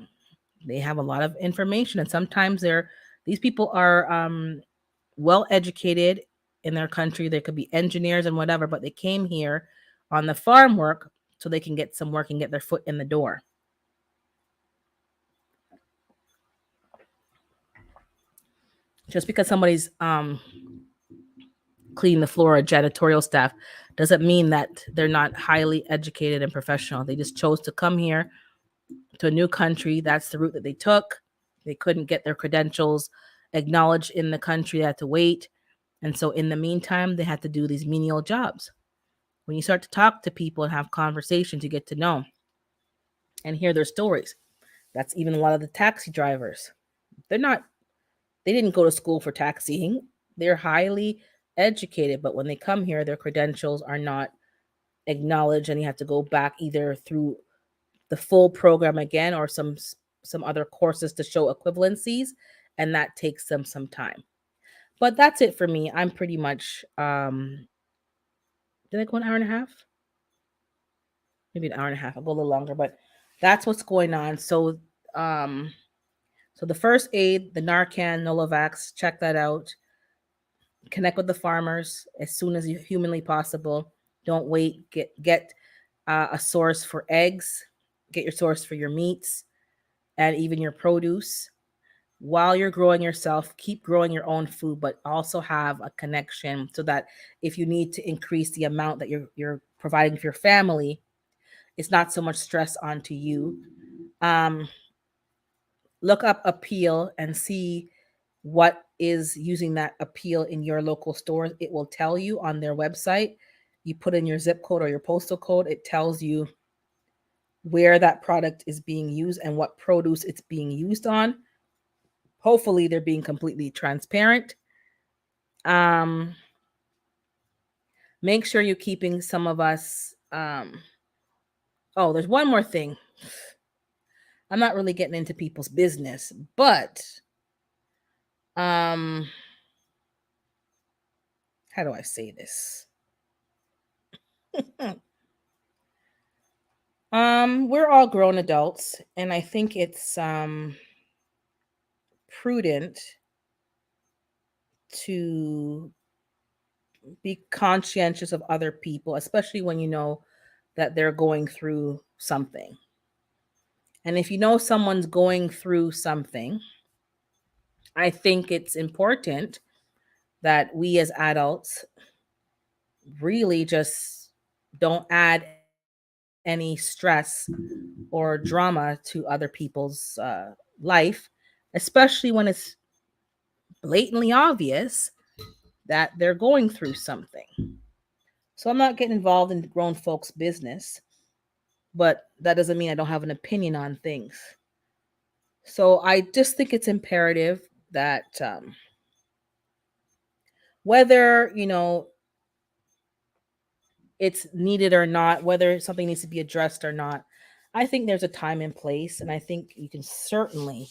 they have a lot of information, and sometimes these people are well educated in their country. They could be engineers and whatever, but they came here on the farm work so they can get some work and get their foot in the door. Just because somebody's cleaning the floor or janitorial staff doesn't mean that they're not highly educated and professional. They just chose to come here to a new country. That's the route that they took. They couldn't get their credentials acknowledged in the country. They had to wait. And so in the meantime, they had to do these menial jobs. When you start to talk to people and have conversations, you get to know and hear their stories. That's even a lot of the taxi drivers. They're not, they didn't go to school for taxiing. They're highly educated, but when they come here, their credentials are not acknowledged, and you have to go back either through the full program again or some other courses to show equivalencies, and that takes them some time. But that's it for me. I'm pretty much did I go an hour and a half? Maybe an hour and a half. I'll go a little longer, but that's what's going on. Um so the first aid, the Narcan, Novavax, check that out. Connect with the farmers as soon as humanly possible. Don't wait. Get a source for eggs. Get your source for your meats and even your produce. While you're growing yourself, keep growing your own food, but also have a connection so that if you need to increase the amount that you're providing for your family, it's not so much stress onto you. Um, Look up appeal and see what is using that appeal in your local stores. It will tell you on their website. You put in your zip code or your postal code, it tells you where that product is being used and what produce it's being used on. Hopefully, they're being completely transparent. Um, Make sure you're keeping some of us. Oh, there's one more thing. I'm not really getting into people's business, but um, how do I say this? We're all grown adults, and I think it's prudent to be conscientious of other people, especially when you know that they're going through something. And if you know someone's going through something, I think it's important that we as adults really just don't add any stress or drama to other people's life, especially when it's blatantly obvious that they're going through something. So I'm not getting involved in grown folks' business, but that doesn't mean I don't have an opinion on things. So I just think it's imperative that whether, it's needed or not, whether something needs to be addressed or not, I think there's a time and place. And I think you can certainly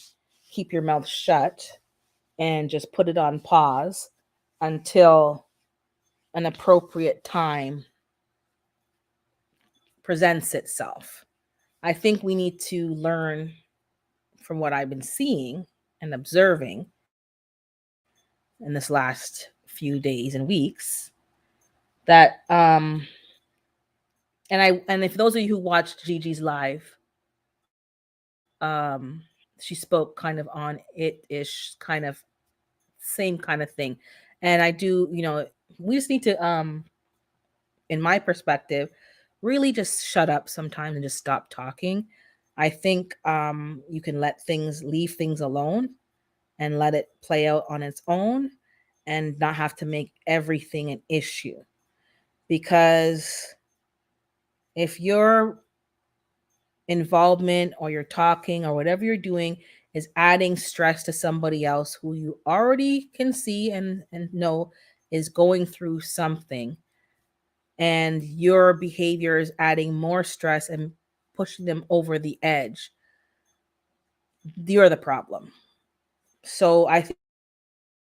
keep your mouth shut and just put it on pause until an appropriate time presents itself. I think we need to learn from what I've been seeing and observing in this last few days and weeks that and if those of you who watched Gigi's live, she spoke kind of on it-ish kind of same kind of thing. And I do, we just need to in my perspective, really just shut up sometimes and just stop talking. I think you can leave things alone and let it play out on its own and not have to make everything an issue. Because if your involvement or your talking or whatever you're doing is adding stress to somebody else who you already can see and know is going through something, and your behavior is adding more stress and pushing them over the edge, you're the problem. So I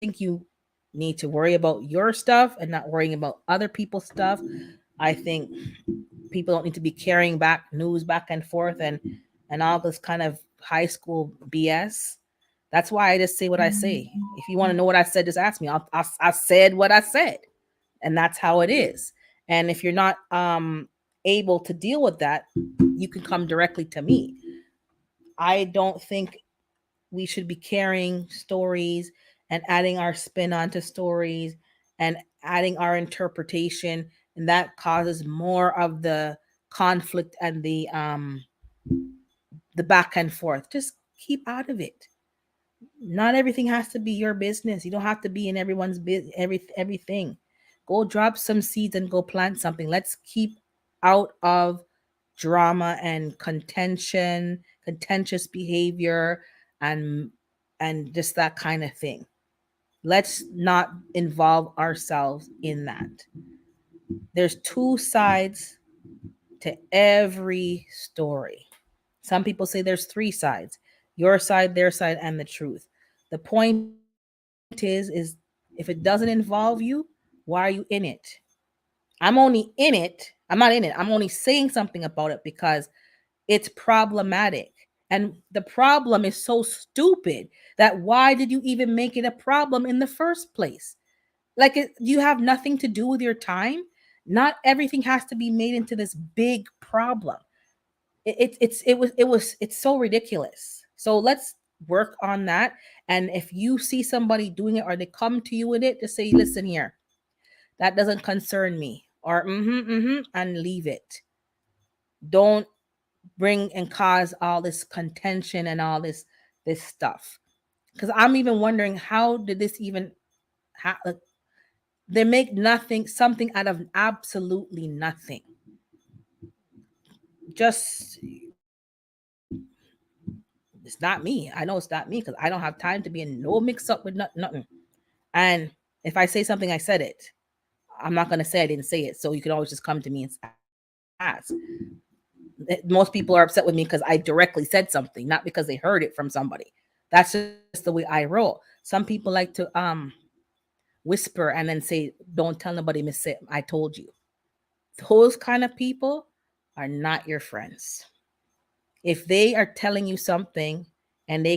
think you need to worry about your stuff and not worrying about other people's stuff. I think people don't need to be carrying back news back and forth and all this kind of high school BS. That's why I just say what I say. If you want to know what I said, just ask me. I said what I said, and that's how it is. And if you're not able to deal with that, you can come directly to me. I don't think we should be carrying stories and adding our spin onto stories and adding our interpretation, and that causes more of the conflict and the back and forth. Just keep out of it. Not everything has to be your business. You don't have to be in everyone's everything. Go drop some seeds and go plant something. Let's keep out of drama and contention, contentious behavior, and and just that kind of thing. Let's not involve ourselves in that. There's two sides to every story. Some people say there's three sides: your side, their side, and the truth. The point is if it doesn't involve you, why are you in it? I'm only in it. I'm not in it. I'm only saying something about it because it's problematic. And the problem is so stupid that why did you even make it a problem in the first place? Like, you have nothing to do with your time. Not everything has to be made into this big problem. It's so ridiculous. So let's work on that. And if you see somebody doing it or they come to you with it, just say, listen here, that doesn't concern me, or and leave it. Don't bring and cause all this contention and all this stuff. Because I'm even wondering, how did this even happen? They make nothing something out of absolutely nothing. Just, it's not me. I know it's not me because I don't have time to be in no mix up with nothing. And if I say something, I said it. I'm not going to say I didn't say it. So you can always just come to me and ask. Most people are upset with me because I directly said something, not because they heard it from somebody. That's just the way I roll. Some people like to whisper and then say, don't tell nobody, miss it, I told you. Those kind of people are not your friends. If they are telling you something and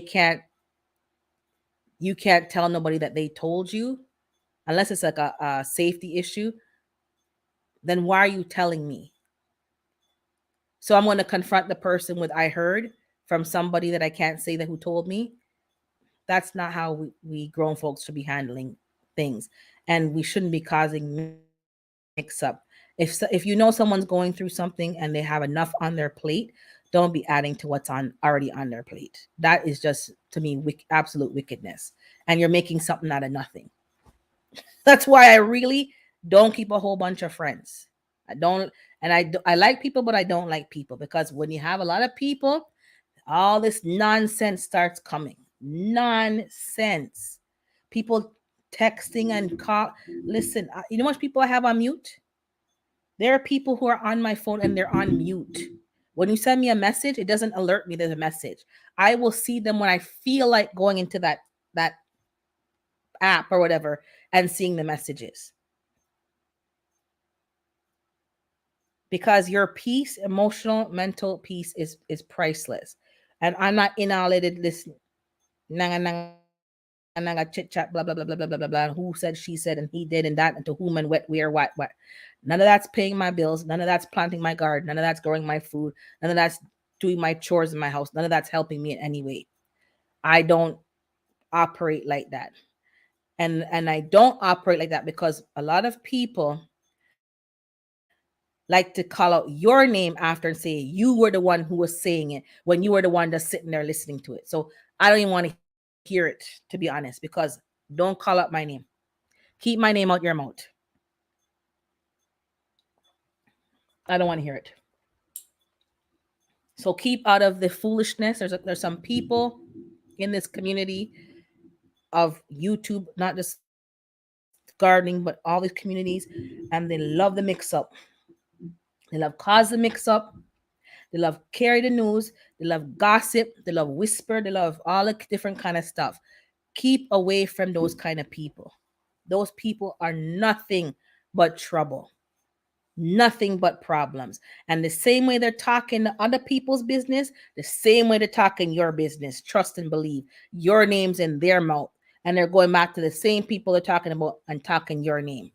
you can't tell nobody that they told you, unless it's like a safety issue, then why are you telling me? So I'm going to confront the person with, I heard from somebody that I can't say that who told me. That's not how we grown folks should be handling things. And we shouldn't be causing mix up. And If you know someone's going through something and they have enough on their plate, don't be adding to what's on already on their plate. That is just, to me, absolute wickedness, and you're making something out of nothing. That's why I really don't keep a whole bunch of friends. I don't, and I like people, but I don't like people, because when you have a lot of people, all this nonsense starts coming. Nonsense. People texting and call. Listen, you know how much people I have on mute? There are people who are on my phone and they're on mute. When you send me a message, it doesn't alert me there's a message. I will see them when I feel like going into that app or whatever and seeing the messages. Because your peace, emotional, mental peace is priceless. And I'm not inundated listening. Nanga nanga nanga chit chat, blah blah blah blah blah blah blah blah. Who said, she said, and he did, and that, and to whom and where, what. None of that's paying my bills. None of that's planting my garden. None of that's growing my food. None of that's doing my chores in my house. None of that's helping me in any way. I don't operate like that. And I don't operate like that because a lot of people like to call out your name after and say you were the one who was saying it when you were the one that's sitting there listening to it. So I don't even want to hear it, to be honest, because don't call out my name. Keep my name out your mouth. I don't want to hear it. So keep out of the foolishness. There's some people in this community of YouTube, not just gardening, but all these communities, and they love the mix up. They love cause the mix up. They love carry the news. They love gossip. They love whisper. They love all the different kind of stuff. Keep away from those kind of people. Those people are nothing but trouble, nothing but problems. And the same way they're talking to other people's business, the same way they're talking your business. Trust and believe. Your name's in their mouth. And they're going back to the same people they're talking about and talking your name.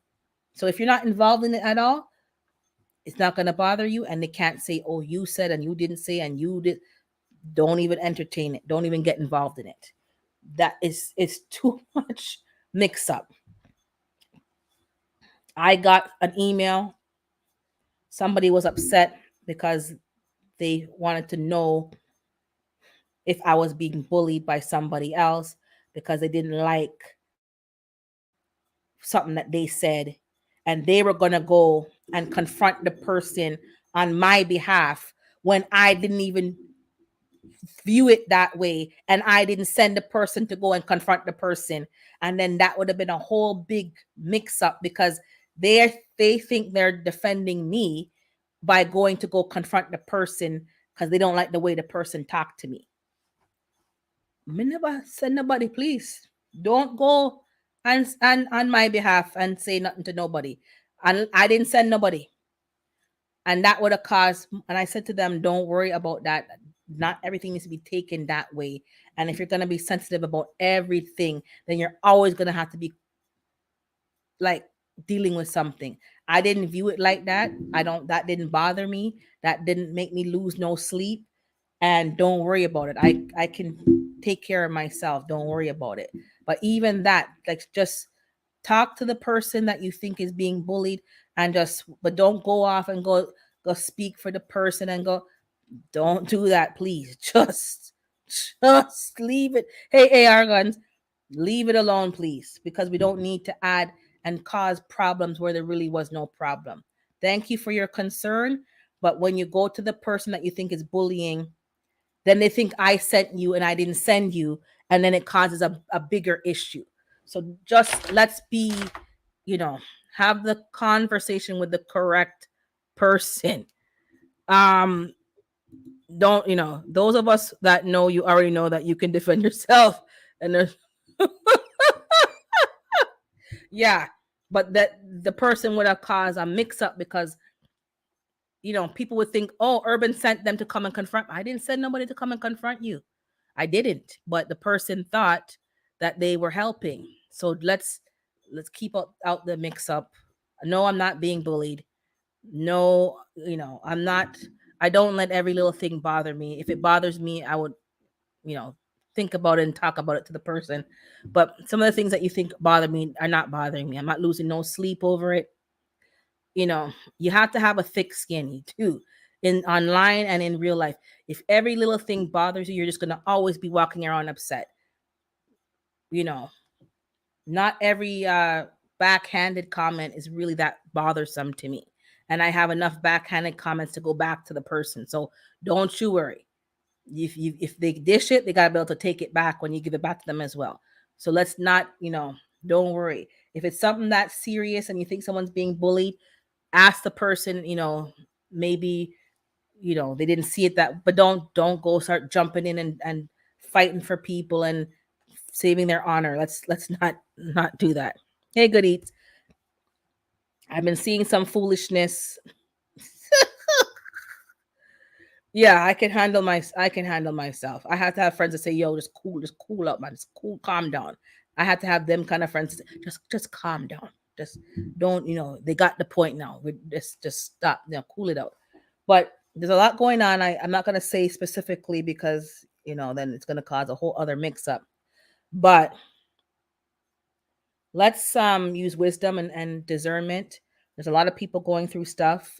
So if you're not involved in it at all, it's not going to bother you. And they can't say, oh, you said and you didn't say and you did. Don't even entertain it. Don't even get involved in it. That is, it's too much mix up. I got an email. Somebody was upset because they wanted to know if I was being bullied by somebody else because they didn't like something that they said. And they were going to go and confront the person on my behalf when I didn't even view it that way. And I didn't send the person to go and confront the person. And then that would have been a whole big mix up because they think they're defending me by going to go confront the person because they don't like the way the person talked to me. Me never send nobody, please. Don't go and on my behalf and say nothing to nobody. And I didn't send nobody. And that would have caused, and I said to them, don't worry about that. Not everything needs to be taken that way. And if you're going to be sensitive about everything, then you're always going to have to be like dealing with something. I didn't view it like that. That didn't bother me. That didn't make me lose no sleep. And don't worry about it. I can take care of myself. Don't worry about it. But even that, like, just talk to the person that you think is being bullied, and just, but don't go off and go speak for the person and go. Don't do that, please. Just leave it. Hey, AR guns, leave it alone, please, because we don't need to add and cause problems where there really was no problem. Thank you for your concern, but when you go to the person that you think is bullying, then they think I sent you and I didn't send you, and then it causes a bigger issue. So just let's be, you know, have the conversation with the correct person. Um, don't, those of us that know, you already know that you can defend yourself, and there's yeah, but that the person would have caused a mix up because people would think, oh, Urban sent them to come and confront. I didn't send nobody to come and confront you. I didn't, but the person thought that they were helping. So let's keep out the mix up. No, I'm not being bullied. No, I'm not. I don't let every little thing bother me. If it bothers me, I would, you know, think about it and talk about it to the person. But some of the things that you think bother me are not bothering me. I'm not losing no sleep over it. You know, you have to have a thick skin too, in online and in real life. If every little thing bothers you, you're just gonna always be walking around upset. You know, not every backhanded comment is really that bothersome to me. And I have enough backhanded comments to go back to the person. So don't you worry. If they dish it, they gotta be able to take it back when you give it back to them as well. So let's not, don't worry. If it's something that's serious and you think someone's being bullied, ask the person, maybe, they didn't see it that, but don't go start jumping in and fighting for people and saving their honor. Let's not do that. Hey, good eats. I've been seeing some foolishness. Yeah, I can handle myself. I have to have friends that say, "Yo, just cool up, man. Just cool, calm down." I have to have them kind of friends that say, just calm down. Just don't, they got the point now. We just stop, cool it out. But there's a lot going on. I'm not gonna say specifically because, then it's gonna cause a whole other mix up. But let's use wisdom and discernment. There's a lot of people going through stuff.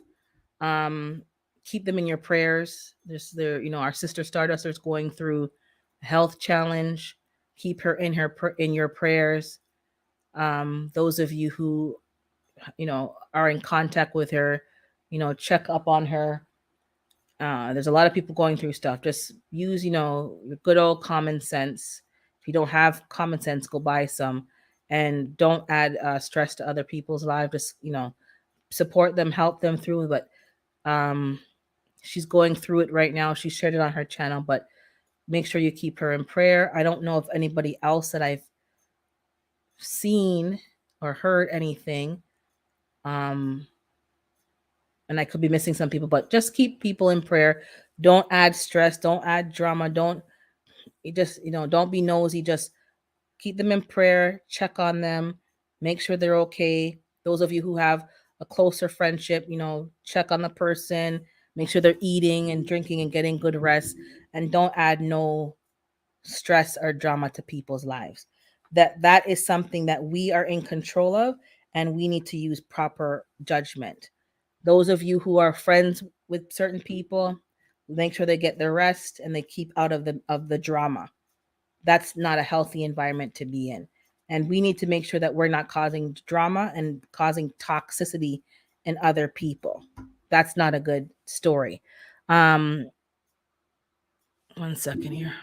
um Keep them in your prayers. Our sister Stardust is going through a health challenge. Keep her in your prayers. Those of you who are in contact with her, check up on her. There's a lot of people going through stuff. Just use your good old common sense. If you don't have common sense, go buy some. And don't add stress to other people's lives. Just support them, help them through. But um she's going through it right now. She shared it on her channel, but make sure you keep her in prayer. I don't know if anybody else that I've seen or heard anything. Um, and I could be missing some people, but just keep people in prayer. Don't add stress. Don't add drama. Don't you just, don't be nosy. Just keep them in prayer. Check on them. Make sure they're okay. Those of you who have a closer friendship, check on the person. Make sure they're eating and drinking and getting good rest. And don't add no stress or drama to people's lives. That is something that we are in control of, and we need to use proper judgment. Those of you who are friends with certain people, make sure they get their rest and they keep out of the drama. That's not a healthy environment to be in. And we need to make sure that we're not causing drama and causing toxicity in other people. That's not a good story. um 1 second here.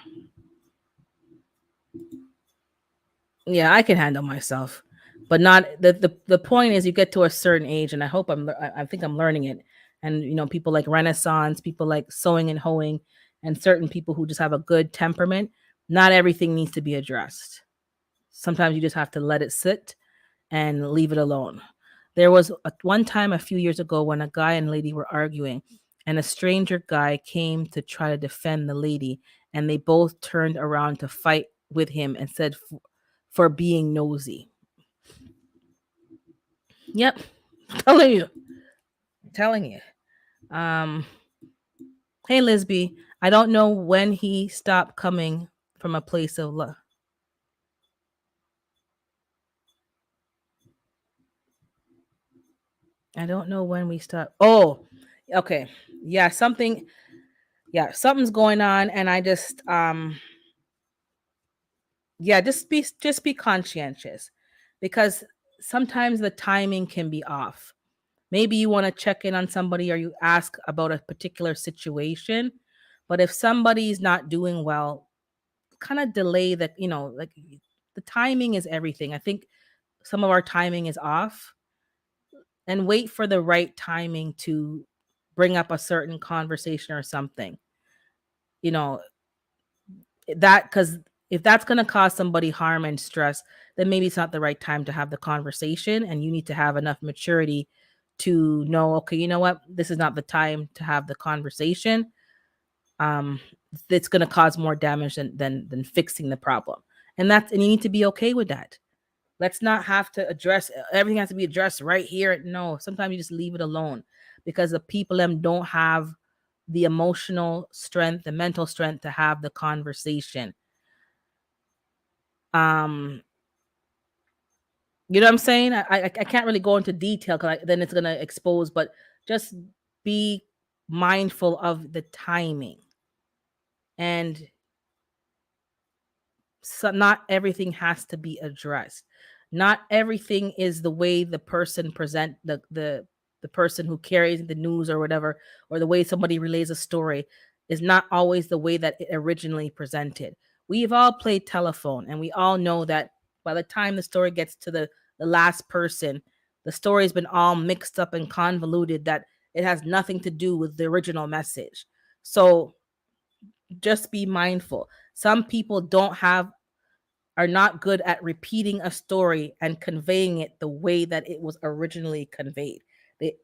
Yeah, I can handle myself, but not the point is you get to a certain age, and I hope I think I'm learning it. And people like Renaissance, people like sewing and hoeing, and certain people who just have a good temperament. Not everything needs to be addressed. Sometimes you just have to let it sit and leave it alone. There was one time a few years ago when a guy and lady were arguing, and a stranger guy came to try to defend the lady, and they both turned around to fight with him and said for being nosy. Yep, telling you, telling you. Um, hey Lisby, I don't know when he stopped coming from a place of love. I don't know when we stop. Oh, okay. Yeah, something's going on, and I just yeah, just be conscientious, because sometimes the timing can be off. Maybe you want to check in on somebody or you ask about a particular situation, but if somebody's not doing well, kind of delay that, like the timing is everything. I think some of our timing is off, and wait for the right timing to bring up a certain conversation or something. You know, that because if that's going to cause somebody harm and stress, then maybe it's not the right time to have the conversation, and you need to have enough maturity to know, okay, you know what, this is not the time to have the conversation. um it's going to cause more damage than fixing the problem, and you need to be okay with that. Let's not have to address everything has to be addressed right here. No, sometimes you just leave it alone, because the people them don't have the emotional strength, the mental strength to have the conversation. um You know what I'm saying? I can't really go into detail because then it's gonna expose. But just be mindful of the timing, and so not everything has to be addressed. Not everything is the way the person present the person who carries the news or whatever, or the way somebody relays a story is not always the way that it originally presented. We've all played telephone, and we all know that by the time the story gets to the last person, the story's been all mixed up and convoluted that it has nothing to do with the original message. So just be mindful. Some people don't have are not good at repeating a story and conveying it the way that it was originally conveyed. They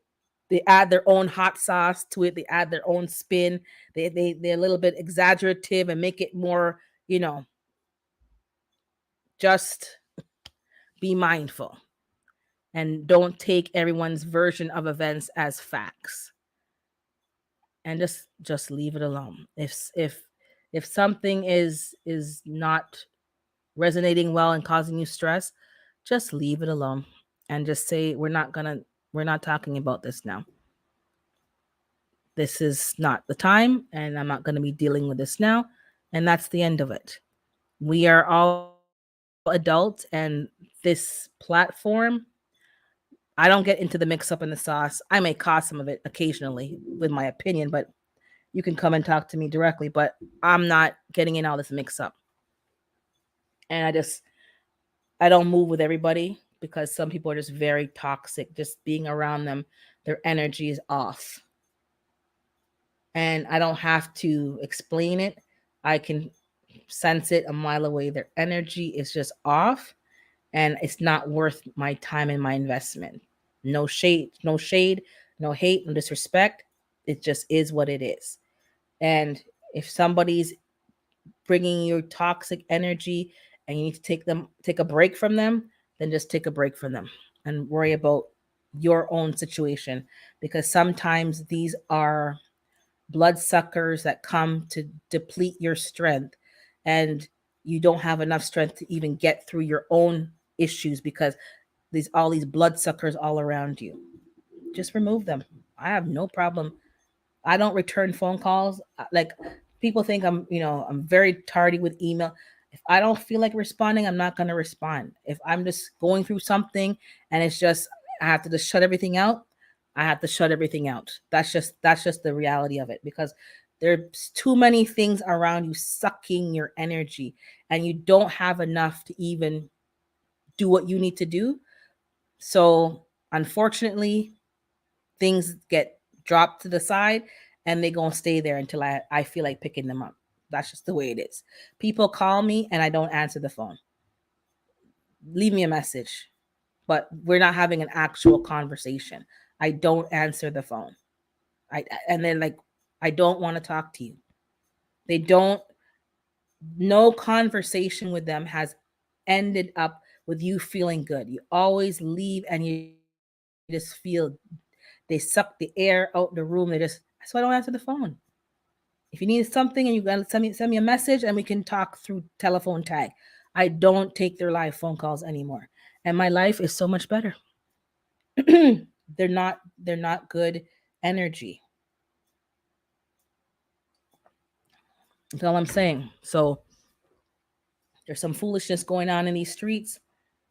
they add their own hot sauce to it. They add their own spin. They're a little bit exaggerative and make it more, you know, just be mindful and don't take everyone's version of events as facts, and just leave it alone. If something is not resonating well and causing you stress, just leave it alone and just say we're not talking about this now. This is not the time, and I'm not going to be dealing with this now, and that's the end of it. We are all adults, and this platform, I don't get into the mix up in the sauce. I may cause some of it occasionally with my opinion, but you can come and talk to me directly, but I'm not getting in all this mix up. And I don't move with everybody because some people are just very toxic. Just being around them, their energy is off. And I don't have to explain it. I can sense it a mile away. Their energy is just off, and it's not worth my time and my investment. No shade, no hate, no disrespect. It just is what it is. And if somebody's bringing you toxic energy and you need to take a break from them, then just take a break from them and worry about your own situation, because sometimes these are bloodsuckers that come to deplete your strength, and you don't have enough strength to even get through your own issues because these all these bloodsuckers all around you. Just remove them. I have no problem. I don't return phone calls. Like, people think I'm very tardy with email. If I don't feel like responding, I'm not going to respond. If I'm just going through something and it's just I have to just shut everything out, I have to shut everything out. That's just the reality of it, because there's too many things around you sucking your energy, and you don't have enough to even do what you need to do. So, unfortunately, things get dropped to the side, and they gonna stay there until I feel like picking them up. That's just the way it is. People call me and I don't answer the phone. Leave me a message, but we're not having an actual conversation. I don't answer the phone. And then, like, I don't want to talk to you. They don't. No conversation with them has ended up with you feeling good. You always leave and you just feel they suck the air out the room. That's why I don't answer the phone. If you need something and you gotta send me a message and we can talk through telephone tag. I don't take their live phone calls anymore. And my life is so much better. They're not good energy. That's all I'm saying. So there's some foolishness going on in these streets.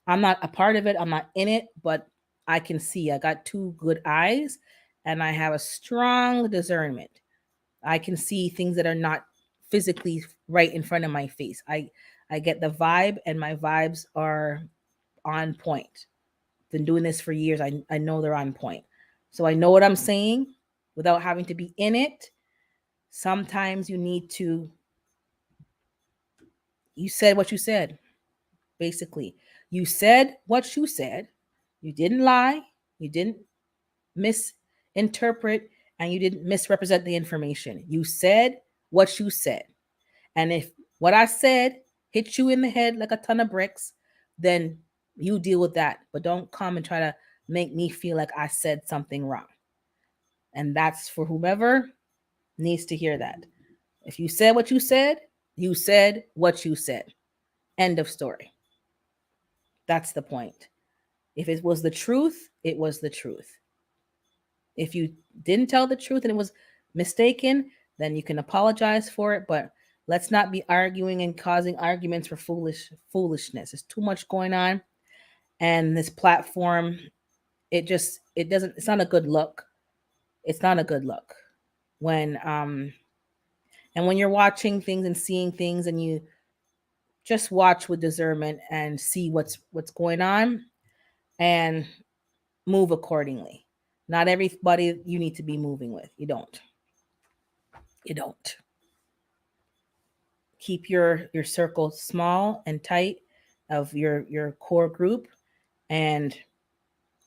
I'm not a part of it. I'm not in it, but I can see. I got two good eyes and I have a strong discernment. I can see things that are not physically right in front of my face. I get the vibe, and my vibes are on point. Been doing this for years. I know they're on point. So I know what I'm saying without having to be in it. Sometimes you need to you said what you said, basically. You said what you said. You didn't lie. You didn't misinterpret, and you didn't misrepresent the information. You said what you said. And if what I said hit you in the head like a ton of bricks, then you deal with that. But don't come and try to make me feel like I said something wrong. And that's for whomever needs to hear that. If you said what you said what you said. End of story. That's the point. If it was the truth, it was the truth. If you didn't tell the truth and it was mistaken, then you can apologize for it. But let's not be arguing and causing arguments for foolishness. There's too much going on, and this platform, it doesn't. It's not a good look. It's not a good look when and when you're watching things and seeing things, and you just watch with discernment and see what's going on and move accordingly. Not everybody you need to be moving with. You don't. You don't. Keep your circle small and tight of your core group, and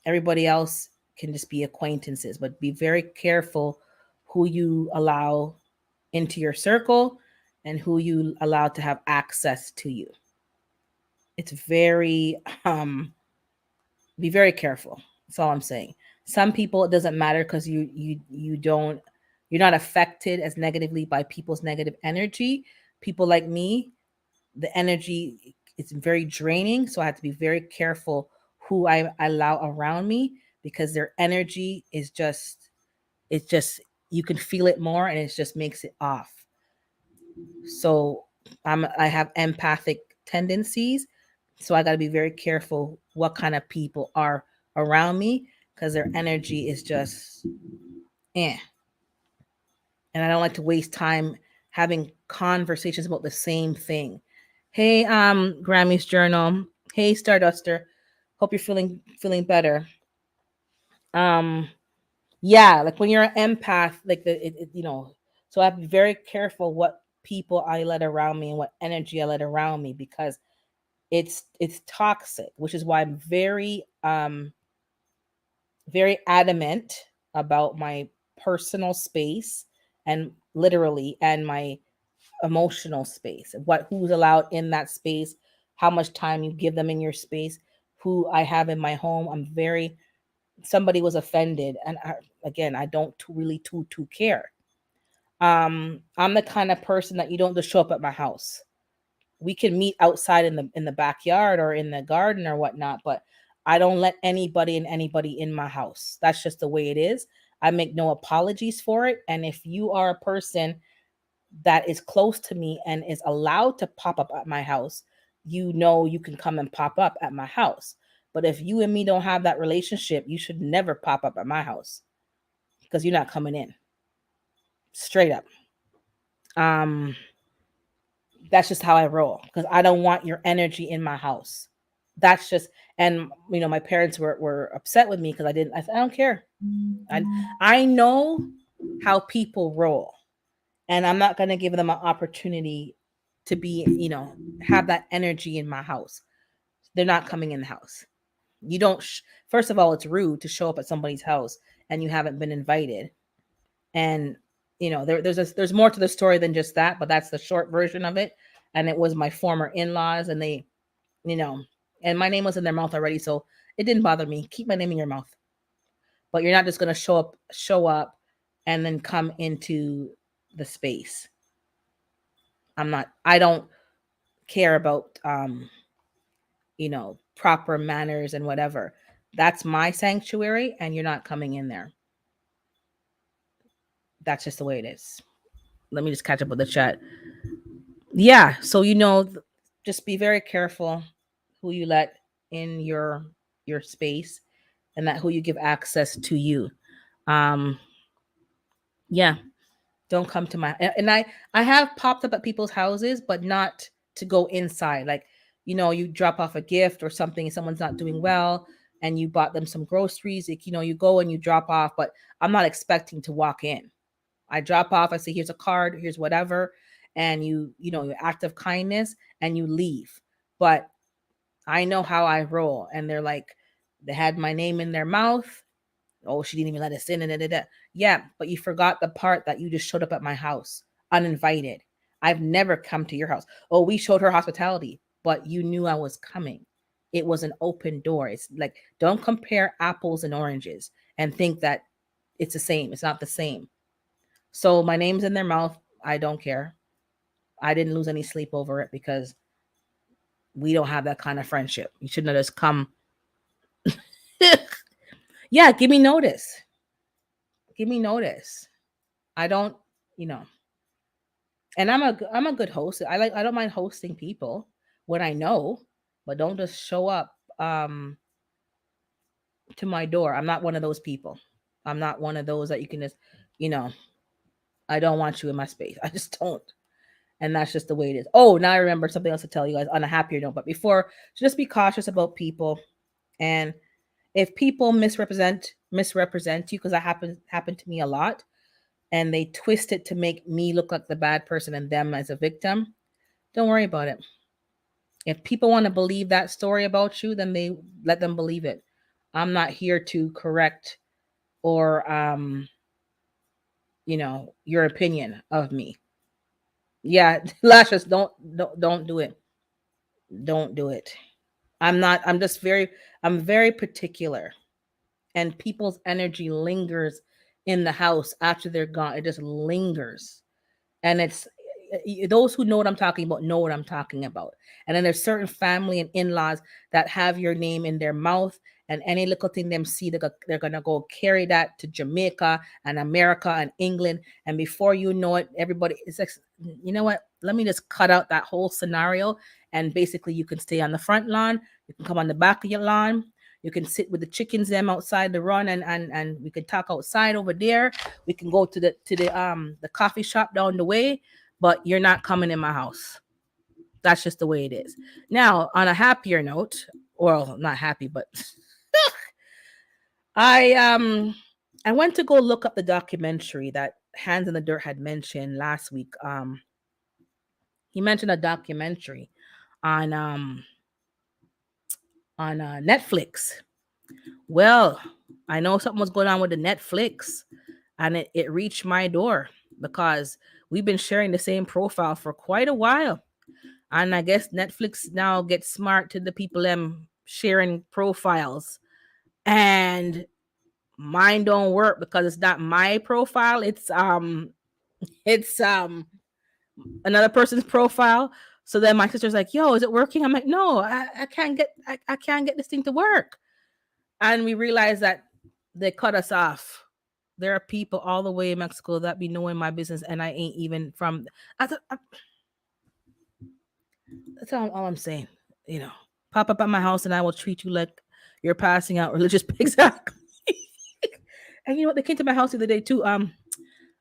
everybody else can just be acquaintances, but be very careful who you allow into your circle and who you allow to have access to you. It's very be very careful. That's all I'm saying. Some people it doesn't matter because you don't, you're not affected as negatively by people's negative energy. People like me, the energy is very draining, so I have to be very careful who I allow around me, because their energy is just, it's just, you can feel it more, and it just makes it off. So I have empathic tendencies, so I got to be very careful what kind of people are around me, because their energy is just eh. And I don't like to waste time having conversations about the same thing. Hey, Grammys Journal. Hey, Starduster. Hope you're feeling better. Um, yeah, like when you're an empath, like so I have to be very careful what people I let around me and what energy I let around me, because it's toxic, which is why I'm very adamant about my personal space, and literally, and my emotional space, what who's allowed in that space, how much time you give them in your space, who I have in my home. I'm very, somebody was offended, and again, I don't really too care. I'm the kind of person that you don't just show up at my house. We can meet outside in the backyard or in the garden or whatnot, but I don't let anybody and anybody in my house. That's just the way it is. I make no apologies for it. And if you are a person that is close to me and is allowed to pop up at my house, you know you can come and pop up at my house. But if you and me don't have that relationship, you should never pop up at my house, because you're not coming in. Straight up. Um that's just how I roll, because I don't want your energy in my house. That's just, and my parents were upset with me because I said, I don't care. I I know how people roll, and I'm not going to give them an opportunity to be, have that energy in my house. They're not coming in the house. You don't first of all, it's rude to show up at somebody's house and you haven't been invited. And there's more to the story than just that, but that's the short version of it. And it was my former in-laws, and they, you know and my name was in their mouth already, so it didn't bother me. Keep my name in your mouth. But you're not just going to show up and then come into the space. I don't care about proper manners and whatever. That's my sanctuary, and you're not coming in there. That's just the way it is. Let me just catch up with the chat. Yeah, so just be very careful who you let in your space, and that who you give access to you. Um yeah, don't come to my, and I have popped up at people's houses, but not to go inside. Like, you drop off a gift or something and someone's not doing well, and you bought them some groceries, like, you go and you drop off, but I'm not expecting to walk in. I drop off, I say, here's a card, here's whatever, and your act of kindness, and you leave. But I know how I roll, and they're like, they had my name in their mouth. Oh, she didn't even let us in, and da, da, da. Yeah, but you forgot the part that you just showed up at my house uninvited. I've never come to your house. Oh, we showed her hospitality, but you knew I was coming. It was an open door. It's like, don't compare apples and oranges and think that it's the same. It's not the same. So my name's in their mouth. I don't care. I didn't lose any sleep over it, because we don't have that kind of friendship. You shouldn't have just come Yeah, give me notice. Give me notice. I don't, you know, and I'm a good host. I don't mind hosting people when I know, but don't just show up to my door. I'm not one of those people. I'm not one of those that you can just, you know, I don't want you in my space. I just don't. And that's just the way it is. Oh, now I remember something else to tell you guys on a happier note. But before, just be cautious about people. And if people misrepresent you, because that happened to me a lot, and they twist it to make me look like the bad person and them as a victim, don't worry about it. If people want to believe that story about you, then they let them believe it. I'm not here to correct or your opinion of me. Yeah, lashes, don't do it. Don't do it. I'm not I'm very particular, and people's energy lingers in the house after they're gone. It just lingers. And it's those who know what I'm talking about know what I'm talking about. And then there's certain family and in-laws that have your name in their mouth, and any little thing them see, they're gonna go carry that to Jamaica and America and England, and before you know it, everybody is like, you know what? Let me just cut out that whole scenario, and basically you can stay on the front lawn, you can come on the back of your lawn. You can sit with the chickens them outside the run, and we can talk outside over there. We can go to the coffee shop down the way, but you're not coming in my house. That's just the way it is. Now, on a happier note, well, not happy, but I I went to go look up the documentary that Hands in the Dirt had mentioned last week. He mentioned a documentary on um on Netflix. Well, I know something was going on with the Netflix, and it reached my door because we've been sharing the same profile for quite a while. And I guess Netflix now gets smart to the people sharing profiles. And mine don't work because it's not my profile. It's another person's profile. So then my sister's like, yo, is it working? I'm like, no, I can't get this thing to work. And we realized that they cut us off. There are people all the way in Mexico that be knowing my business, and I ain't even from. That's all I'm saying. You know, pop up at my house, and I will treat you like you're passing out religious pigs. Exactly. And you know what? They came to my house the other day too.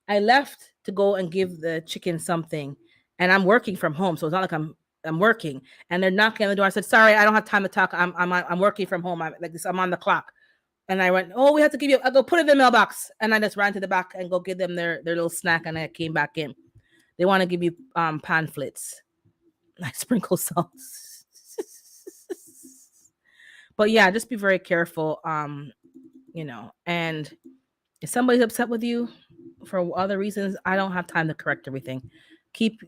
I left to go and give the chicken something, and I'm working from home, so it's not like I'm working. And they're knocking on the door. I said, "Sorry, I don't have time to talk. I'm working from home. I'm like this. I'm on the clock." And I went, "Oh, we have to give you." I go put it in the mailbox, and I just ran to the back and go give them their little snack, and I came back in. They want to give you pamphlets. I sprinkle salt. But yeah, just be very careful. And if somebody's upset with you for other reasons, I don't have time to correct everything.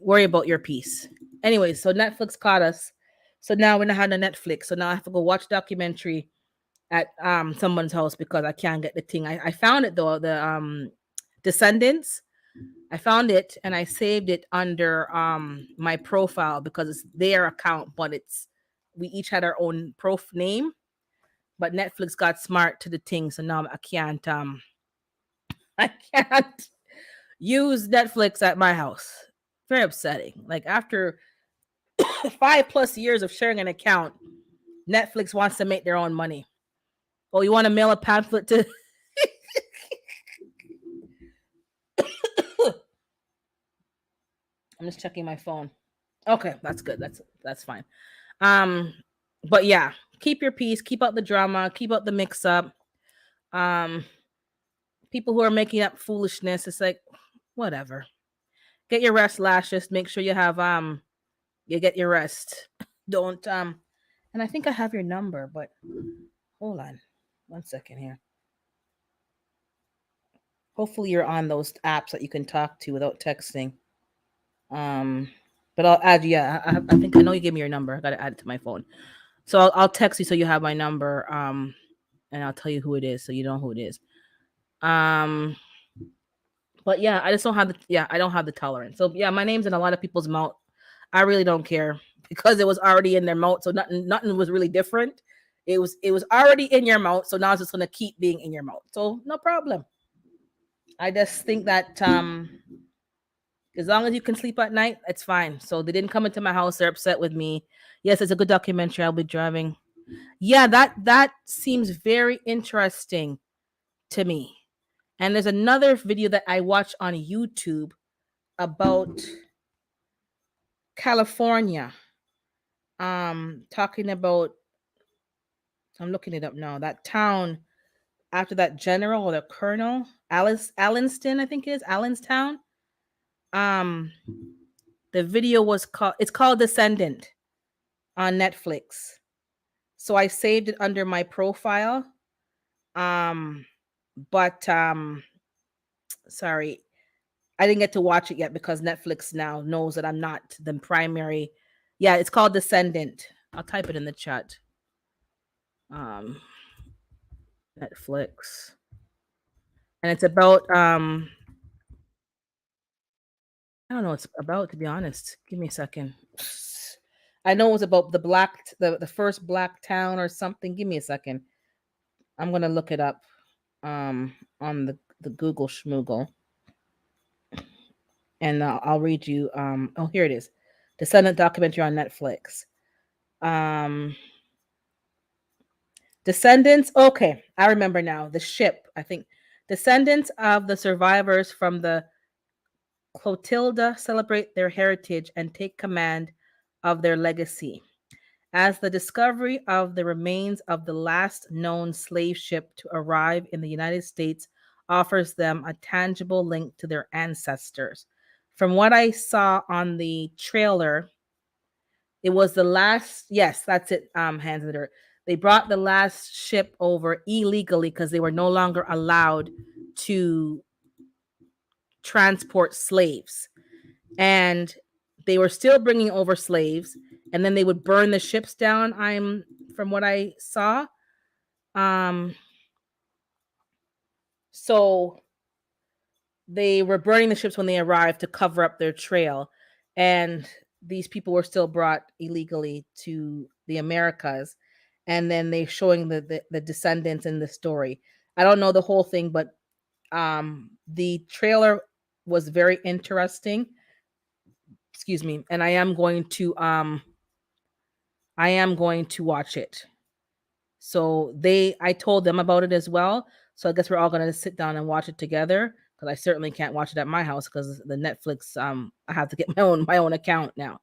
Worry about your peace. Anyway, so Netflix caught us. So now we're not having a Netflix. So now I have to go watch documentary at someone's house because I can't get the thing. I found it though, the Descendants. I found it and I saved it under my profile because it's their account, but we each had our own name. But Netflix got smart to the thing, so now I can't use Netflix at my house. Very upsetting. Like after 5+ years of sharing an account, Netflix wants to make their own money. Oh, you want to mail a pamphlet to? I'm just checking my phone. Okay, that's good. That's fine. Um, but yeah, keep your peace. Keep out the drama. Keep out the mix up. Um, People who are making up foolishness, it's like whatever. Get your rest, lashes. Make sure you get your rest. Don't And I think I have your number, but hold on 1 second here. Hopefully you're on those apps that you can talk to without texting. Um, but I'll add. Yeah, I think I know you gave me your number. I gotta add it to my phone. So I'll text you so you have my number. And I'll tell you who it is so you know who it is. Um, but yeah, I just don't have I don't have the tolerance. So yeah, my name's in a lot of people's mouth. I really don't care because it was already in their mouth, so nothing was really different. It was already in your mouth, so now it's just gonna keep being in your mouth. So no problem. I just think that as long as you can sleep at night, it's fine. So they didn't come into my house. They're upset with me. Yes, it's a good documentary. I'll be driving. Yeah, that seems very interesting to me. And there's another video that I watched on YouTube about California. Talking about, I'm looking it up now. That town after that general or the colonel, Alice Allenston, I think it is Allenstown. Um, the video was called. It's called Descendant on Netflix. So I saved it under my profile. Um, but sorry, I didn't get to watch it yet because Netflix now knows that I'm not the primary. Yeah, it's called Descendant. I'll type it in the chat. Um, Netflix, and it's about I don't know what it's about, to be honest. Give me a second. I know it was about the first black town or something. Give me a second. I'm gonna look it up on the Google Schmoogle, and I'll read you. Oh, here it is, Descendant documentary on Netflix. Um, Descendants. Okay, I remember now. The ship. I think descendants of the survivors from the Clotilda celebrate their heritage and take command of their legacy. As the discovery of the remains of the last known slave ship to arrive in the United States offers them a tangible link to their ancestors. From what I saw on the trailer, it was the last, yes, that's it, hands in the dirt. They brought the last ship over illegally because they were no longer allowed to transport slaves. And they were still bringing over slaves, and then they would burn the ships down. I'm from what I saw. Um, so they were burning the ships when they arrived to cover up their trail, and these people were still brought illegally to the Americas. And then they showing the descendants in the story. I don't know the whole thing, but the trailer was very interesting. Excuse me, and I am going to watch it. So I told them about it as well. So I guess we're all going to sit down and watch it together because I certainly can't watch it at my house because the Netflix I have to get my own account now.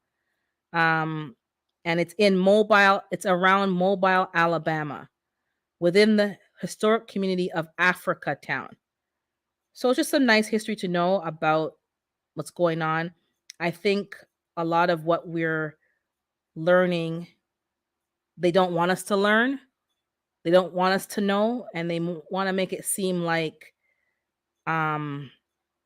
Um and it's around Mobile, Alabama, within the historic community of Africa Town. So it's just some nice history to know about what's going on. I think a lot of what we're learning, they don't want us to learn. They don't want us to know, and they want to make it seem like um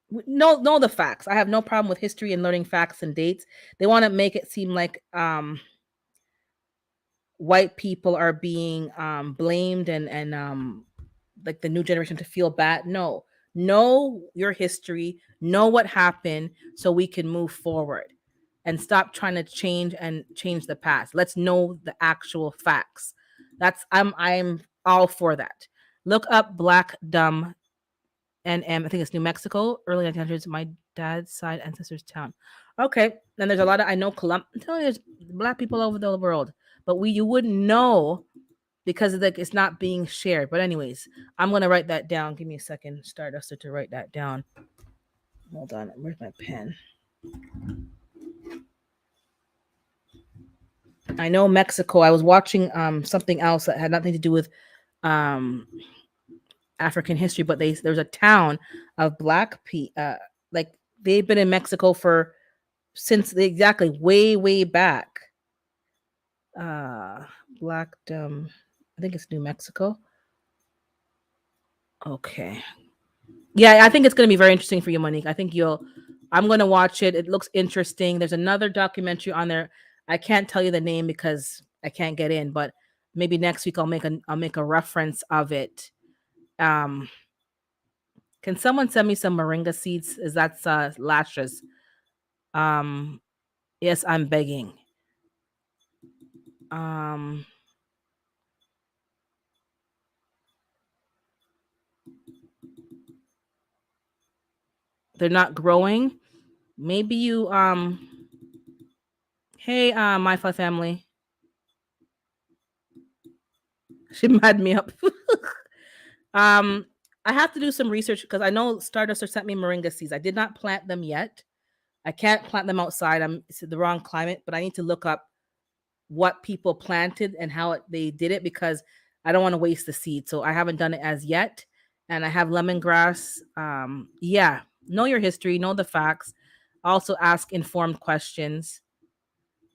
know the facts. I have no problem with history and learning facts and dates. They want to make it seem like white people are being blamed, and like the new generation to feel bad. No, know your history, know what happened, so we can move forward and stop trying to change the past. Let's know the actual facts. I'm all for that. Look up Black Dumb NM. I think it's New Mexico, early 1900s. My dad's side ancestors town. Okay, then there's a lot of I know I'm telling you, there's black people over the world, but you wouldn't know because of it's not being shared. But anyways, I'm gonna write that down. Give me a second, Stardust, to write that down. Hold on, where's my pen? I know Mexico. I was watching something else that had nothing to do with um African history, but there's a town of black people. Like they've been in Mexico for since exactly way back. Uh, Black I think it's New Mexico. Okay. Yeah, I think it's going to be very interesting for you, Monique. I think you'll. I'm going to watch it. It looks interesting. There's another documentary on there. I can't tell you the name because I can't get in, but maybe next week I'll make a reference of it. Um, can someone send me some moringa seeds? Is that lashes? Um, yes, I'm begging. Um, they're not growing. Maybe you hey my fly family. She mad me up. um I have to do some research because I know Starduster sent me moringa seeds. I did not plant them yet. I can't plant them outside. It's the wrong climate, but I need to look up what people planted and how they did it because I don't want to waste the seed. So I haven't done it as yet. And I have lemongrass. Yeah, know your history, know the facts. Also ask informed questions.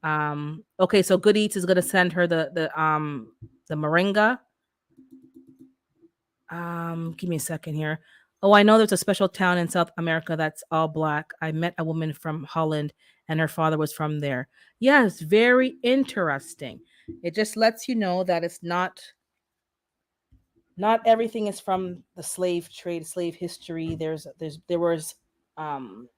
Okay, so Good Eats is gonna send her the moringa. Give me a second here. Oh, I know there's a special town in South America that's all black. I met a woman from Holland and her father was from there. Yes, very interesting. It just lets you know that it's not everything is from the slave trade, slave history. There was um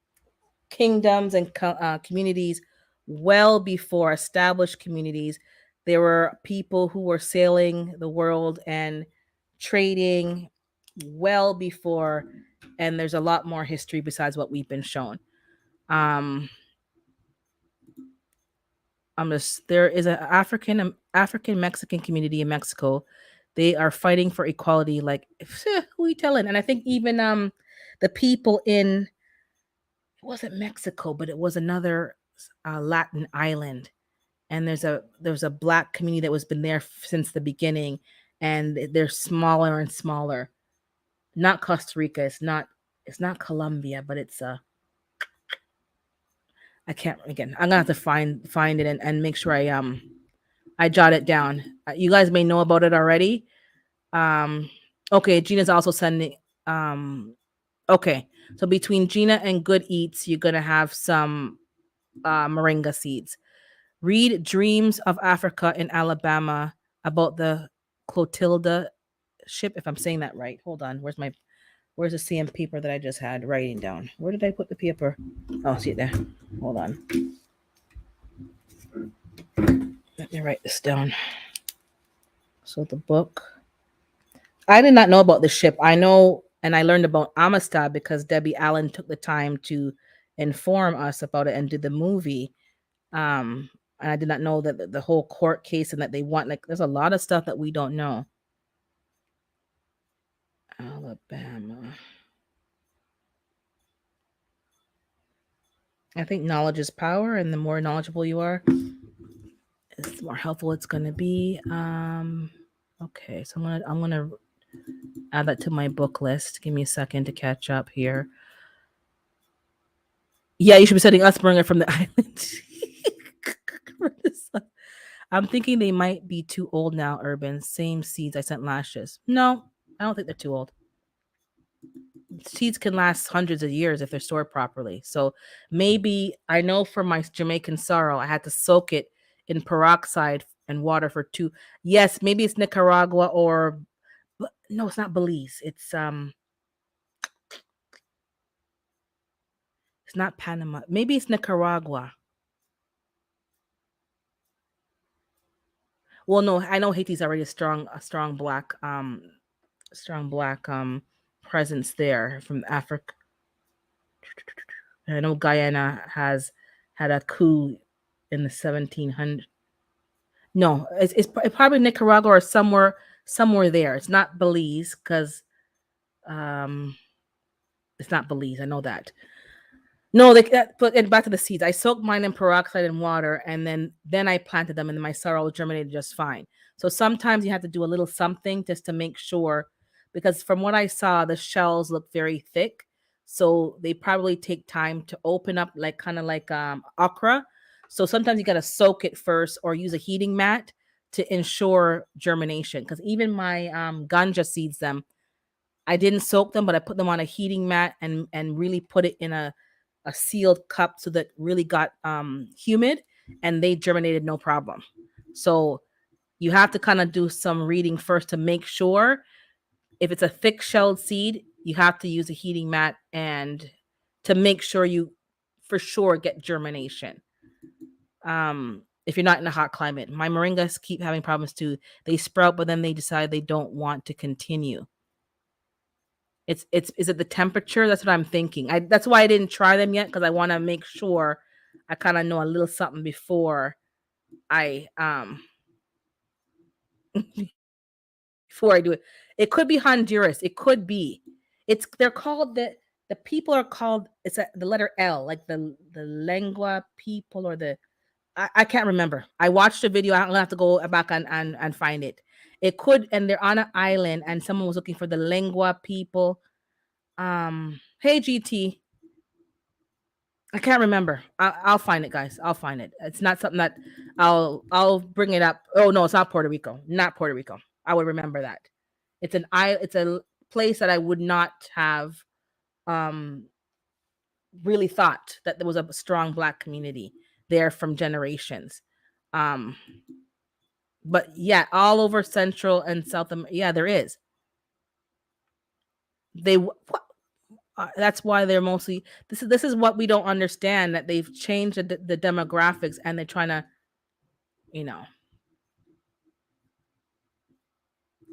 kingdoms and communities well before established communities. There were people who were sailing the world and trading well before, and there's a lot more history besides what we've been shown. Um, there is an African Mexican community in Mexico. They are fighting for equality. Like who are you telling? And I think even the people in it wasn't Mexico, but it was another Latin island. And there's a black community that was been there since the beginning, and they're smaller and smaller. Not Costa Rica. It's not Colombia, but it's I can't again. I'm gonna have to find it and make sure I jot it down. You guys may know about it already. Um, okay, Gina's also sending. Okay, so between Gina and Good Eats, you're gonna have some moringa seeds. Read Dreams of Africa in Alabama about the Clotilda ship. If I'm saying that right, hold on. Where's the CM paper that I just had writing down? Where did I put the paper? Oh, see it there. Hold on. Let me write this down. So the book. I did not know about the ship. I know, and I learned about Amistad because Debbie Allen took the time to inform us about it and did the movie. And I did not know that the whole court case and that they want like there's a lot of stuff that we don't know. Alabama. I think knowledge is power, and the more knowledgeable you are, the more helpful it's gonna be. Okay, so I'm gonna add that to my book list. Give me a second to catch up here. Yeah, you should be sending us Bringer from the island. I'm thinking they might be too old now, Urban. Same seeds I sent last year. No, I don't think they're too old. Seeds can last hundreds of years if they're stored properly. So maybe I know for my Jamaican sorrel, I had to soak it in peroxide and water for two. Yes, maybe it's Nicaragua or no, it's not Belize. It's not Panama. Maybe it's Nicaragua. Well, no, I know Haiti's already strong black presence there from Africa. I know Guyana has had a coup in the 1700s. No, it's probably Nicaragua or somewhere there. It's not Belize because um it's not Belize. I know that. No, but and back to the seeds. I soaked mine in peroxide and water, and then I planted them, and my sorrel germinated just fine. So sometimes you have to do a little something just to make sure, because from what I saw, the shells look very thick, so they probably take time to open up, like kind of like okra. So sometimes you got to soak it first, or use a heating mat to ensure germination. Because even my ganja seeds, I didn't soak them, but I put them on a heating mat and really put it in a sealed cup so that really got humid, and they germinated no problem. So you have to kind of do some reading first to make sure. If it's a thick shelled seed, you have to use a heating mat and to make sure you for sure get germination. If you're not in a hot climate, my moringas keep having problems too. They sprout, but then they decide they don't want to continue. It's is it the temperature? That's what I'm thinking. That's why I didn't try them yet, because I want to make sure I kind of know a little something I um before I do it. It could be Honduras. It could be. They're called the people are called, the letter L, like the lengua people, or I can't remember. I watched a video. I'm gonna have to go back and find it. It could, and they're on an island, and someone was looking for the lengua people. Hey GT, I can't remember. I'll find it, guys. I'll find it. It's not something that I'll bring it up. Oh no, it's not Puerto Rico. Not Puerto Rico. I would remember that. It's a place that I would not have um really thought that there was a strong black community there from generations. Um but yeah, all over Central and South America, yeah, there is. That's why they're mostly, this is what we don't understand, that they've changed the demographics, and they're trying to, you know,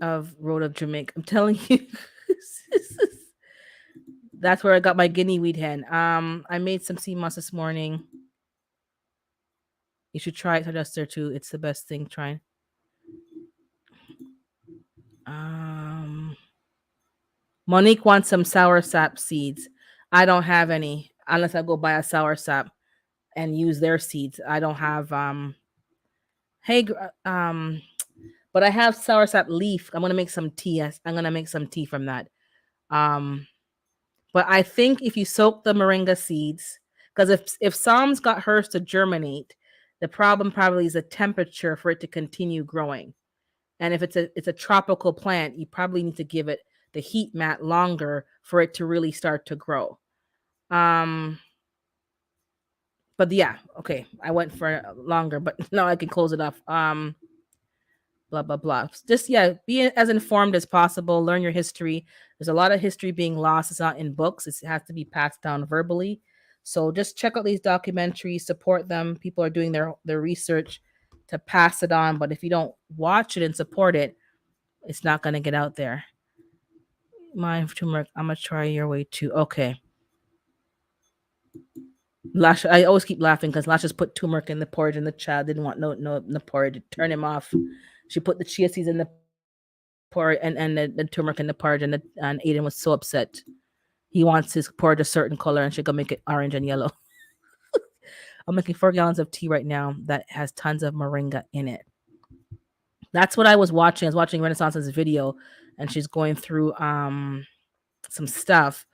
of Road of Jamaica. I'm telling you. That's where I got my guinea weed hen. I made some sea moss this morning. You should try it, Adjuster, too. It's the best thing. Trying. Um, Monique wants some sour sap seeds. I don't have any, unless I go buy a sour sap and use their seeds. I don't have hey but I have sour sap leaf. I'm gonna make some tea. Yes, I'm gonna make some tea from that. Um but I think if you soak the moringa seeds, because if Psalms got hers to germinate, the problem probably is the temperature for it to continue growing. And if it's a tropical plant, you probably need to give it the heat mat longer for it to really start to grow. Um, but yeah, okay. I went for longer, but now I can close it off. Blah blah blah. Just yeah, be as informed as possible. Learn your history. There's a lot of history being lost. It's not in books. It has to be passed down verbally. So just check out these documentaries, support them. People are doing their research to pass it on. But if you don't watch it and support it, it's not gonna get out there. My turmeric. I'm gonna try your way too. Okay. Lash. I always keep laughing because Lash just put turmeric in the porridge, and the child didn't want no porridge. Turn him off. She put the chia seeds in the porridge, and the turmeric in the porridge, and Aiden was so upset. He wants his porridge a certain color, and she gonna make it orange and yellow. I'm making 4 gallons of tea right now that has tons of moringa in it. That's what I was watching. I was watching Renaissance's video, and she's going through some stuff.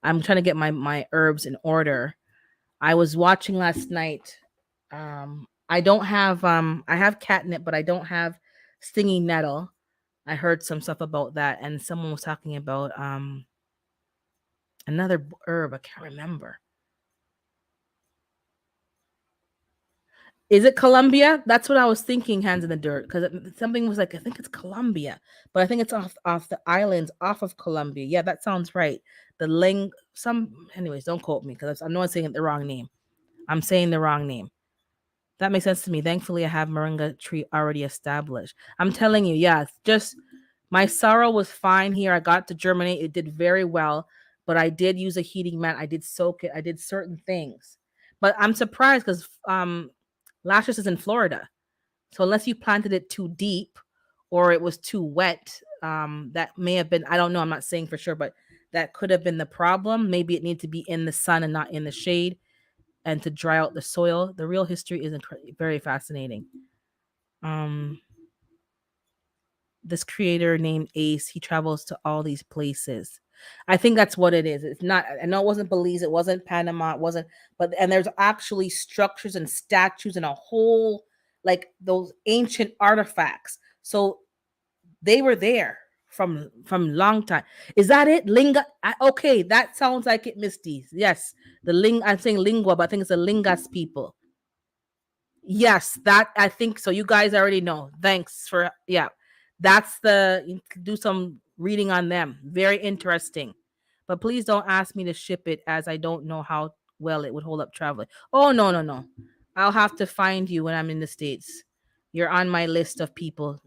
I'm trying to get my herbs in order. I was watching last night. I don't have I have catnip, but I don't have stinging nettle. I heard some stuff about that, and someone was talking about another herb. I can't remember. Is it Colombia? That's what I was thinking. Hands in the dirt, because something was like, I think it's Colombia, but I think it's off the islands off of Colombia. Yeah, that sounds right. The ling some. Anyways, don't quote me because I know I'm saying the wrong name. I'm saying the wrong name. That makes sense to me. Thankfully, I have moringa tree already established. I'm telling you, yeah, just my sorrel was fine here. I got to germinate. It did very well, but I did use a heating mat. I did soak it. I did certain things. But I'm surprised because Lashes is in Florida. So unless you planted it too deep or it was too wet, that may have been, I don't know, I'm not saying for sure, but that could have been the problem. Maybe it needed to be in the sun and not in the shade, and to dry out the soil. The real history is very fascinating. Um, this creator named Ace, he travels to all these places. I think that's what it is. It's not, I know it wasn't Belize, it wasn't Panama, it wasn't, but, and there's actually structures and statues and a whole, like those ancient artifacts. So they were there from long time. Is that it? Linga. Okay, that sounds like it, Misty. Yes, I'm saying lingua, but I think it's the Lingas people. Yes, that I think so. You guys already know. Thanks for yeah. That's the you can do some reading on them. Very interesting. But please don't ask me to ship it as I don't know how well it would hold up traveling. Oh no, no, no. I'll have to find you when I'm in the States. You're on my list of people.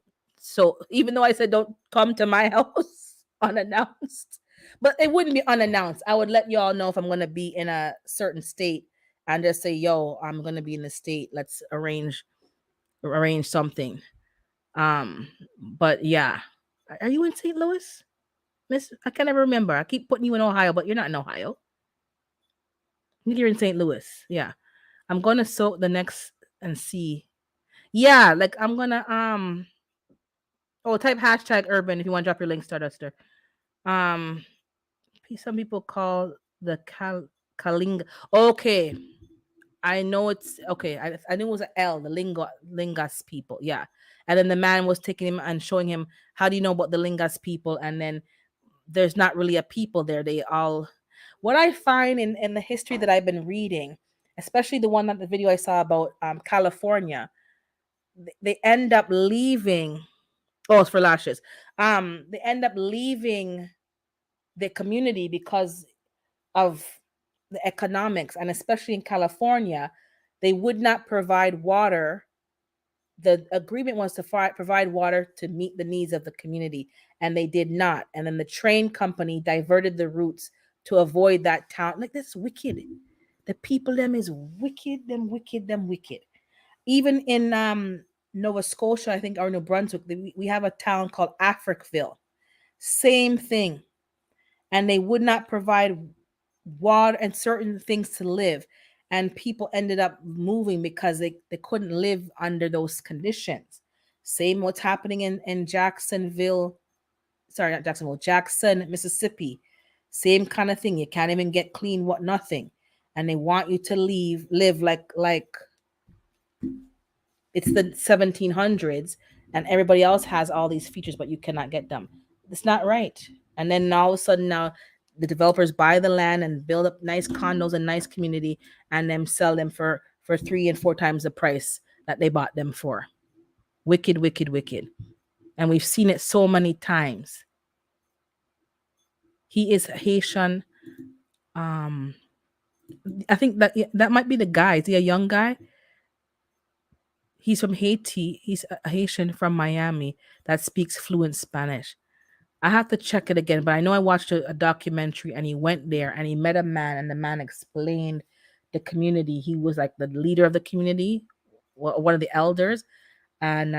So even though I said don't come to my house unannounced, But it wouldn't be unannounced. I would let y'all know if I'm gonna be in a certain state and just say, "Yo, I'm gonna be in the state. Let's arrange something." Um, but yeah, are you in St. Louis, Miss? I can never remember. I keep putting you in Ohio, but you're not in Ohio. You're in St. Louis. Yeah, I'm gonna soak the next and see. Yeah, like I'm gonna Oh, type hashtag urban if you want to drop your link, Starduster. Um, some people call the Kalinga. Okay, I know it's okay. I knew it was an L, the Lingas people. Yeah. And then the man was taking him and showing him, how do you know about the Lingas people? And then there's not really a people there. They all, what I find in the history that I've been reading, especially the one that the video I saw about California, they end up leaving. Oh, it's for lashes. They end up leaving the community because of the economics, and especially in California, they would not provide water. The agreement was to provide water to meet the needs of the community, and they did not. And then the train company diverted the routes to avoid that town. Like, that's wicked. The people them is wicked, them wicked, them wicked. Even in Nova Scotia, I think, or New Brunswick, we have a town called Africville. Same thing, and they would not provide water and certain things to live, and people ended up moving because they couldn't live under those conditions. Same what's happening in Jacksonville, sorry, not Jacksonville, Jackson, Mississippi. Same kind of thing. You can't even get clean, what, nothing, and they want you to live like it's the 1700s, and everybody else has all these features, but you cannot get them. It's not right. And then all of a sudden now the developers buy the land and build up nice condos and nice community, and then sell them for 3 and 4 times the price that they bought them for. Wicked, wicked, wicked. And we've seen it so many times. He is Haitian. Um, I think that might be the guy. Is he a young guy? He's from Haiti. He's a Haitian from Miami that speaks fluent Spanish. I have to check it again, but I know I watched a documentary and he went there and he met a man, and the man explained the community. He was like the leader of the community, one of the elders, and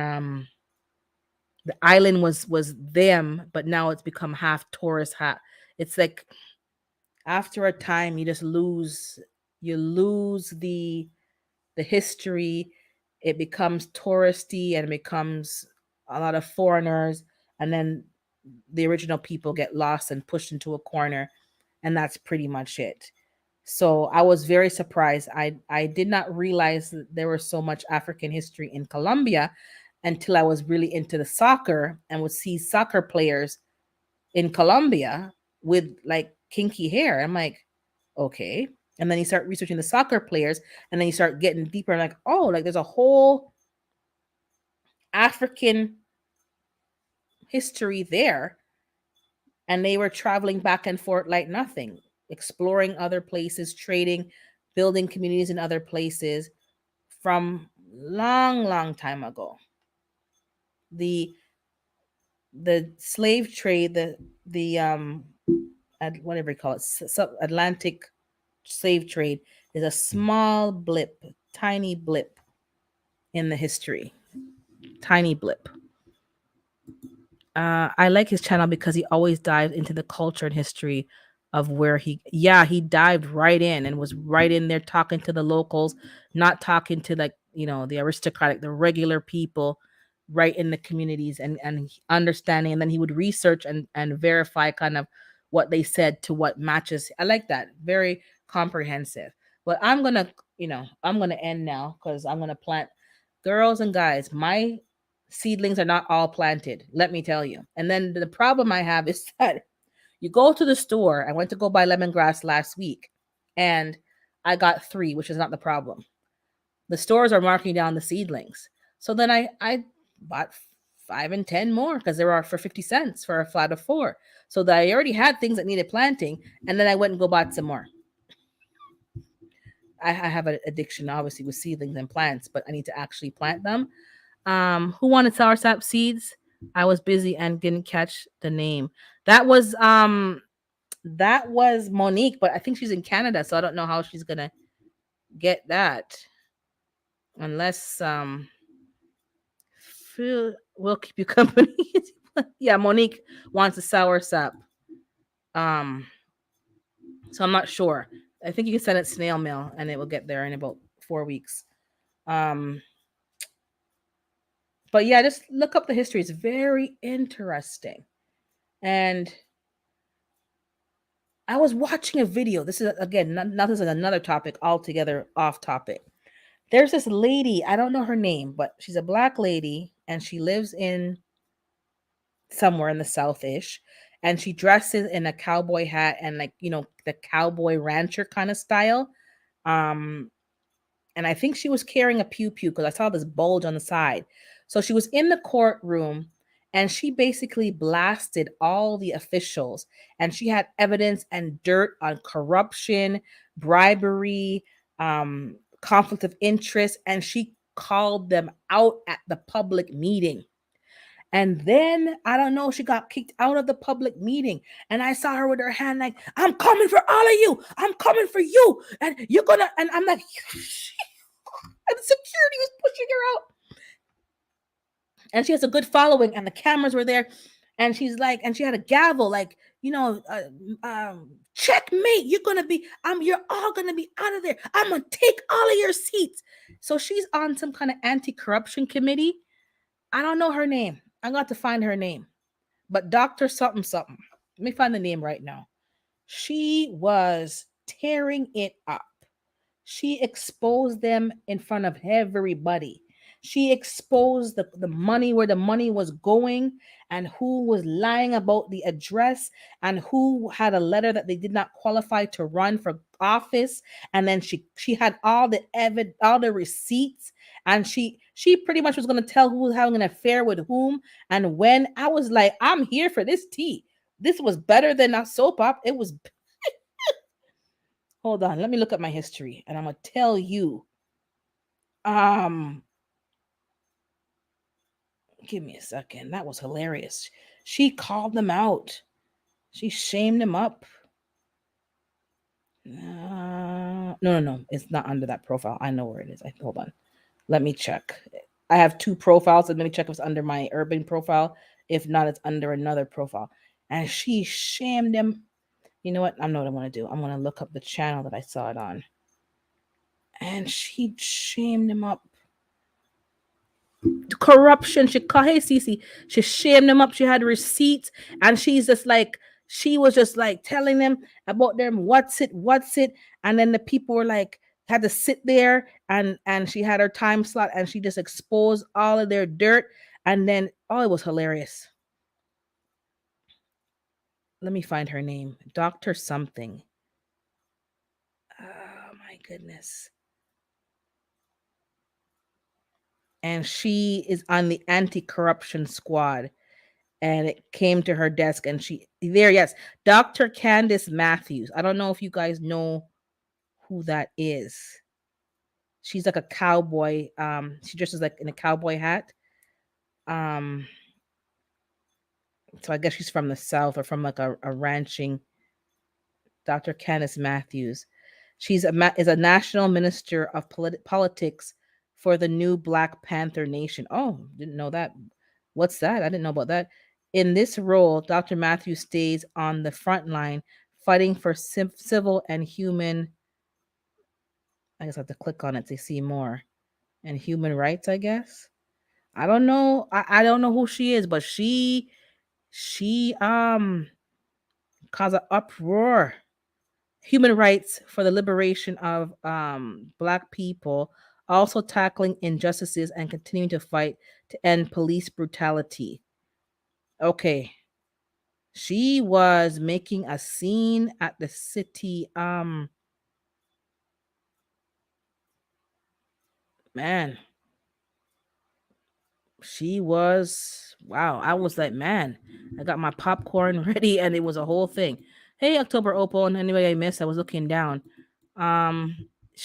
the island was them, but now it's become half tourist, half. It's like after a time you lose the history. It becomes touristy and it becomes a lot of foreigners, and then the original people get lost and pushed into a corner, and that's pretty much it. So I was very surprised. I did not realize that there was so much African history in Colombia until I was really into the soccer and would see soccer players in Colombia with like kinky hair. I'm like, okay. And then you start researching the soccer players, and then you start getting deeper and like, oh, like there's a whole African history there. And they were traveling back and forth like nothing, exploring other places, trading, building communities in other places from long, long time ago. The the slave trade, the whatever you call it, Atlantic slave trade is a small blip, tiny blip in the history. Tiny blip. I like his channel because he always dives into the culture and history of where he dived right in and was right in there talking to the locals, not talking to, like, the aristocratic, the regular people, right in the communities, and understanding. And then he would research and verify kind of what they said to what matches. I like that. Very comprehensive. But I'm gonna end now because I'm gonna plant. Girls and guys, my seedlings are not all planted, let me tell you. And then the problem I have is that you go to the store. I went to go buy lemongrass last week, and I got 3, which is not the problem. The stores are marking down the seedlings. So then I bought 5 and 10 more because they were for 50 cents for a flat of 4. So that I already had things that needed planting, and then I went and go bought some more. I have an addiction, obviously, with seedlings and plants, but I need to actually plant them. Who wanted soursop seeds? I was busy and didn't catch the name. That was That was Monique, but I think she's in Canada, so I don't know how she's gonna get that unless Phil will keep you company. Yeah, Monique wants a sour sap. Um, so I'm not sure. I think you can send it snail mail and it will get there in about 4 weeks. Um, but yeah, just look up the history. It's very interesting. And I was watching a video. This is again, not this is another topic altogether off topic. There's this lady, I don't know her name, but she's a black lady and she lives in somewhere in the south-ish, and she dresses in a cowboy hat and like, the cowboy rancher kind of style. Um and I think she was carrying a pew pew because I saw this bulge on the side. So she was in the courtroom and she basically blasted all the officials, and she had evidence and dirt on corruption, bribery, conflict of interest, and she called them out at the public meeting. And then I don't know, she got kicked out of the public meeting. And I saw her with her hand like, I'm coming for all of you. I'm coming for you. And you're gonna, and I'm like, and security was pushing her out. And she has a good following, and the cameras were there. And she's like, and she had a gavel, like, checkmate. You're all gonna be out of there. I'm gonna take all of your seats. So she's on some kind of anti-corruption committee. I don't know her name. I got to find her name. But Dr. Something Something. Let me find the name right now. She was tearing it up. She exposed them in front of everybody. She exposed the money, where the money was going, and who was lying about the address, and who had a letter that they did not qualify to run for office. And then she had all the all the receipts, and she pretty much was going to tell who was having an affair with whom and when. I was like, I'm here for this tea. This was better than a soap op. It was. Hold on, let me look at my history, and I'm gonna tell you. Um, Give me a second. That was hilarious. She called them out. She shamed them up. No. It's not under that profile. I know where it is. Hold on. Let me check. I have two profiles, and let me check if it's under my urban profile. If not, it's under another profile. And she shamed them. You know what? I know what I'm gonna do. I'm gonna look up the channel that I saw it on. And she shamed him up. Corruption. She called, hey Cece. She shamed him up. She had receipts, and she's just like, she was just like telling them about them. What's it? And then the people were like, had to sit there, and she had her time slot, and she just exposed all of their dirt. And then, oh, it was hilarious. Let me find her name. Dr. Something. Oh my goodness. And she is on the anti-corruption squad. And it came to her desk, and yes, Dr. Candice Matthews. I don't know if you guys know who that is. She's like a cowboy. She dresses like in a cowboy hat. Um, so I guess she's from the South, or from like a ranching. Dr. Candice Matthews. Is a national minister of politics for the new Black Panther Nation. Oh, didn't know that. What's that? I didn't know about that. In this role, Dr. Matthews stays on the front line fighting for civil and human. I guess I have to click on it to see more. And human rights, I guess. I don't know. I don't know who she is, but she caused an uproar. Human rights for the liberation of Black people, also tackling injustices and continuing to fight to end police brutality. Okay. She was making a scene at the city. Man, she was, wow. I was like, man, I got my popcorn ready, and it was a whole thing. Hey, October Opal, and anyway I missed, I was looking down. Um,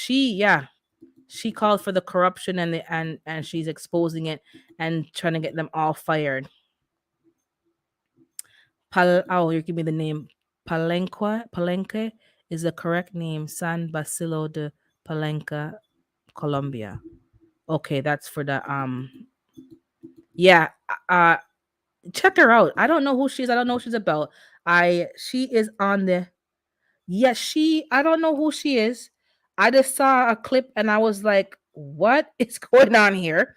yeah, she called for the corruption, and she's exposing it and trying to get them all fired. Oh, you give me the name. Palenque is the correct name. San Basilio de Palenque, Colombia. Okay, that's for the yeah, uh check her out. I don't know who she is. I don't know what she's about. She is on the yes, I don't know who she is. I just saw a clip and I was like, what is going on here?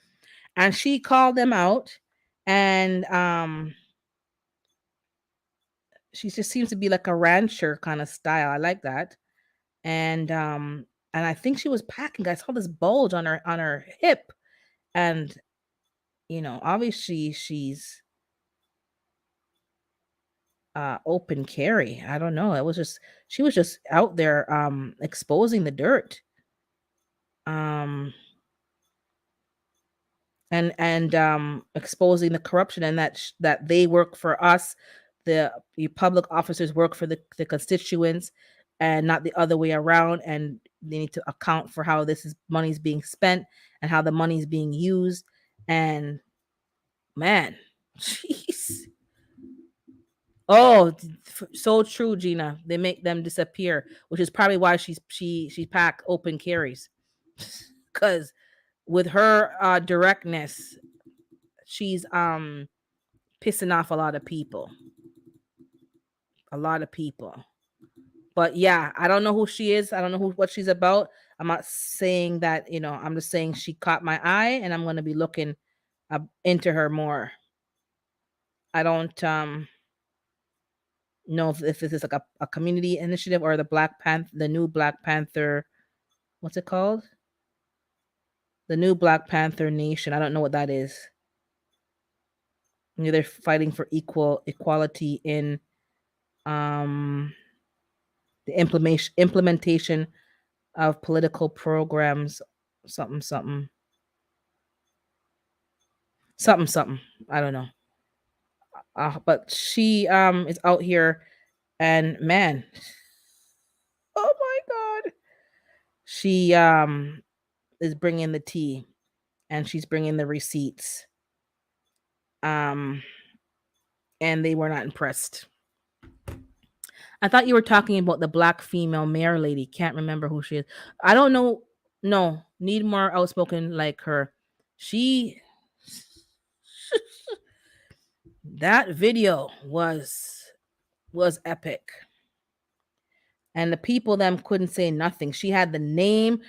And she called them out and she just seems to be like a rancher kind of style. I like that. And I think she was packing. I saw this bulge on her hip and obviously she's open carry. I don't know. It was just she was just out there exposing the dirt. Um and exposing the corruption and that they work for us, the public officers work for the constituents and not the other way around, and they need to account for how this is money's being spent and how the money's being used. And man, jeez. Oh, so true, Gina. They make them disappear, which is probably why she packed open carries. Because with her directness, she's pissing off a lot of people. A lot of people. But yeah, I don't know who she is. I don't know what she's about. I'm not saying that, I'm just saying she caught my eye and I'm going to be looking into her more. I don't know if this is like a community initiative or the new Black Panther, what's it called? The new Black Panther Nation. I don't know what that is. They're fighting for equality in um the implementation of political programs, something something something something. I don't know. But she is out here, and man, oh my god, she is bringing the tea, and she's bringing the receipts. Um, and they were not impressed. I thought you were talking about the black female mayor lady. Can't remember who she is. I don't know. No, need more outspoken like her. She that video was epic. And the people them couldn't say nothing. She had the name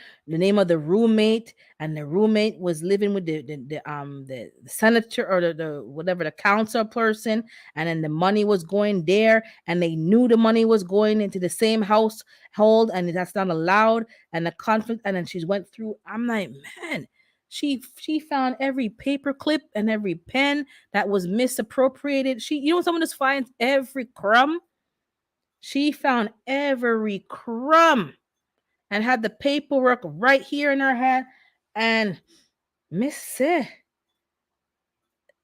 of the roommate, and the roommate was living with the senator or the whatever the council person, and then the money was going there, and they knew the money was going into the same household, and that's not allowed, and the conflict, and then she went through. I'm like, man. She found every paper clip and every pen that was misappropriated. Someone just finds every crumb. She found every crumb and had the paperwork right here in her hand. And Missy.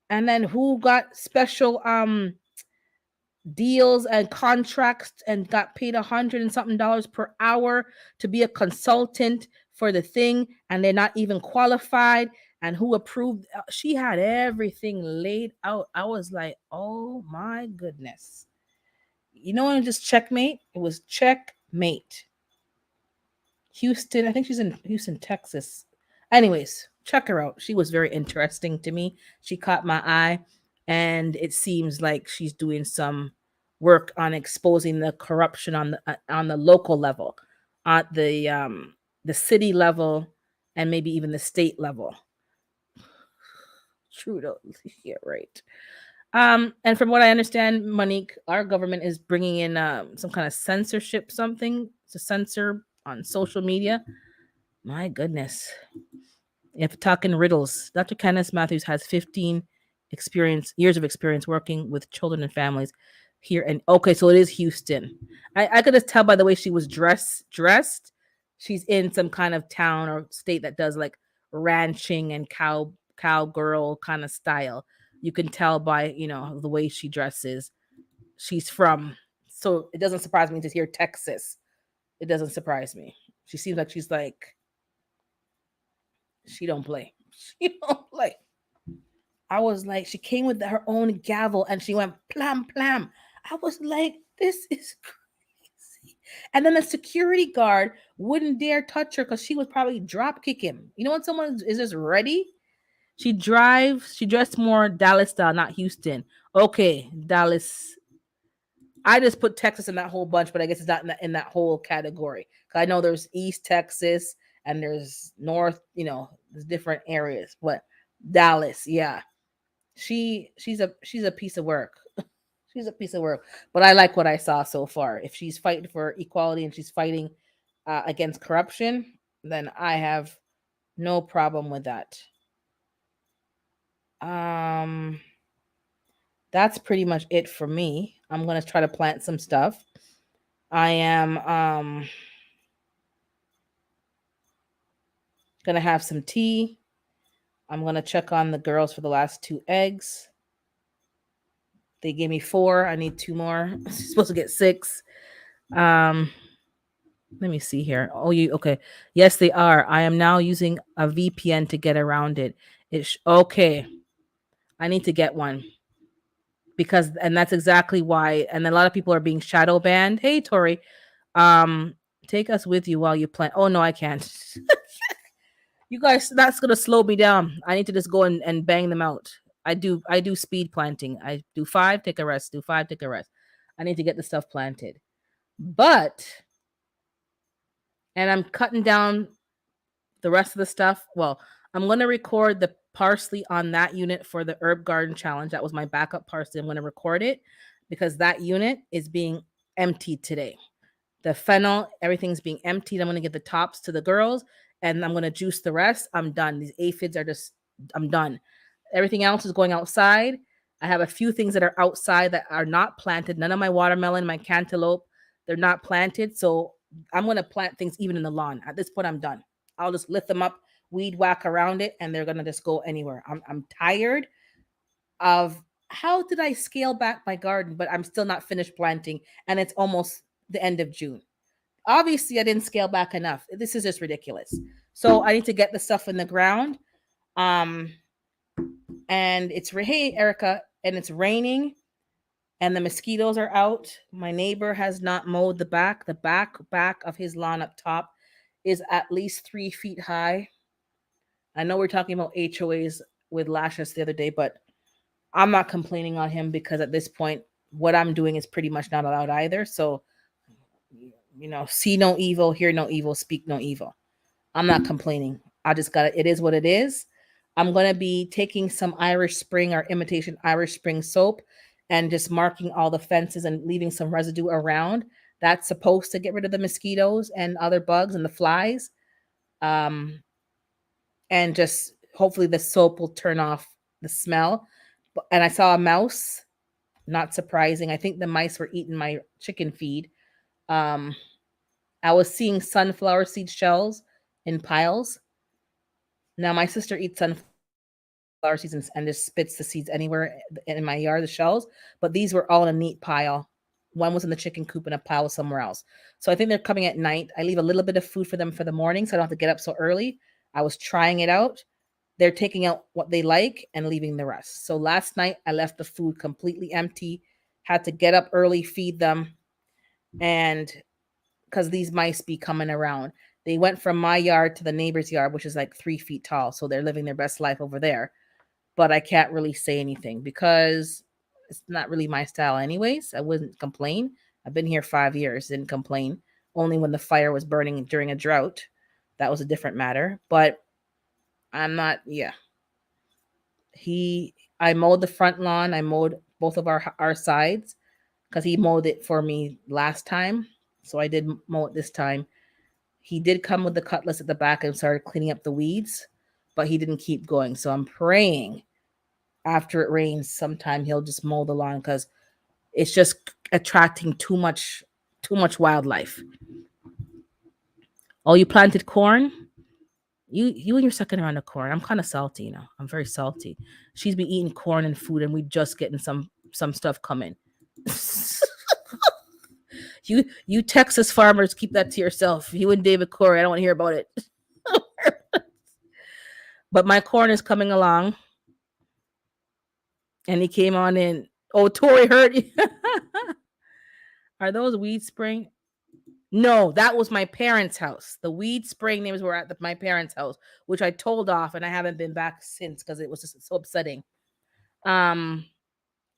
And then who got special deals and contracts and got paid $100 and something per hour to be a consultant for the thing, and they're not even qualified, and who approved. She had everything laid out. I was like, oh my goodness. Just checkmate. It was checkmate. Houston. I think she's in Houston, Texas. Anyways, check her out. She was very interesting to me. She caught my eye, and it seems like she's doing some work on exposing the corruption on the local level, at the city level, and maybe even the state level. True, yeah, right. And from what I understand, Monique, our government is bringing in some kind of censorship, something to censor on social media. My goodness. If talking riddles, Dr. Kenneth Matthews has 15 years of experience working with children and families here. And okay, so it is Houston. I could just tell by the way she was dressed. She's in some kind of town or state that does like ranching and cowgirl kind of style. You can tell by the way she dresses. She's from. So it doesn't surprise me to hear Texas. It doesn't surprise me. She seems like she's like she don't play. She don't play. I was like, she came with her own gavel and she went plam plam. I was like, This is crazy. And then the security guard wouldn't dare touch her because she would probably drop kick him. You know when someone is just ready? She dressed more Dallas style, not Houston. Okay, Dallas. I just put Texas in that whole bunch, but I guess it's not in that whole category. 'Cause I know there's East Texas and there's North, there's different areas. But Dallas, yeah. She's a piece of work. She's a piece of work. But I like what I saw so far. If she's fighting for equality and she's fighting against corruption, then I have no problem with that. Um, that's pretty much it for me. I'm gonna try to plant some stuff. I am gonna have some tea. I'm gonna check on the girls for the last 2 eggs. They gave me 4. I need 2 more. I'm supposed to get 6. Um, Let me see here. Oh, you okay? Yes, they are. I am now using a VPN to get around it. Okay. I need to get one because, and that's exactly why. And a lot of people are being shadow banned. Hey, Tori, um, take us with you while you plant. Oh no, I can't. You guys, that's gonna slow me down. I need to just go and bang them out. I do speed planting. I do 5, take a rest. Do 5, take a rest. I need to get the stuff planted, but and I'm cutting down the rest of the stuff. Well, I'm going to record the parsley on that unit for the herb garden challenge. That was my backup parsley. I'm going to record it because that unit is being emptied today. The fennel, everything's being emptied. I'm going to get the tops to the girls and I'm going to juice the rest. I'm done. These aphids are just, I'm done. Everything else is going outside. I have a few things that are outside that are not planted. None of my watermelon, my cantaloupe, they're not planted. So I'm going to plant things even in the lawn. At this point, I'm done. I'll just lift them up, weed whack around it, and they're going to just go anywhere. I'm tired of how did I scale back my garden, but I'm still not finished planting, and it's almost the end of June. Obviously, I didn't scale back enough. This is just ridiculous. So I need to get the stuff in the ground. Um, and it's hey Erica, and it's raining, and the mosquitoes are out. My neighbor has not mowed the back. The back of his lawn up top is at least 3 feet high. I know we're talking about HOAs with lashes the other day, but I'm not complaining on him because at this point, what I'm doing is pretty much not allowed either. So, see no evil, hear no evil, speak no evil. I'm not complaining. I just got it is what it is. I'm going to be taking some Irish Spring or imitation Irish Spring soap and just marking all the fences and leaving some residue around. That's supposed to get rid of the mosquitoes and other bugs and the flies. Um, and just hopefully the soap will turn off the smell. And I saw a mouse, not surprising. I think the mice were eating my chicken feed. Um, I was seeing sunflower seed shells in piles. Now my sister eats sunflower seeds and just spits the seeds anywhere in my yard, the shells. But these were all in a neat pile. One was in the chicken coop and a pile was somewhere else. So I think they're coming at night. I leave a little bit of food for them for the morning so I don't have to get up so early. I was trying it out. They're taking out what they like and leaving the rest. So last night I left the food completely empty, had to get up early, feed them, and because these mice be coming around. They went from my yard to the neighbor's yard, which is like 3 feet tall. So they're living their best life over there. But I can't really say anything because it's not really my style anyways. I wouldn't complain. I've been here 5 years, didn't complain. Only when the fire was burning during a drought. That was a different matter. But I'm not, yeah. I mowed the front lawn. I mowed both of our sides because he mowed it for me last time. So I did mow it this time. He did come with the cutlass at the back and started cleaning up the weeds, but he didn't keep going. So I'm praying after it rains, sometime he'll just mow the lawn because it's just attracting too much wildlife. Oh, you planted corn? You and your second around the corn. I'm kind of salty, I'm very salty. She's been eating corn and food, and we just getting some stuff coming. you Texas farmers, keep that to yourself. You and David Corey, I don't want to hear about it. But my corn is coming along, and he came on in. Oh, Tori heard. Are those weed spraying? No, that was my parents' house. The weed spraying neighbors were at my parents' house, which I told off, and I haven't been back since because it was just so upsetting. Um,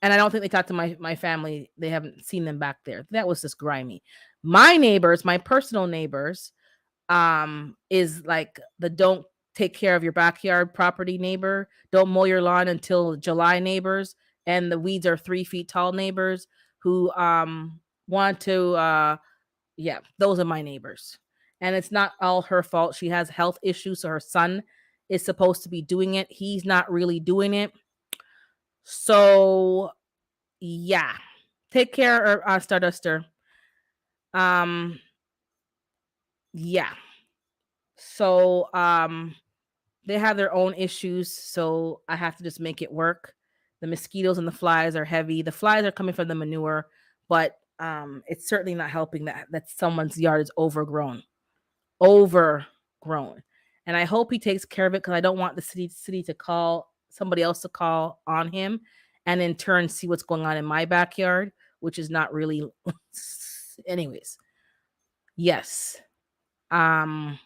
and I don't think they talked to my family. They haven't seen them back there. That was just grimy. My neighbors, my personal neighbors, is like the don't take care of your backyard property neighbor, don't mow your lawn until July neighbors, and the weeds are 3 feet tall neighbors who want to yeah, those are my neighbors. And it's not all her fault. She has health issues, so her son is supposed to be doing it. He's not really doing it. So yeah. Take care, Starduster. Um, yeah. So they have their own issues, so I have to just make it work. The mosquitoes and the flies are heavy. The flies are coming from the manure, but it's certainly not helping that someone's yard is overgrown. And I hope he takes care of it because I don't want the city to call somebody else to call on him and in turn see what's going on in my backyard, which is not really anyways. Yes. Um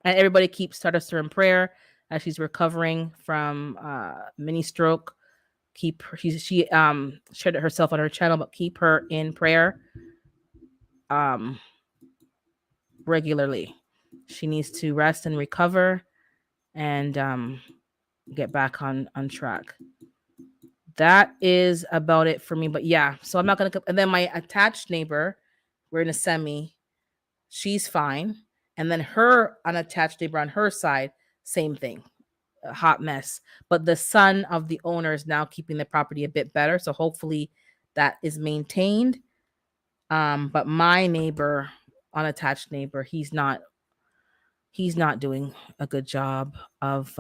and everybody keeps Stardust in prayer as she's recovering from mini stroke. Keep she shared it herself on her channel, but keep her in prayer um regularly. She needs to rest and recover and get back on track. That is about it for me. But yeah, so I'm not gonna. And then my attached neighbor, we're in a semi. She's fine, and then her unattached neighbor on her side, same thing, a hot mess. But the son of the owner is now keeping the property a bit better, so hopefully that is maintained. But my neighbor, unattached neighbor, he's not doing a good job of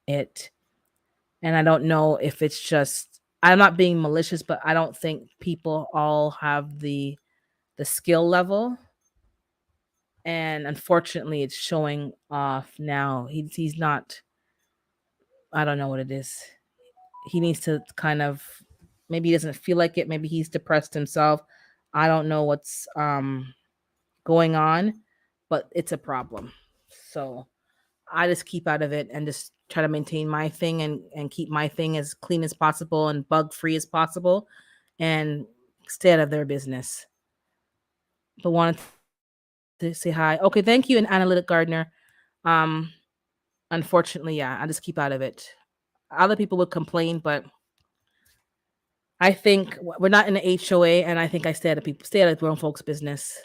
it. And I don't know if it's just I'm not being malicious, but I don't think people all have the skill level. And unfortunately it's showing off now. He's not I don't know what it is. He needs to kind of maybe he doesn't feel like it, maybe he's depressed himself. I don't know what's going on, but it's a problem. So I just keep out of it and just try to maintain my thing and keep my thing as clean as possible and bug free as possible and stay out of their business. But wanted to say hi. Okay, thank you, and Analytic Gardener. Um, unfortunately, yeah, I just keep out of it. Other people would complain, but I think we're not in an HOA, and I think I stay out of grown folks' business.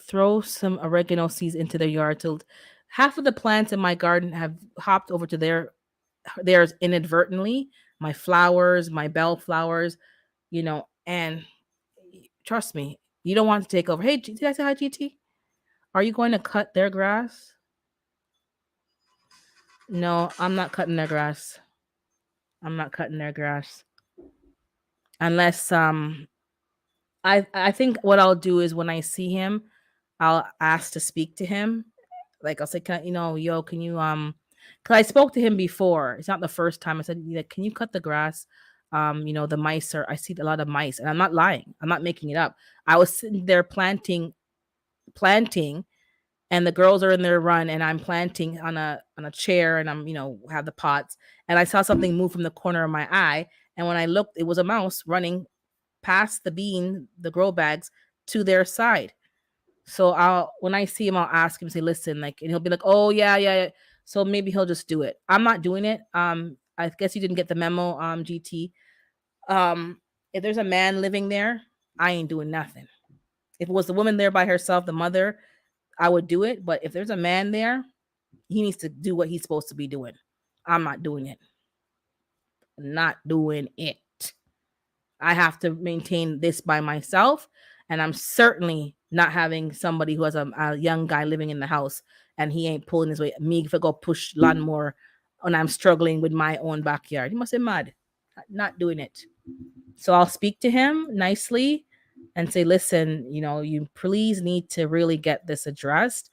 Throw some oregano seeds into their yard till half of the plants in my garden have hopped over to theirs inadvertently. My flowers, my bell flowers, and trust me, you don't want to take over. Hey, did I say hi, GT? Are you going to cut their grass? No, I'm not cutting their grass. I'm not cutting their grass unless I think what I'll do is when I see him, I'll ask to speak to him. Like I'll say, yo, can you because I spoke to him before. It's not the first time. I said, can you cut the grass? The mice I see a lot of mice, and I'm not lying. I'm not making it up. I was sitting there planting, and the girls are in their run, and I'm planting on a chair, and I'm have the pots, and I saw something move from the corner of my eye, and when I looked, it was a mouse running past the grow bags to their side. So when I see him, I'll ask him, say, listen, like, and he'll be like, oh yeah, yeah, yeah. So maybe he'll just do it. I'm not doing it. I guess you didn't get the memo, GT. If there's a man living there, I ain't doing nothing. If it was the woman there by herself, the mother, I would do it. But if there's a man there, he needs to do what he's supposed to be doing. I'm not doing it. Not doing it. I have to maintain this by myself. And I'm certainly not having somebody who has a young guy living in the house and he ain't pulling his weight. Me, if I go push lawnmower and I'm struggling with my own backyard, he must be mad. Not doing it. So I'll speak to him nicely and say, listen, you please need to really get this addressed.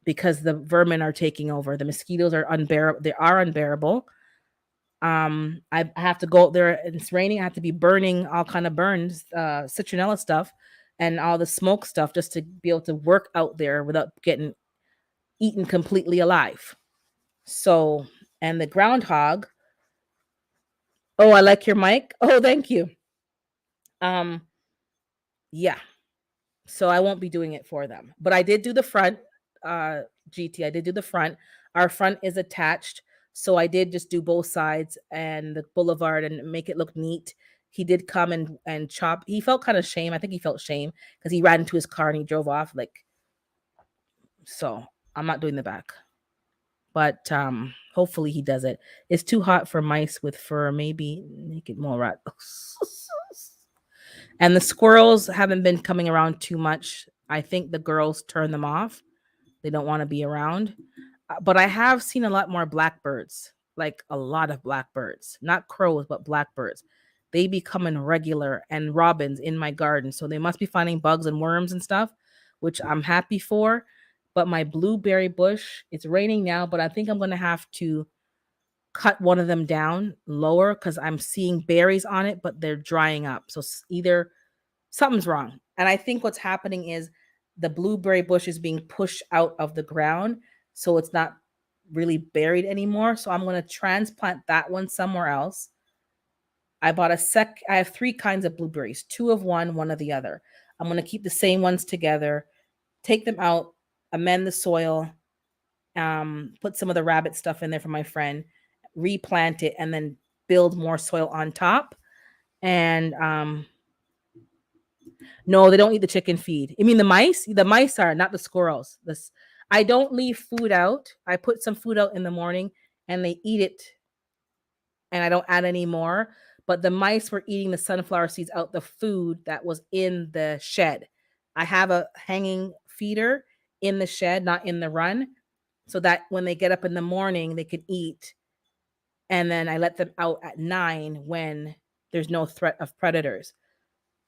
Because the vermin are taking over. The mosquitoes are unbearable. They are unbearable. I have to go out there and it's raining. I have to be burning all kind of burns, citronella stuff, and all the smoke stuff just to be able to work out there without getting eaten completely alive. So, and the groundhog. Oh, I like your mic. Oh, thank you. Um, yeah. So I won't be doing it for them. But I did do the front, uh, GT. I did do the front. Our front is attached. So I did just do both sides and the boulevard and make it look neat. He did come and chop. He felt kind of shame. I think he felt shame because he ran into his car and he drove off. Like, so I'm not doing the back. But hopefully he does it. It's too hot for mice with fur. Maybe make it more rat. And the squirrels haven't been coming around too much. I think the girls turn them off. They don't want to be around. But I have seen a lot more blackbirds, like a lot of blackbirds, not crows, but blackbirds. They becoming regular and robins in my garden. So they must be finding bugs and worms and stuff, which I'm happy for. But my blueberry bush, it's raining now, but I think I'm going to have to cut one of them down lower because I'm seeing berries on it, but they're drying up. So either something's wrong. And I think what's happening is the blueberry bush is being pushed out of the ground. So it's not really buried anymore. So I'm going to transplant that one somewhere else. I have three kinds of blueberries, two of one of the other. I'm going to keep the same ones together, take them out, amend the soil, put some of the rabbit stuff in there for my friend, replant it, and then build more soil on top. And no, they don't eat the chicken feed. You mean the mice? The mice are not the squirrels. This I don't leave food out. I put some food out in the morning and they eat it and I don't add any more. But the mice were eating the sunflower seeds out the food that was in the shed. I have a hanging feeder in the shed, not in the run, so that when they get up in the morning, they can eat. And then I let them out at 9 when there's no threat of predators.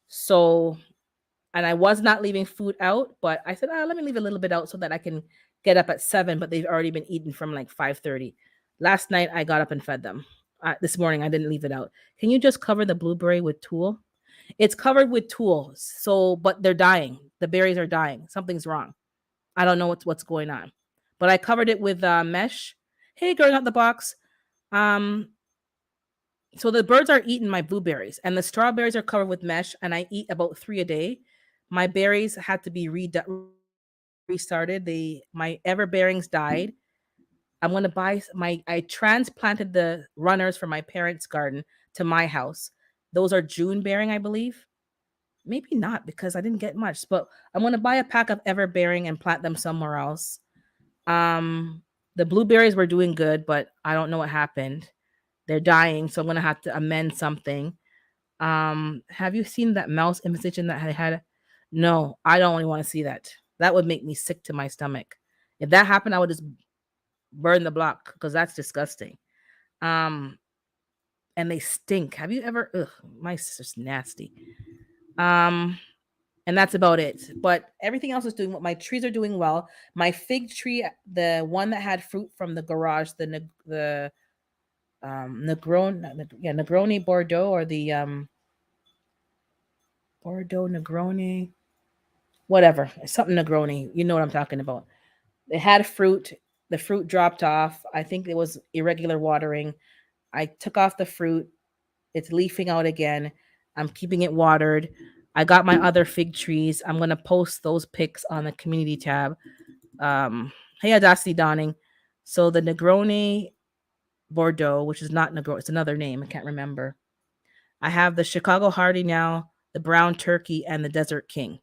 So and I was not leaving food out, but I said, let me leave a little bit out so that I can get up at 7. But they've already been eaten from like 5:30. Last night I got up and fed them. This morning I didn't leave it out. Can you just cover the blueberry with tulle? It's covered with tulle. So, but they're dying. The berries are dying. Something's wrong. I don't know what's going on. But I covered it with mesh. Hey, girl, out the box. Um, so the birds are eating my blueberries and the strawberries are covered with mesh and I eat about 3 a day. My berries had to be restarted. My ever bearings died. I'm going to buy I transplanted the runners from my parents' garden to my house. Those are June bearing, I believe. Maybe not because I didn't get much, but I'm going to buy a pack of ever bearing and plant them somewhere else. Um the blueberries were doing good, but I don't know what happened. They're dying, so I'm going to have to amend something. Have you seen that mouse infestation that I had? No, I don't really want to see that. That would make me sick to my stomach. If that happened, I would just burn the block because that's disgusting. Um, and they stink. Have you ever? Ugh, mice is just nasty. Um, and that's about it. But everything else is doing what my trees are doing well. My fig tree, the one that had fruit from the garage, the Negroni Bordeaux or the Bordeaux Negroni, whatever, something Negroni. You know what I'm talking about. It had fruit. The fruit dropped off. I think it was irregular watering. I took off the fruit. It's leafing out again. I'm keeping it watered. I got my other fig trees. I'm gonna post those pics on the community tab. Hey Adasti Dawning. So the Negroni Bordeaux, which is not Negroni, it's another name. I can't remember. I have the Chicago Hardy now, the brown turkey, and the Desert King.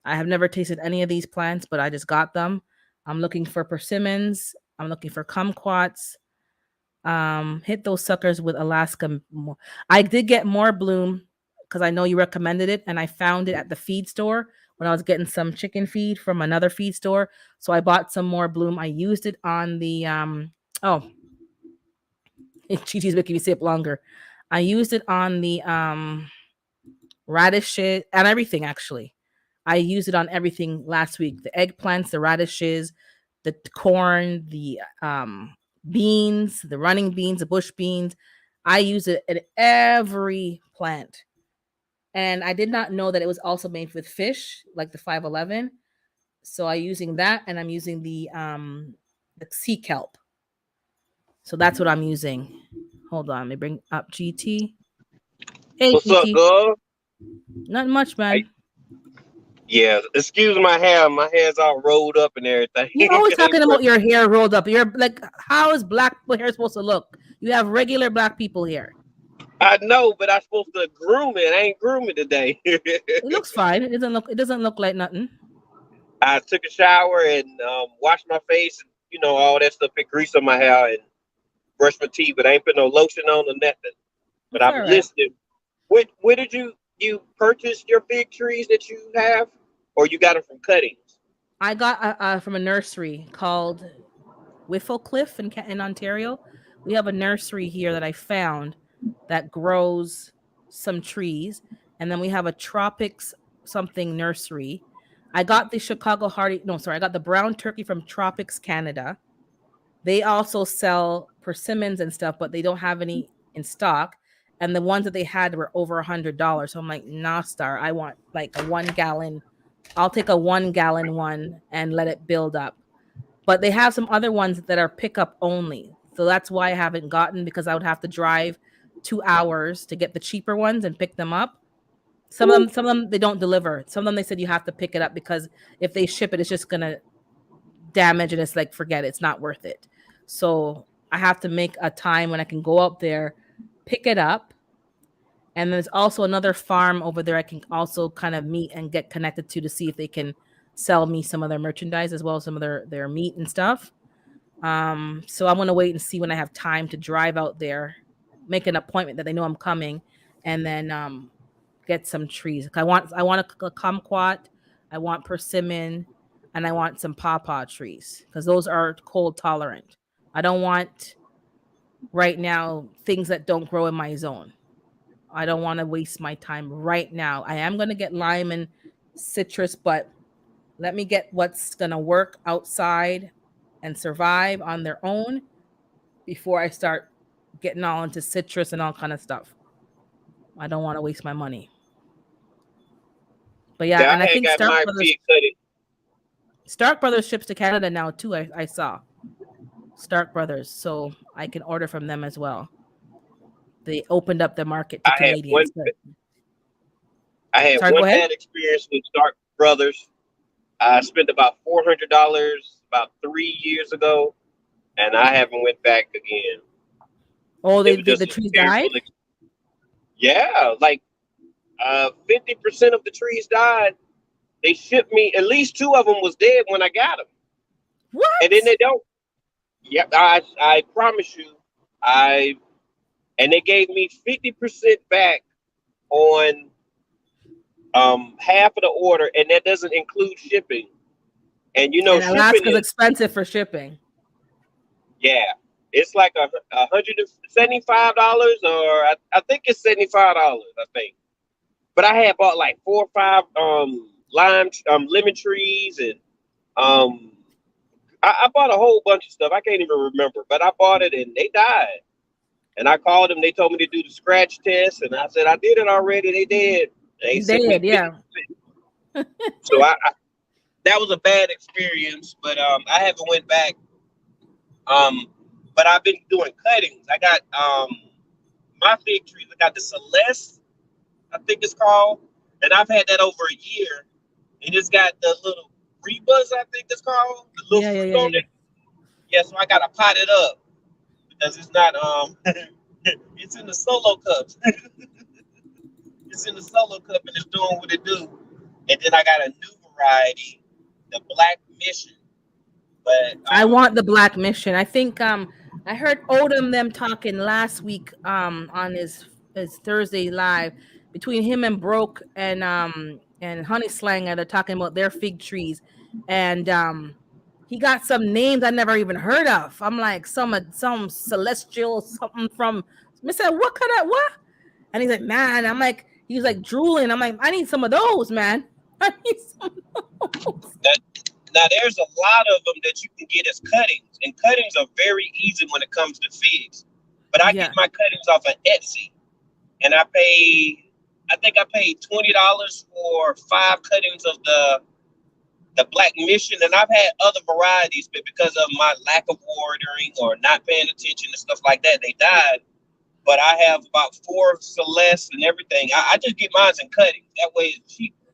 I have never tasted any of these plants, but I just got them. I'm looking for persimmons. I'm looking for kumquats. Hit those suckers with Alaska. I did get more bloom because I know you recommended it, and I found it at the feed store when I was getting some chicken feed from another feed store. So I bought some more bloom. I used it on the oh, Chichi's making me sip longer. I used it on the radishes and everything actually. I used it on everything last week. The eggplants, the radishes, the corn, the beans, the running beans, the bush beans. I use it in every plant. And I did not know that it was also made with fish, like the 511. So I'm using that, and I'm using the sea kelp. So that's what I'm using. Hold on, let me bring up GT. Hey What's up, GT. girl? Not much, Hey, man. yeah, excuse my hair. My hair's all rolled up and everything. You're always talking about your hair rolled up. You're like, how is black people hair supposed to look? You have regular black people hair. I know, but I'm supposed to groom it. I ain't grooming today. It looks fine. It doesn't look like nothing. I took a shower and washed my face and all that stuff, put grease on my hair and brushed my teeth, but I ain't put no lotion on or nothing. But It's I'm all right. listening. Where did you purchase your fig trees that you have, or you got them from cuttings? I got from a nursery called Whiffle Cliff in Ontario. We have a nursery here that I found that grows some trees, and then we have a tropics something nursery. I got the Chicago Hardy. No, sorry, I got the brown turkey from Tropics Canada. They also sell persimmons and stuff, but they don't have any in stock. And the ones that they had were over $100. So I'm like, nah, star. I want like a 1 gallon. I'll take a 1 gallon one and let it build up. But they have some other ones that are pickup only. So that's why I haven't gotten, because I would have to drive 2 hours to get the cheaper ones and pick them up. Some of them they don't deliver. Some of them they said you have to pick it up because if they ship it, it's just gonna damage and it's like forget it, it's not worth it. So I have to make a time when I can go up there, pick it up. And there's also another farm over there I can also kind of meet and get connected to see if they can sell me some of their merchandise as well as some of their meat and stuff. So I'm gonna wait and see when I have time to drive out there, make an appointment that they know I'm coming, and then get some trees. I want a kumquat, I want persimmon, and I want some pawpaw trees because those are cold tolerant. I don't want right now things that don't grow in my zone. I don't want to waste my time right now. I am gonna get lime and citrus, but let me get what's gonna work outside and survive on their own before I start getting all into citrus and all kind of stuff. I don't want to waste my money. But yeah, Yeah, and I I had think got my fig cutting. Stark Brothers ships to Canada now too. I saw Stark Brothers, so I can order from them as well. They opened up the market to I had one. Canadians. But I had sorry, go one ahead. bad experience with Stark Brothers. I spent about $400 about 3 years ago, and I haven't went back again. Oh, It was the just a trees terrible. died. Yeah, like 50% of the trees died. They shipped me at least two of them was dead when I got them, and then What? they don't. Yeah, I promise you, I and they gave me 50% back on half of the order, and that doesn't include shipping. And And shipping Alaska's is expensive for shipping. yeah, it's like $175, or I think it's $75. I think, but I had bought like 4 or 5 lemon trees, and um I bought a whole bunch of stuff. I can't even remember, but I bought it and they died. And I called them. They told me to do the scratch test, and I said I did it already. They did. They They sent me did, yeah. 50%. So that was a bad experience, but I haven't went back. Um, but I've been doing cuttings. I got my fig trees. I got the Celeste, I think it's called, and I've had that over a year. And it's got the little rebus, I think it's called, the little Yeah, yeah, fruit yeah, on yeah, it. Yeah, so I gotta pot it up because it's not it's in the solo cups. It's in the solo cup and it's doing what it do. And then I got a new variety, the Black Mission. But I want the Black Mission. I think I heard Odom them talking last week on his Thursday live between him and Broke and Honey Slanger. They're talking about their fig trees, and he got some names I never even heard of. I'm like some celestial something from. I said, what kind of what? And he's like, man. I'm like, he was like drooling. I'm like, I need some of those, man. I need some of those. Now there's a lot of them that you can get as cuttings, and cuttings are very easy when it comes to figs. But I get Yeah. my cuttings off of Etsy, and I think I paid $20 for 5 cuttings of the Black Mission, and I've had other varieties, but because of my lack of watering or not paying attention and stuff like that, they died. But I have about 4 Celeste and everything. I just get mine in cuttings. That way it's cheap. I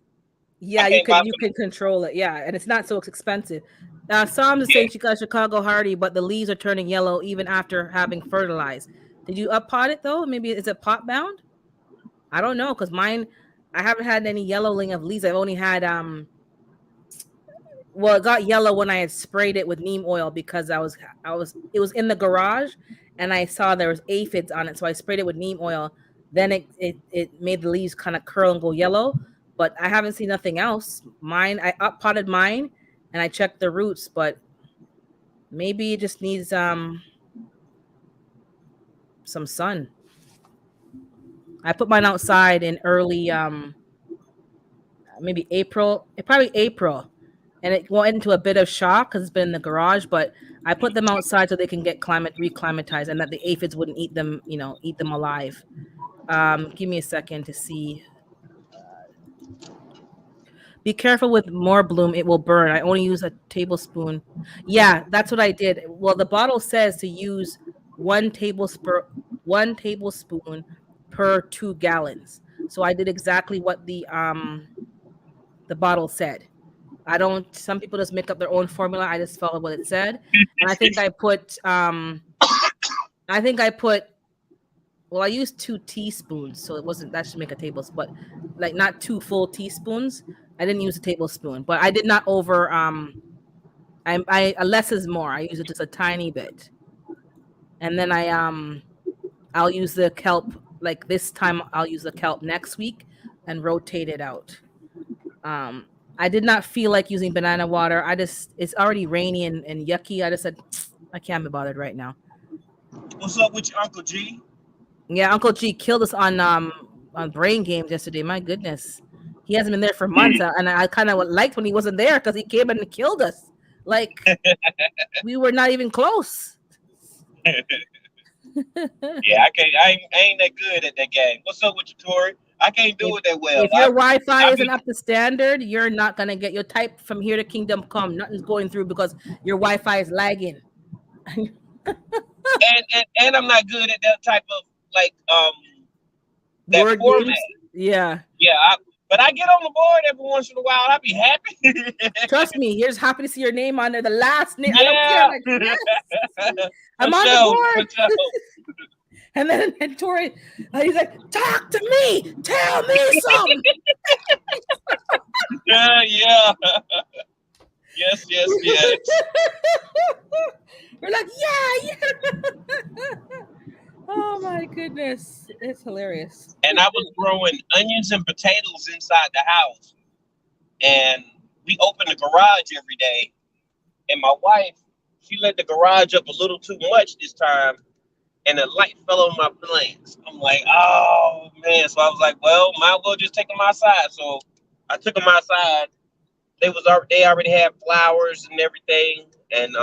Yeah, can't buy you from can control it. Yeah, and it's not so expensive. Sam is yeah. saying she got Chicago Hardy, but the leaves are turning yellow even after having fertilized. Did you up pot it though? Maybe is it pot bound? I don't know because mine, I haven't had any yellowing of leaves. I've only had well, it got yellow when I had sprayed it with neem oil because it was in the garage and I saw there was aphids on it, so I sprayed it with neem oil. Then it made the leaves kind of curl and go yellow, but I haven't seen nothing else. Mine, I up potted mine and I checked the roots, but maybe it just needs some sun. I put mine outside in early maybe April, probably April, and it went into a bit of shock because it's been in the garage. But I put them outside so they can get climate reclimatized, and that the aphids wouldn't eat them, eat them alive. Give me a second to see. Be careful with more bloom; it will burn. I only use a tablespoon. Yeah, that's what I did. Well, the bottle says to use 1 tablespoon, 1 tablespoon per 2 gallons. So I did exactly what the bottle said. I don't. Some people just make up their own formula. I just followed what it said, and I think I put. Well, I used 2 teaspoons, so it wasn't. That should make a tablespoon, but like not 2 full teaspoons. I didn't use a tablespoon, but I did not over. I less is more. I use it just a tiny bit, and then I'll use the kelp. Like this time, I'll use the kelp next week and rotate it out. Um, I did not feel like using banana water. It's already rainy and yucky. I just said I can't be bothered right now. What's up with your Uncle G? Yeah, Uncle G killed us on Brain Games yesterday. My goodness, he hasn't been there for months, and I kind of liked when he wasn't there because he came and killed us. Like we were not even close. Yeah, I can't. I ain't that good at that game. What's up with you, Tori? I can't do if it that well. if your Wi-Fi I isn't be up to standard, you're not gonna get your type from here to Kingdom Come. Nothing's going through because your Wi-Fi is lagging. and I'm not good at that type of like that Word format. games, yeah. Yeah, but I get on the board every once in a while. I be happy. Trust me, here's happy to see your name on there. The last name, I don't care. Yeah, I'm like, yes, for I'm on the sure, for board. sure. And then and Tori, he's like, talk to me, tell me something. Yeah, yeah. Yes, yes, yes. We're like, yeah, yeah. Oh my goodness, it's hilarious. And I was growing onions and potatoes inside the house, and we opened the garage every day. And my wife, she let the garage up a little too much this time, and the light fell on my plants. I'm like, oh man. So I was like, well, might as well just take them outside. So I took them outside. They already had flowers and everything, and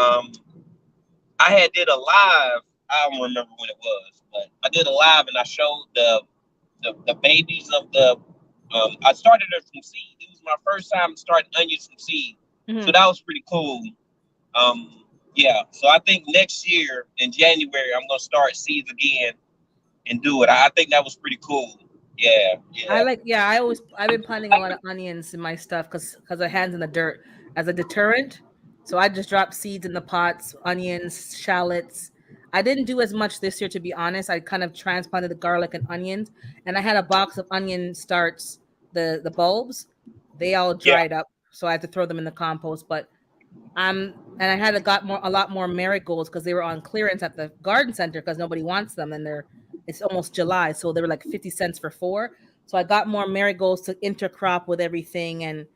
I had did a live. I don't remember when it was, but I did a live and I showed the babies of the. I started it from seed. It was my first time starting onions from seed, so Mhm. that was pretty cool. Yeah. So I think next year in January I'm gonna start seeds again and do it. I think that was pretty cool. Yeah, I yeah, like, yeah. I've been planting a lot of onions in my stuff because of hands in the dirt as a deterrent. So I just drop seeds in the pots, onions, shallots. I didn't do as much this year, to be honest. I kind of transplanted the garlic and onions, and I had a box of onion starts, the bulbs. They all yeah. dried up, so I had to throw them in the compost. But and I had a lot more marigolds because they were on clearance at the garden center because nobody wants them, and it's almost July, so they were like 50 cents for four. So I got more marigolds to intercrop with everything, and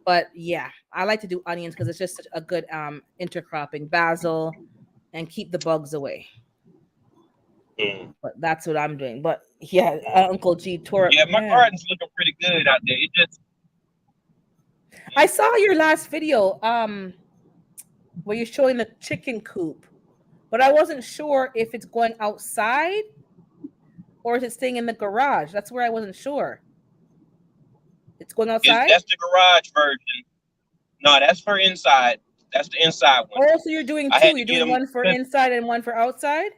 but yeah, I like to do onions because it's just a good intercropping, basil, and keep the bugs away. Mm. But that's what I'm doing. But yeah, Uncle G tore up, Yeah, my man. garden's looking pretty good out there. It just I saw your last video, where you're showing the chicken coop, but I wasn't sure if it's going outside or is it staying in the garage. That's where I wasn't sure. It's going Is outside? that's the garage version? No, that's for inside. That's the inside one. Oh, so you're doing I had two. to You're get doing them. one for inside and one for outside?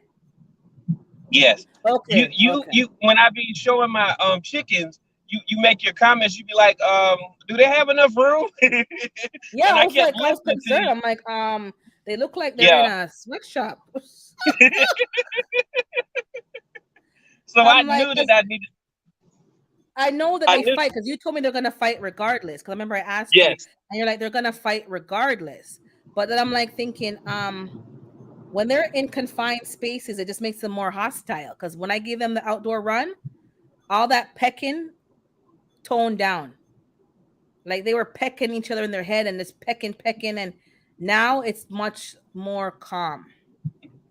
Yes. You Okay, you okay. you when I be showing my chickens, you make your comments, you be like, do they have enough room? Yeah, And I I was kept like, I was listening to concerned. you. I'm like, they look like they're in Yeah. a sweatshop. So I I'm like, knew that 'cause I needed. I know that I they knew. fight because you told me they're gonna fight regardless. Because I remember I asked you, Yes. and you're like, they're gonna fight regardless. But then I'm like thinking, when they're in confined spaces, it just makes them more hostile. Because when I gave them the outdoor run, all that pecking toned down. Like they were pecking each other in their head and just pecking, and now it's much more calm.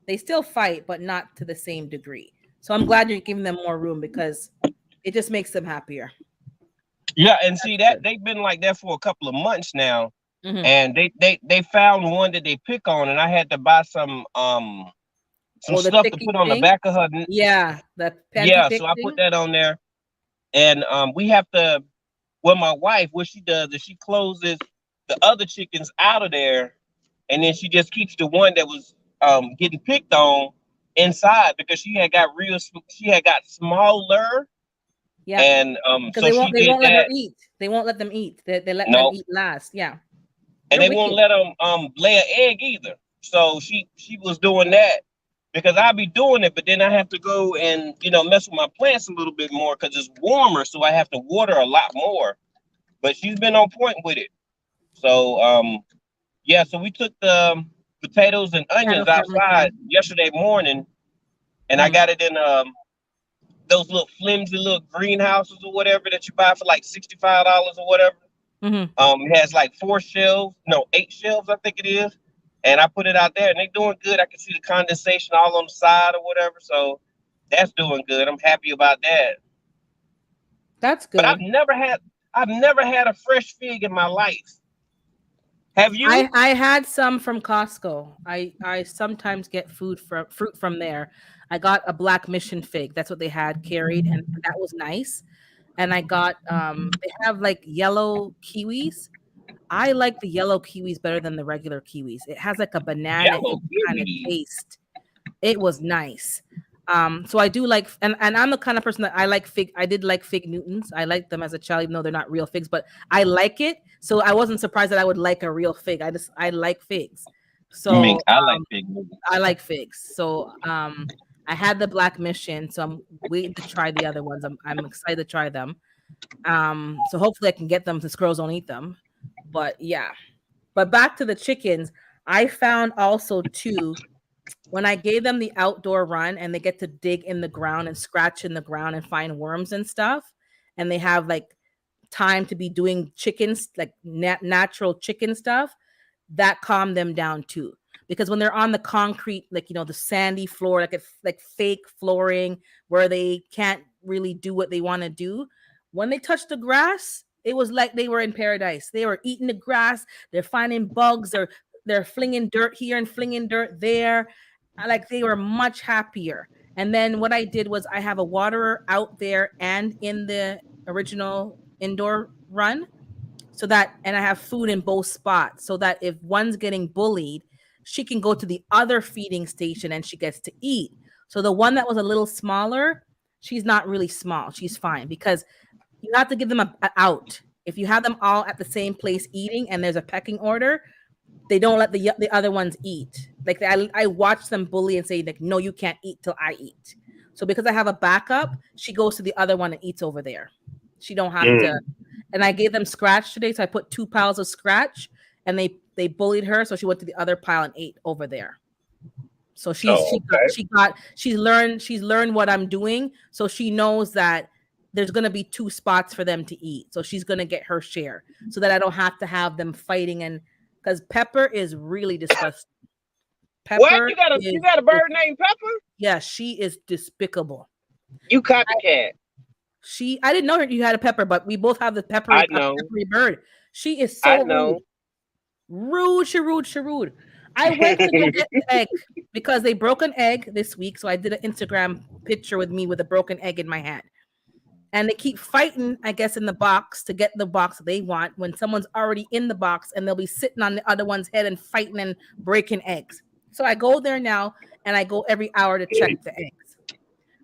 They still fight, but not to the same degree. So I'm glad you're giving them more room because it just makes them happier. Yeah, and see That's that good. they've been like that for a couple of months now, Hmm. and they found one that they pick on, and I had to buy some Oh, the stuff to picky put on the thing. back of her. Yeah, the panty Yeah, pick so I put thing. that on there, and we have to. Well, my wife, what she does is she closes the other chickens out of there, and then she just keeps the one that was getting picked on inside because she had got smaller, Yeah, and because so she they did won't let her that. eat. They won't let them eat. They let them No, eat last. Yeah, and they're they won't wicked. let them lay an egg either. So she was doing that because I be doing it, but then I have to go and mess with my plants a little bit more because it's warmer, so I have to water a lot more. But she's been on point with it. So yeah, so we took the potatoes and Cattle onions family outside farm. yesterday morning, and I Mm, got it in those little flimsy little greenhouses or whatever that you buy for like $65 or whatever. mm-hmm. It has like 4 shelves, no, 8 shelves, I think it is. And I put it out there, and they're doing good. I can see the condensation all on the side or whatever, so that's doing good. I'm happy about that. That's But good. I've never had a fresh fig in my life. Have you? I had some from Costco. I sometimes get fruit from there. I got a black mission fig. That's what they had carried, and that was nice. And I got they have like yellow kiwis. I like the yellow kiwis better than the regular kiwis. It has like a banana Yellow kind of kiwi. taste. It was nice. So I do like, and I'm the kind of person that I like fig. I did like fig Newtons. I liked them as a child, even though they're not real figs, but I like it. So I wasn't surprised that I would like a real fig. I like figs. I mean, So I like fig Newtons. I like figs. So I had the black mission. So I'm waiting to try the other ones. I'm excited to try them. So hopefully I can get them. The squirrels don't eat them. But yeah. But back to the chickens, I found also too when I gave them the outdoor run and they get to dig in the ground and scratch in the ground and find worms and stuff, and they have like time to be doing chickens, like natural chicken stuff, that calmed them down too. Because when they're on the concrete, like the sandy floor, like fake flooring where they can't really do what they want to do, when they touch the grass, it was like they were in paradise. They were eating the grass. They're finding bugs. They're flinging dirt here and flinging dirt there. Like they were much happier. And then what I did was I have a waterer out there and in the original indoor run, so that, and I have food in both spots so that if one's getting bullied, she can go to the other feeding station and she gets to eat. So the one that was a little smaller, she's not really small. She's fine because you have to give them a out. If you have them all at the same place eating and there's a pecking order, they don't let the other ones eat. Like I watch them bully and say like, no, you can't eat till I eat. So because I have a backup, she goes to the other one and eats over there. She don't have to. Mm. And I gave them scratch today, so I put 2 piles of scratch, and they bullied her, so she went to the other pile and ate over there. So Oh, okay. she's learned what I'm doing, so she knows that there's gonna be 2 spots for them to eat. So she's gonna get her share, so that I don't have to have them fighting. And because Pepper is really disgusting. What? Pepper You is, got a bird named Pepper? yeah, she is despicable. You copycat. I didn't know you had a pepper, but we both have the I know. peppery bird. She is I so rude. know. Rude. I went to go get the egg because they broke an egg this week. So I did an Instagram picture with me with a broken egg in my hand. And they keep fighting, I guess, in the box to get the box they want when someone's already in the box and they'll be sitting on the other one's head and fighting and breaking eggs. So I go there now and I go every hour to check the eggs.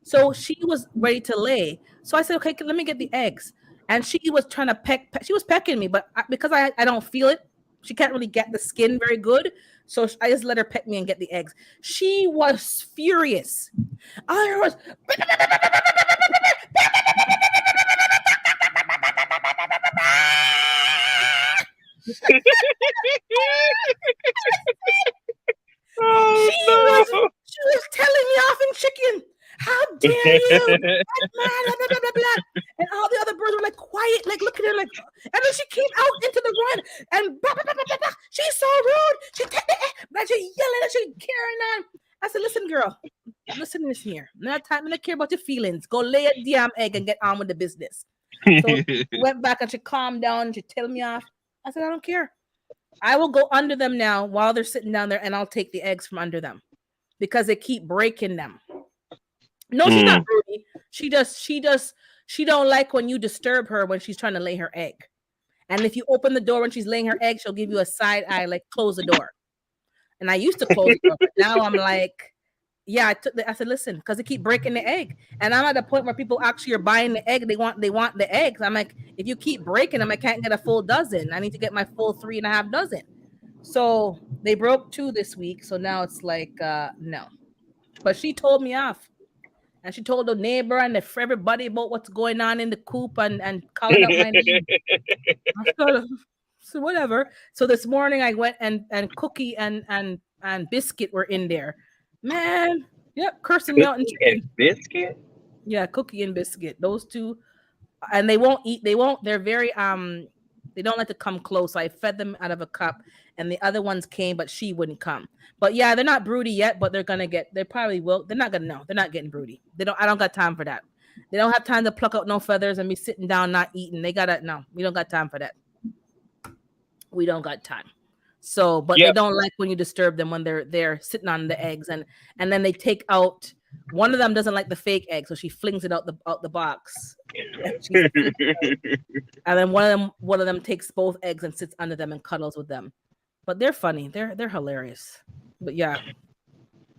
So she was ready to lay. So I said, okay, let me get the eggs. And she was trying to she was pecking me, but because I don't feel it, she can't really get the skin very good. So I just let her peck me and get the eggs. She was furious. I was, Oh She was no. she was telling me off in chicken. How dare you? That man, blah, blah, blah, blah. And all the other birds were like quiet, like look at her, like. And then she came out into the run and blah, blah, blah, blah, blah, blah. She's so rude. She take the but she yelling and she carrying on. I said, listen, girl, listen to this here. Not time. I don't care about your feelings. Go lay a damn egg and get on with the business. So she went back and she calmed down and she tell me off. I said, I don't care. I will go under them now while they're sitting down there and I'll take the eggs from under them because they keep breaking them. No, she's not Mm. broody. She don't like when you disturb her when she's trying to lay her egg. And if you open the door when she's laying her egg, she'll give you a side eye, like close the door. And I used to close the door, but now I'm like, yeah, I said, listen, because they keep breaking the egg. And I'm at the point where people actually are buying the egg. They want the eggs. I'm like, if you keep breaking them, I can't get a full dozen. I need to get my full 3.5 dozen. So they broke 2 this week. So now it's like, no. But she told me off. And she told the neighbor and everybody about what's going on in the coop and calling out my name. I said, so whatever. So this morning I went and Cookie and Biscuit were in there. Man, yep, cursing me out in Cookie and chicken. biscuit. Yeah, Cookie and Biscuit. Those two, and they won't eat. They won't. They're very They don't like to come close. So I fed them out of a cup, and the other ones came, but she wouldn't come. But yeah, they're not broody yet, but they're gonna get. They probably will. They're not gonna know. They're not getting broody. They don't. I don't got time for that. They don't have time to pluck out no feathers and be sitting down not eating. They gotta no. We don't got time for that. We don't got time. So, but they Yep. don't like when you disturb them when they're sitting on the eggs and then they take out one of them doesn't like the fake egg, so she flings it out the box. And she flings it out. And then one of them takes both eggs and sits under them and cuddles with them. But they're funny. They're hilarious. But yeah,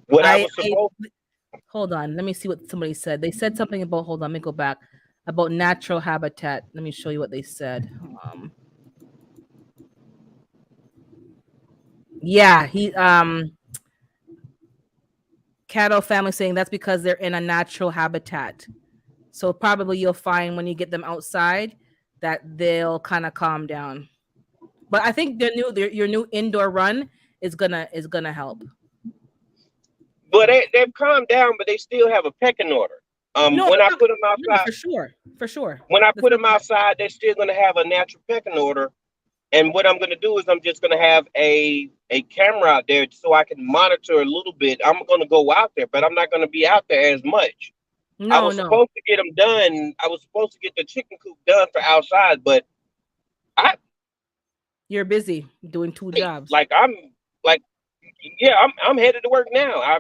What I I was I supposed. hold on. Let me see what somebody said. They said something about hold on. Let me go back about natural habitat. Let me show you what they said. Yeah, he cattle family saying that's because they're in a natural habitat. So probably you'll find when you get them outside that they'll kind of calm down. But I think your new indoor run is gonna help. But they've calmed down, but they still have a pecking order. No, When I no, put them no, outside, for sure. when I That's put not them bad. outside, they're still going to have a natural pecking order. And what I'm going to do is I'm just going to have a camera out there so I can monitor a little bit. I'm going to go out there, but I'm not going to be out there as much. I No, was no, supposed to get them done. I was supposed to get the chicken coop done for outside, but I you're busy doing two jobs. like I'm like yeah, I'm headed to work now. I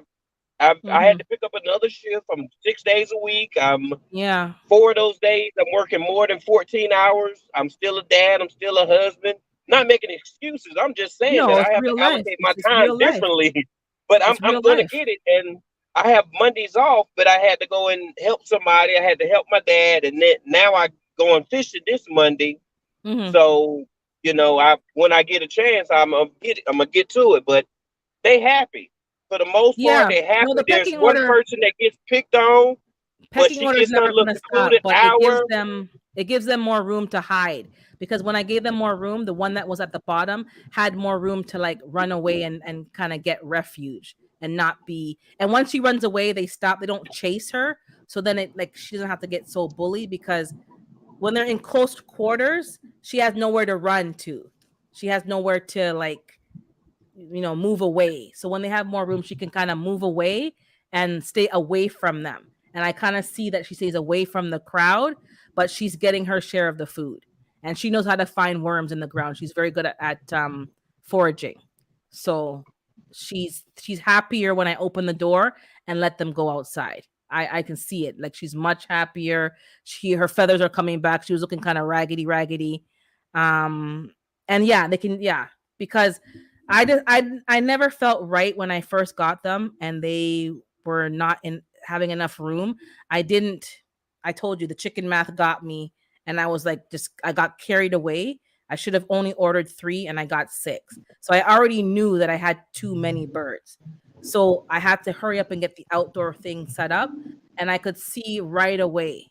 had Hmm. to pick up another shift. I'm 6 days a week. I'm Yeah, 4 of those days I'm working more than 14 hours. I'm still a dad. I'm still a husband. Not making excuses. I'm just saying that no, I it's have to real life. allocate my It's time real life. differently. But I'm It's I'm real gonna life. get it. And I have Mondays off, but I had to go and help somebody. I had to help my dad, and then now I going fishing this Monday. Hmm. So I when I get a chance, I'm gonna get to it. But they happy for the most part. Yeah, They no, happy. the There's pecking one order person that gets picked on, but pecking she order is gets her never little going to stop, secluded but hour. it gives them more room to hide because when I gave them more room, the one that was at the bottom had more room to like run away and kind of get refuge and not be. And once she runs away, they stop. They don't chase her, so then it like she doesn't have to get so bully because when they're in close quarters, she has nowhere to run to. She has nowhere to like move away. So when they have more room, she can kind of move away and stay away from them. And I kind of see that she stays away from the crowd, but she's getting her share of the food. and she knows how to find worms in the ground. She's very good at foraging. So she's happier when I open the door and let them go outside. I can see it. Like she's much happier. Her feathers are coming back. She was looking kind of raggedy. Um and yeah, they can, yeah, because I never felt right when I first got them and they were not in having enough room. I didn't I told you the chicken math got me, and I was like, just I got carried away. I should have only ordered 3 and I got 6. So I already knew that I had too many birds. So I had to hurry up and get the outdoor thing set up, and I could see right away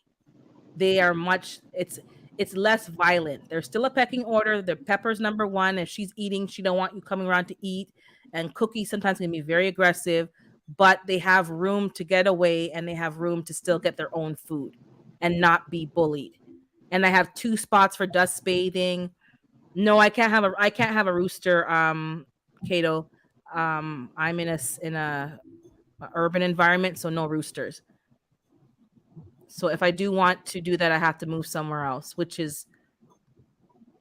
they are much it's less violent. There's still a pecking order. The Pepper's number one. If she's eating, she don't want you coming around to eat. And Cookie sometimes can be very aggressive, but they have room to get away and they have room to still get their own food and not be bullied. And I have 2 spots for dust bathing. No, I can't have a rooster, Kato. I'm in a urban environment, so no roosters. So if I do want to do that, I have to move somewhere else, which is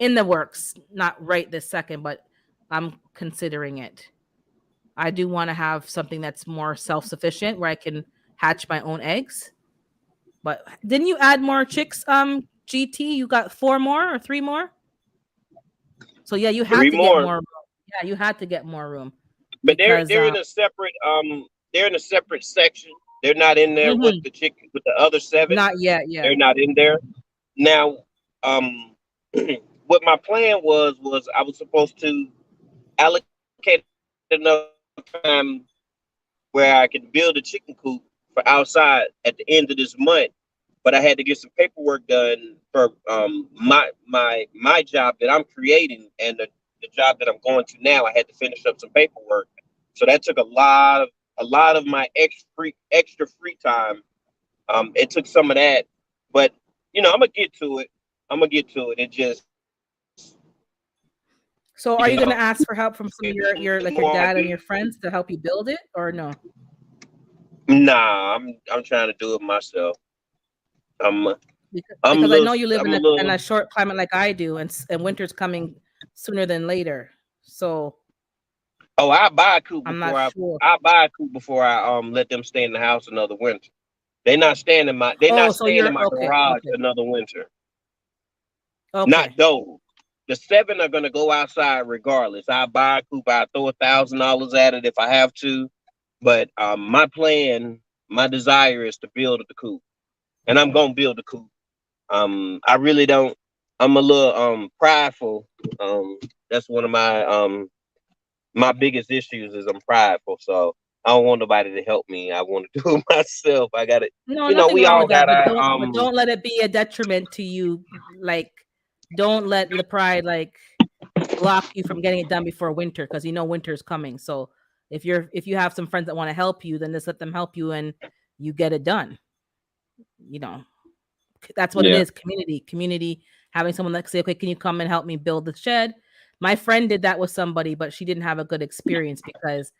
in the works, not right this second, but I'm considering it. I do want to have something that's more self-sufficient where I can hatch my own eggs. But didn't you add more chicks, GT? You got 4 more or 3 more? So yeah, you had Three to get more. more room. Yeah, you had to get more room But because they're in a separate they're in a separate section. They're not in there with mhm, the chicken with the other 7. not yet, yeah. They're not in there. Now, um what my plan was I was supposed to allocate enough time where I could build a chicken coop for outside at the end of this month. But I had to get some paperwork done for my job that I'm creating and the job that I'm going to now. I had to finish up some paperwork, so that took a lot of my extra free time. It took some of that, but I'm gonna get to it. I'm gonna get to it. It just So are you gonna ask for help from some of the your more like I your do, dad and your friends to help you build it or no? nah, I'm trying to do it myself. I'm I'm a Because I little know you live I'm a in a little. short climate like I do, and winter's coming sooner than later. So Oh, I'm not sure. I buy a coop before I let them stay in the house another winter. They're Oh, not so staying in you're my okay, garage okay, another winter. Not okay. those. The 7 are gonna go outside regardless. I buy a coop, I throw $1,000 at it if I have to. But my desire is to build the coop. And I'm gonna build the coop. I really don't I'm a little prideful. That's one of my biggest issues is I'm prideful. So I don't want nobody to help me. I want to do it myself. I got it. No, nothing We wrong all with that, got our but don't let it be a detriment to you. Like, don't let the pride like block you from getting it done before winter because you know winter is coming. So if you have some friends that want to help you, then just let them help you and you get it done. You know, that's what it yeah. is. Community, having someone that say, okay, can you come and help me build the shed? My friend did that with somebody, but she didn't have a good experience because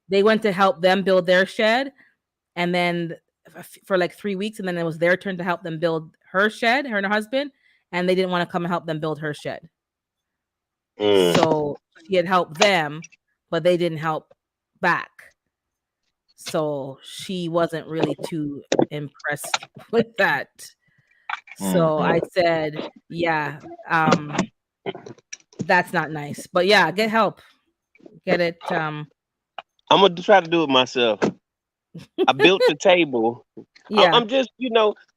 they went to help them build their shed, and then for like 3 weeks, and then it was their turn to help them build her shed, her and her husband, and they didn't want to come and help them build her shed. Mm. So she had helped them, but they didn't help back. So she wasn't really too impressed with that. So I Mm. said, yeah, that's not nice. But yeah, get help. Get it. I'm gonna try to do it myself. I built the table. Yeah. I'm just,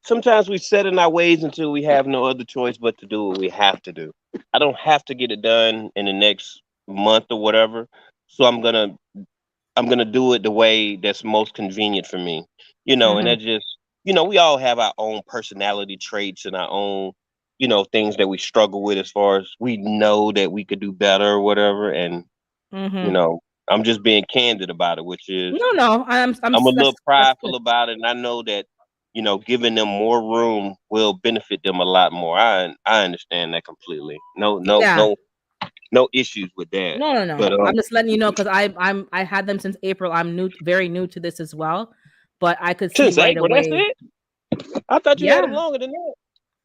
sometimes we set in our ways until we have no other choice but to do what we have to do. I don't have to get it done in the next month or whatever. So I'm gonna do it the way that's most convenient for me. And Hmm. that just, we all have our own personality traits and our own, things that we struggle with as far as we know that we could do better or whatever. And, you Hmm. know, I'm just being candid about it, which is No, no. I'm a little That's good. prideful about it, and I know that giving them more room will benefit them a lot more. I understand that completely. No, no, Yeah. no, no issues with that. No, no, no. But I'm just letting you know because I had them since April. I'm new, very new to this as well, but I could see since right April, that's away. it. I thought you had them Yeah. longer than that.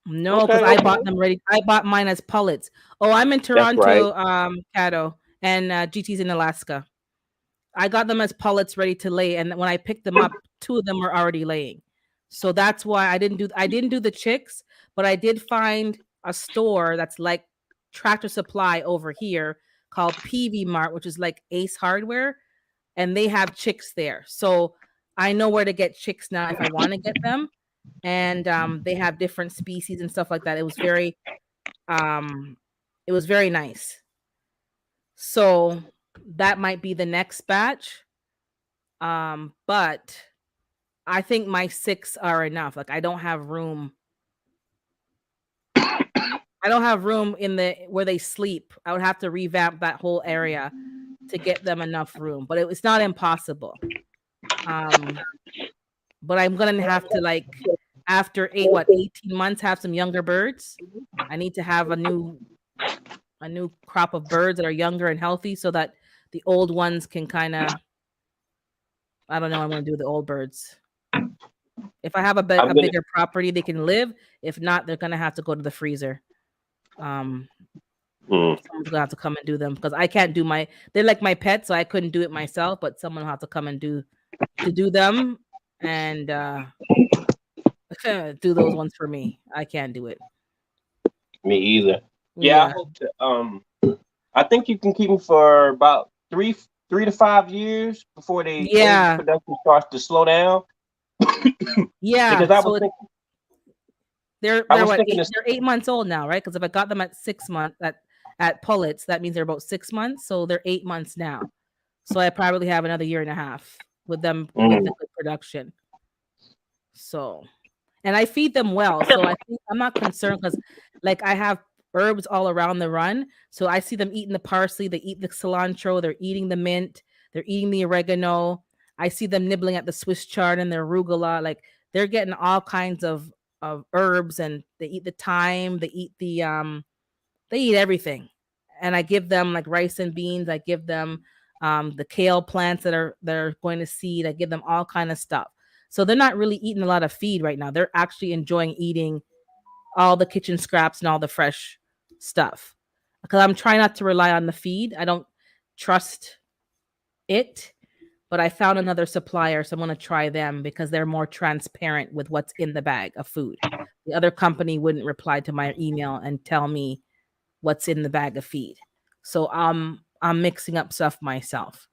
No, because Okay, I okay. bought them ready. I bought mine as pullets. Oh, I'm in That's right. Toronto, Caddo, and GT's in Alaska. I got them as pullets ready to lay, and when I picked them up, two of them were already laying. So that's why I didn't do the chicks, but I did find a store that's like Tractor Supply over here called PV Mart, which is like Ace Hardware, and they have chicks there. So I know where to get chicks now if I want to get them. And they have different species and stuff like that. Um it was very nice. So that might be the next batch. But I think my 6 are enough. Like I don't have room in the where they sleep. I would have to revamp that whole area to get them enough room, but it's not impossible. Um, but I'm gonna have to like after 18 months have some younger birds. I need to have a new crop of birds that are younger and healthy so that the old ones can kind of I don't know what I'm gonna do with the old birds. If I have I'm a gonna. bigger property, they can live. If not, they're gonna have to go to the freezer. Um, Mm, someone's gonna have to come and do them because I can't do my. They're like my pets, so I couldn't do it myself. But someone will have to come and do them and do those ones for me. I can't do it. me either. Yeah, I Yeah, hope to. I think you can keep them for about 3 to 5 years before the egg yeah, production starts to slow down. yeah. Because So they're I they're was what thinking eight? this. They're 8 months old now, right? Because if I got them at 6 months at pullets, that means they're about 6 months. So they're 8 months now. So I probably have another year and a half with them with the Mm, good production. So, and I feed them well. So I think I'm not concerned because, like, I have herbs all around the run. So I see them eating the parsley, they eat the cilantro, they're eating the mint, they're eating the oregano. I see them nibbling at the Swiss chard and their arugula. Like they're getting all kinds of herbs, and they eat the thyme, they eat everything. And I give them like rice and beans. I give them the kale plants that are going to seed. I give them all kind of stuff. So they're not really eating a lot of feed right now. They're actually enjoying eating all the kitchen scraps and all the fresh stuff. Because I'm trying not to rely on the feed. I don't trust it, but I found another supplier, so I'm going to try them because they're more transparent with what's in the bag of food. The other company wouldn't reply to my email and tell me what's in the bag of feed. So I'm mixing up stuff myself,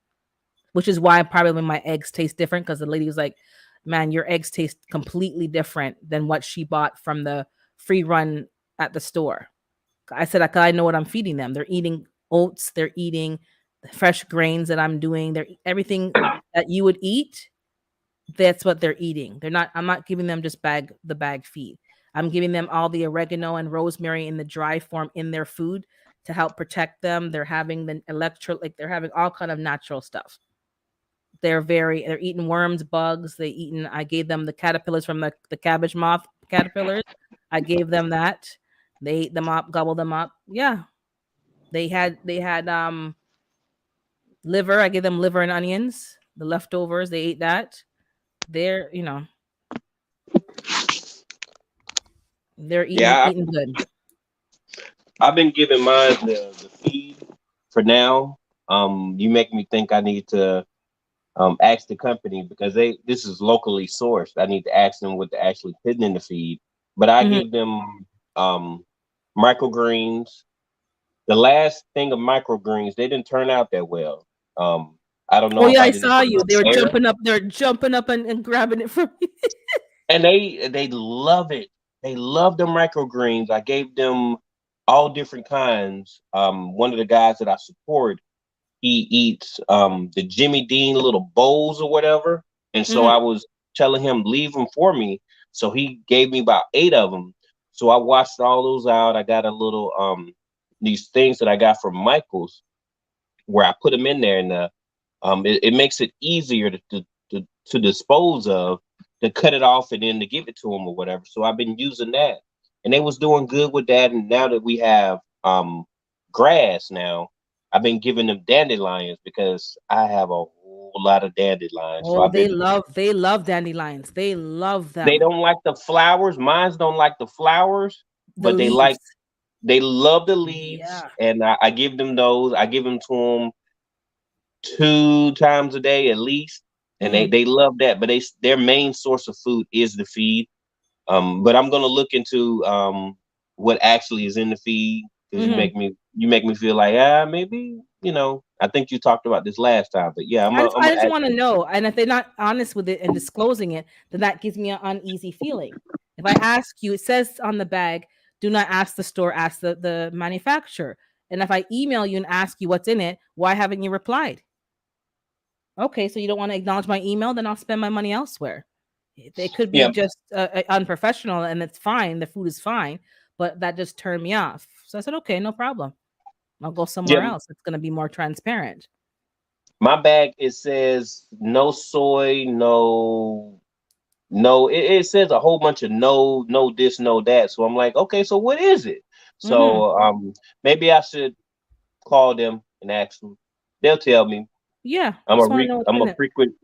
which is why probably my eggs taste different because the lady was like, "Man, your eggs taste completely different than what she bought from the free run at the store." I said, I know what I'm feeding them. They're eating oats, they're eating the fresh grains that I'm doing. They're everything that you would eat, that's what they're eating. I'm not giving them just bag feed. I'm giving them all the oregano and rosemary in the dry form in their food to help protect them. They're having the like they're having all kind of natural stuff. They're eating worms, bugs. I gave them the caterpillars from the cabbage moth caterpillars. I gave them that. They ate them up, gobbled them up. Yeah. They had liver. I gave them liver and onions. The leftovers, they ate that. They're they're eating yeah, eating good. I've been giving mine the feed for now. You make me think I need to ask the company because this is locally sourced. I need to ask them what they're actually putting in the feed. But I Mhm. gave them um microgreens. The last thing of microgreens, they didn't turn out that well. I don't Oh know if yeah, I I didn't saw put you. enough They were air. jumping up. They're jumping up and grabbing it from me. And they love it. They love the microgreens. I gave them all different kinds. One of the guys that I support, he eats the Jimmy Dean little bowls or whatever. And so I Mhm. was telling him leave them for me. So he gave me about 8 of them. So I washed all those out. I got a little these things that I got from Michaels where I put them in there, and it makes it easier to dispose of, to cut it off and then to give it to them or whatever. So I've been using that, and they was doing good with that. And now that we have grass now, I've been giving them dandelions because I have a whole lot of dandelions. So Oh, I've they been. love dandelions. They love They them. don't like the flowers. Mines don't like the flowers, The but leaves. they love the leaves, Yeah. and I give them those. I give them to them 2 times a day at least, and Mm-hmm. they love that. But their main source of food is the feed. But I'm gonna look into what actually is in the feed, because Mm-hmm. you make me feel like, maybe, I think you talked about this last time, but yeah, I'm I gonna just want to actually. know. And if they're not honest with it and disclosing it, then that gives me an uneasy feeling. If I ask you, it says on the bag, do not ask the store, ask the manufacturer. And if I email you and ask you what's in it, why haven't you replied? Okay, so you don't want to acknowledge my email, then I'll spend my money elsewhere. It could be Yeah, just unprofessional and it's fine. The food is fine, but that just turned me off. So I said, okay, no problem. I'll go yeah. somewhere else. It's going to be more transparent. My bag, it says no soy, no. It says a whole bunch of no this, no that. So I'm like, okay, so what is it? Hmm. So maybe I should call them and ask them. They'll tell me. Yeah, I just want to know what's I'm a in it. frequent.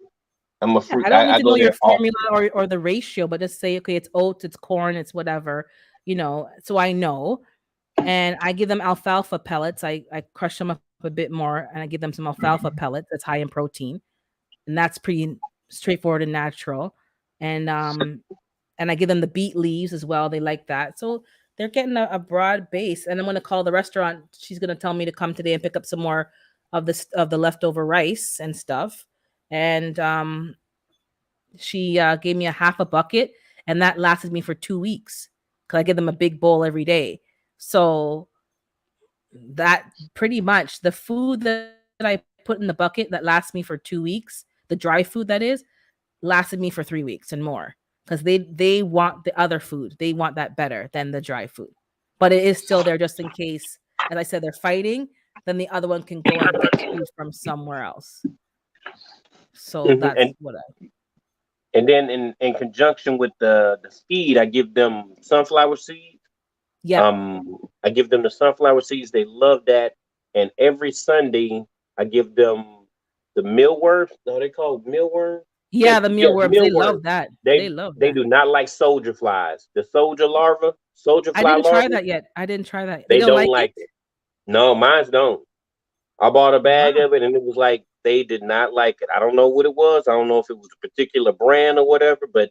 I'm a Yeah, freak. I don't need I to know go your there formula often. or the ratio, but just say, okay, it's oats, it's corn, it's whatever, so I know. And I give them alfalfa pellets. I crush them up a bit more and I give them some alfalfa pellets that's high in protein. And that's pretty straightforward and natural. And I give them the beet leaves as well. They like that. So they're getting a broad base. And I'm gonna call the restaurant. She's gonna tell me to come today and pick up some more of the leftover rice and stuff. And she gave me a half a bucket, and that lasted me for 2 weeks because I give them a big bowl every day. So that pretty much the food that I put in the bucket that lasts me for 2 weeks, the dry food that is, lasted me for 3 weeks and more because they want the other food. They want that better than the dry food, but it is still there just in case. As I said, they're fighting. Then the other one can go and get food from somewhere else. So Mhm. that's what I. And then in conjunction with the feed, I give them sunflower seeds. Yep. I give them the sunflower seeds. They love that. And every Sunday, I give them the mealworms. No, they called mealworms. Yeah, the Yeah, mealworms. They mealworms. love that. They They love they that. do not like soldier flies. The soldier I fly didn't try larvae. that yet. I didn't try that. They They don't don't like it. like it. No, mine's don't. I bought a bag Wow. of it, and it was like they did not like it. I don't know what it was. I don't know if it was a particular brand or whatever, but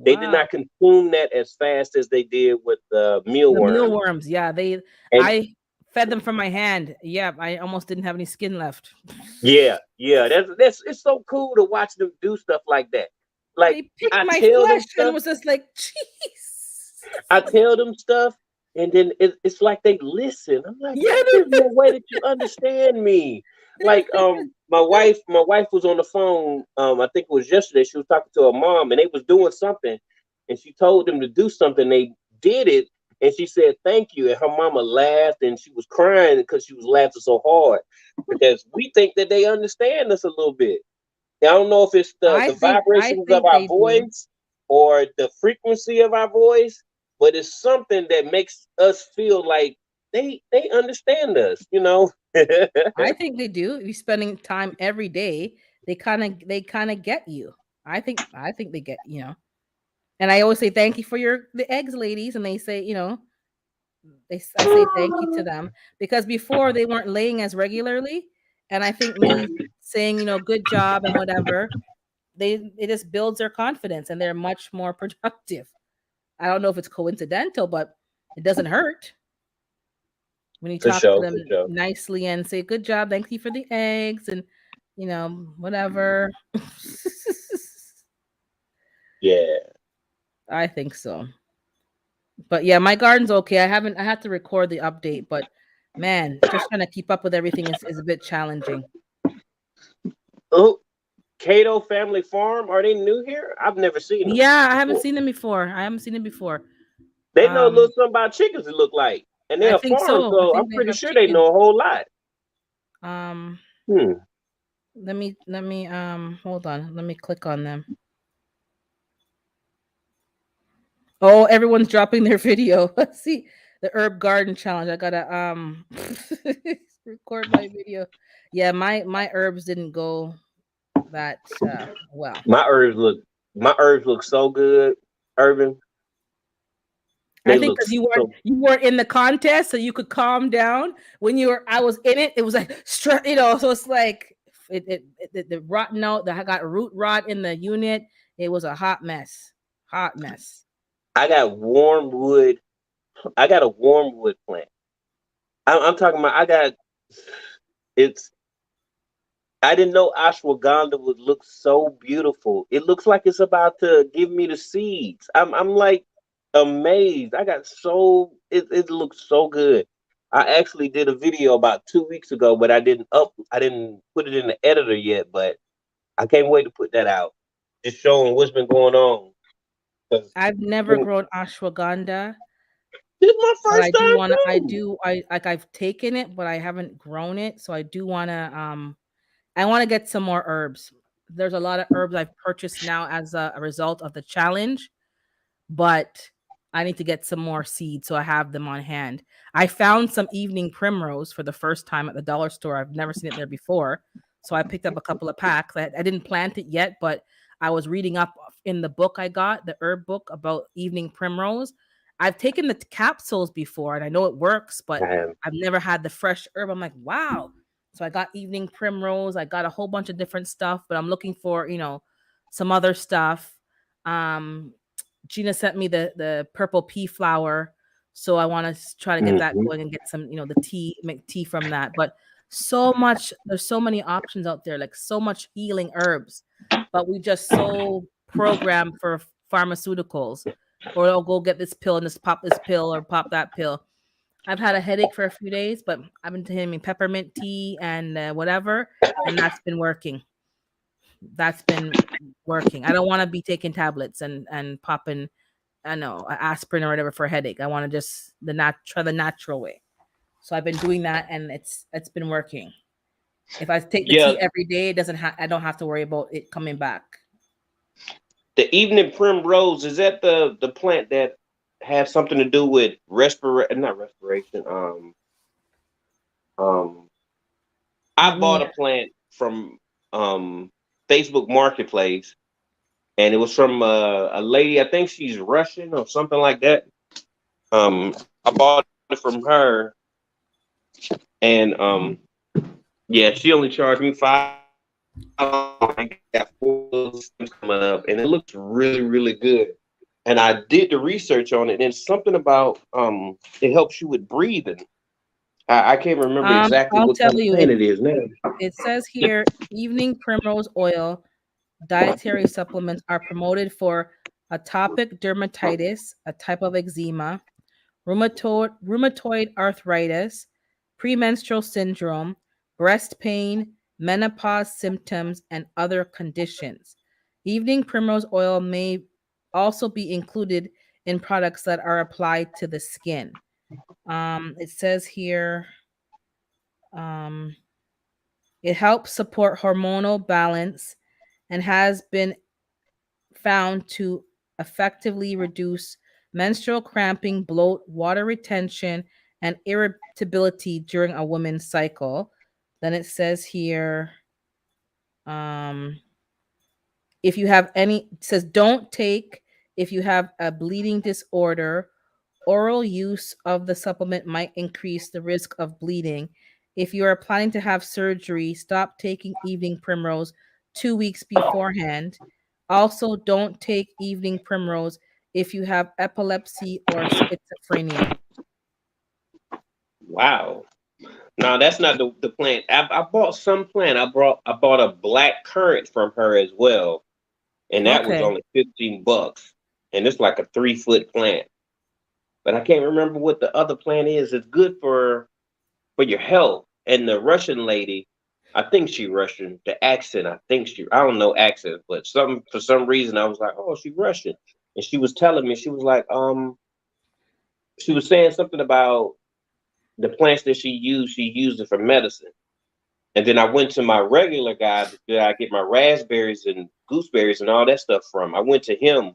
they did Wow. not consume that as fast as they did with the The mealworm. mealworms. Yeah, they. And I fed them from my hand. Yeah, I almost didn't have any skin left. yeah, that's it's so cool to watch them do stuff like that. Like They picked I my tell them flesh and stuff, was just like, jeez. I tell them stuff, and then it's like they listen. I'm like, Yeah. there's no way that you understand me. Like my wife was on the phone. I think it was yesterday. She was talking to her mom, and they was doing something, and she told them to do something. They did it, and she said thank you, and her mama laughed, and she was crying because she was laughing so hard because we think that they understand us a little bit. I don't know if it's the I vibrations of think our they do. voice or the frequency of our voice, but it's something that makes us feel like they understand us. I think they do. If you're spending time every day, they kind of get you. I think they get. And I always say thank you for the eggs, ladies, and they say, I say thank you to them because before they weren't laying as regularly, and I think me saying, good job and whatever, it just builds their confidence and they're much more productive. I don't know if it's coincidental, but it doesn't hurt when you For talk to sure, them for sure. nicely and say good job, thank you for the eggs and whatever. Yeah. I think so. But yeah, my garden's okay. I had to record the update, but man, just trying to keep up with everything is a bit challenging. Oh, Cato Family Farm. Are they new here? I've never seen them Yeah, I haven't before. seen them before. I haven't seen them before. They know a little Um, something about chickens. It look like, and I they're a think farm, so. I so I'm think they pretty have sure they know chickens. a whole lot. Um, Hmm. let me hold on. Let me click on them. Oh, everyone's dropping their video. Let's see the herb garden challenge. I gotta record my video. Yeah, my herbs didn't go that well. My herbs look, my herbs look so good, Urban. I They think look because so. you weren't in the contest, so you could calm down. When you were, I was in it. It was like so it's like the rotten out. That I got root rot in the unit. It was a hot mess. Hot mess. I got warm wood. I got a warm wood plant. I'm talking about. I got. It's. I didn't know ashwagandha would look so beautiful. It looks like it's about to give me the seeds. I'm like amazed. I got so it looks so good. I actually did a video about 2 weeks ago, but I didn't put it in the editor yet, but I can't wait to put that out. Just showing what's been going on. 'Cause I've never this grown ashwagandha, is my but first time too. I like I've taken it, but I haven't grown it. So I do want to I want to get some more herbs. There's a lot of herbs I've purchased now as a result of the challenge, but I need to get some more seeds so I have them on hand. I found some evening primrose for the first time at the dollar store. I've never seen it there before. So I picked up a couple of packs. I didn't plant it yet, but I was reading up in the book I got, the herb book about evening primrose. I've taken the capsules before and I know it works, but I I've never had the fresh herb. I'm like, wow. So I got evening primrose. I got a whole bunch of different stuff, but I'm looking for, some other stuff. Um, Gina sent me the purple pea flower, so I want to try to get that Mhm. going and get some, the tea, make tea from that. But there's so many options out there, like so much healing herbs, but we just so programmed for pharmaceuticals, or I'll go get this pill and just pop this pill or pop that pill. I've had a headache for a few days, but I've been taking peppermint tea and whatever, and That's been working. I don't want to be taking tablets and popping I know, aspirin or whatever for a headache. I want to just try the natural way. So I've been doing that, and it's been working. If I take the Yeah, tea every day, I don't have to worry about it coming back. the evening primrose, is that the plant that has something to do with not respiration. Um, I Let bought me a plant from um Facebook Marketplace, and it was from a lady. I think she's Russian or something like that. I bought it from her, and yeah, she only charged me $5. I got 4 stems coming up, and it looks really, really good. And I did the research on it, and it's something about it helps you with breathing. I can't remember exactly I'll what tell kind of you, plant it is now. it says here evening primrose oil dietary supplements are promoted for atopic dermatitis, a type of eczema, rheumatoid arthritis, premenstrual syndrome, breast pain, menopause symptoms, and other conditions. Evening primrose oil may also be included in products that are applied to the skin. It says here um, it helps support hormonal balance and has been found to effectively reduce menstrual cramping, bloat, water retention, and irritability during a woman's cycle. Then it says here, um, if you have any, it says don't take if you have a bleeding disorder. Oral use of the supplement might increase the risk of bleeding. If you are planning to have surgery, stop taking evening primrose 2 weeks beforehand. Also, don't take evening primrose if you have epilepsy or schizophrenia. Wow. No, that's not the plant. I bought some plant. I bought a black currant from her as well, and that was Okay. only $15, and it's like a 3 foot plant. But I can't remember what the other plant is. It's good for your health. And the Russian lady, I think she Russian. The accent, I don't know accent, but some for some reason I was like, oh, she Russian, and she was telling me she was like, she was saying something about the plants that she used. She used it for medicine. And then I went to my regular guy that I get my raspberries and gooseberries and all that stuff from. I went to him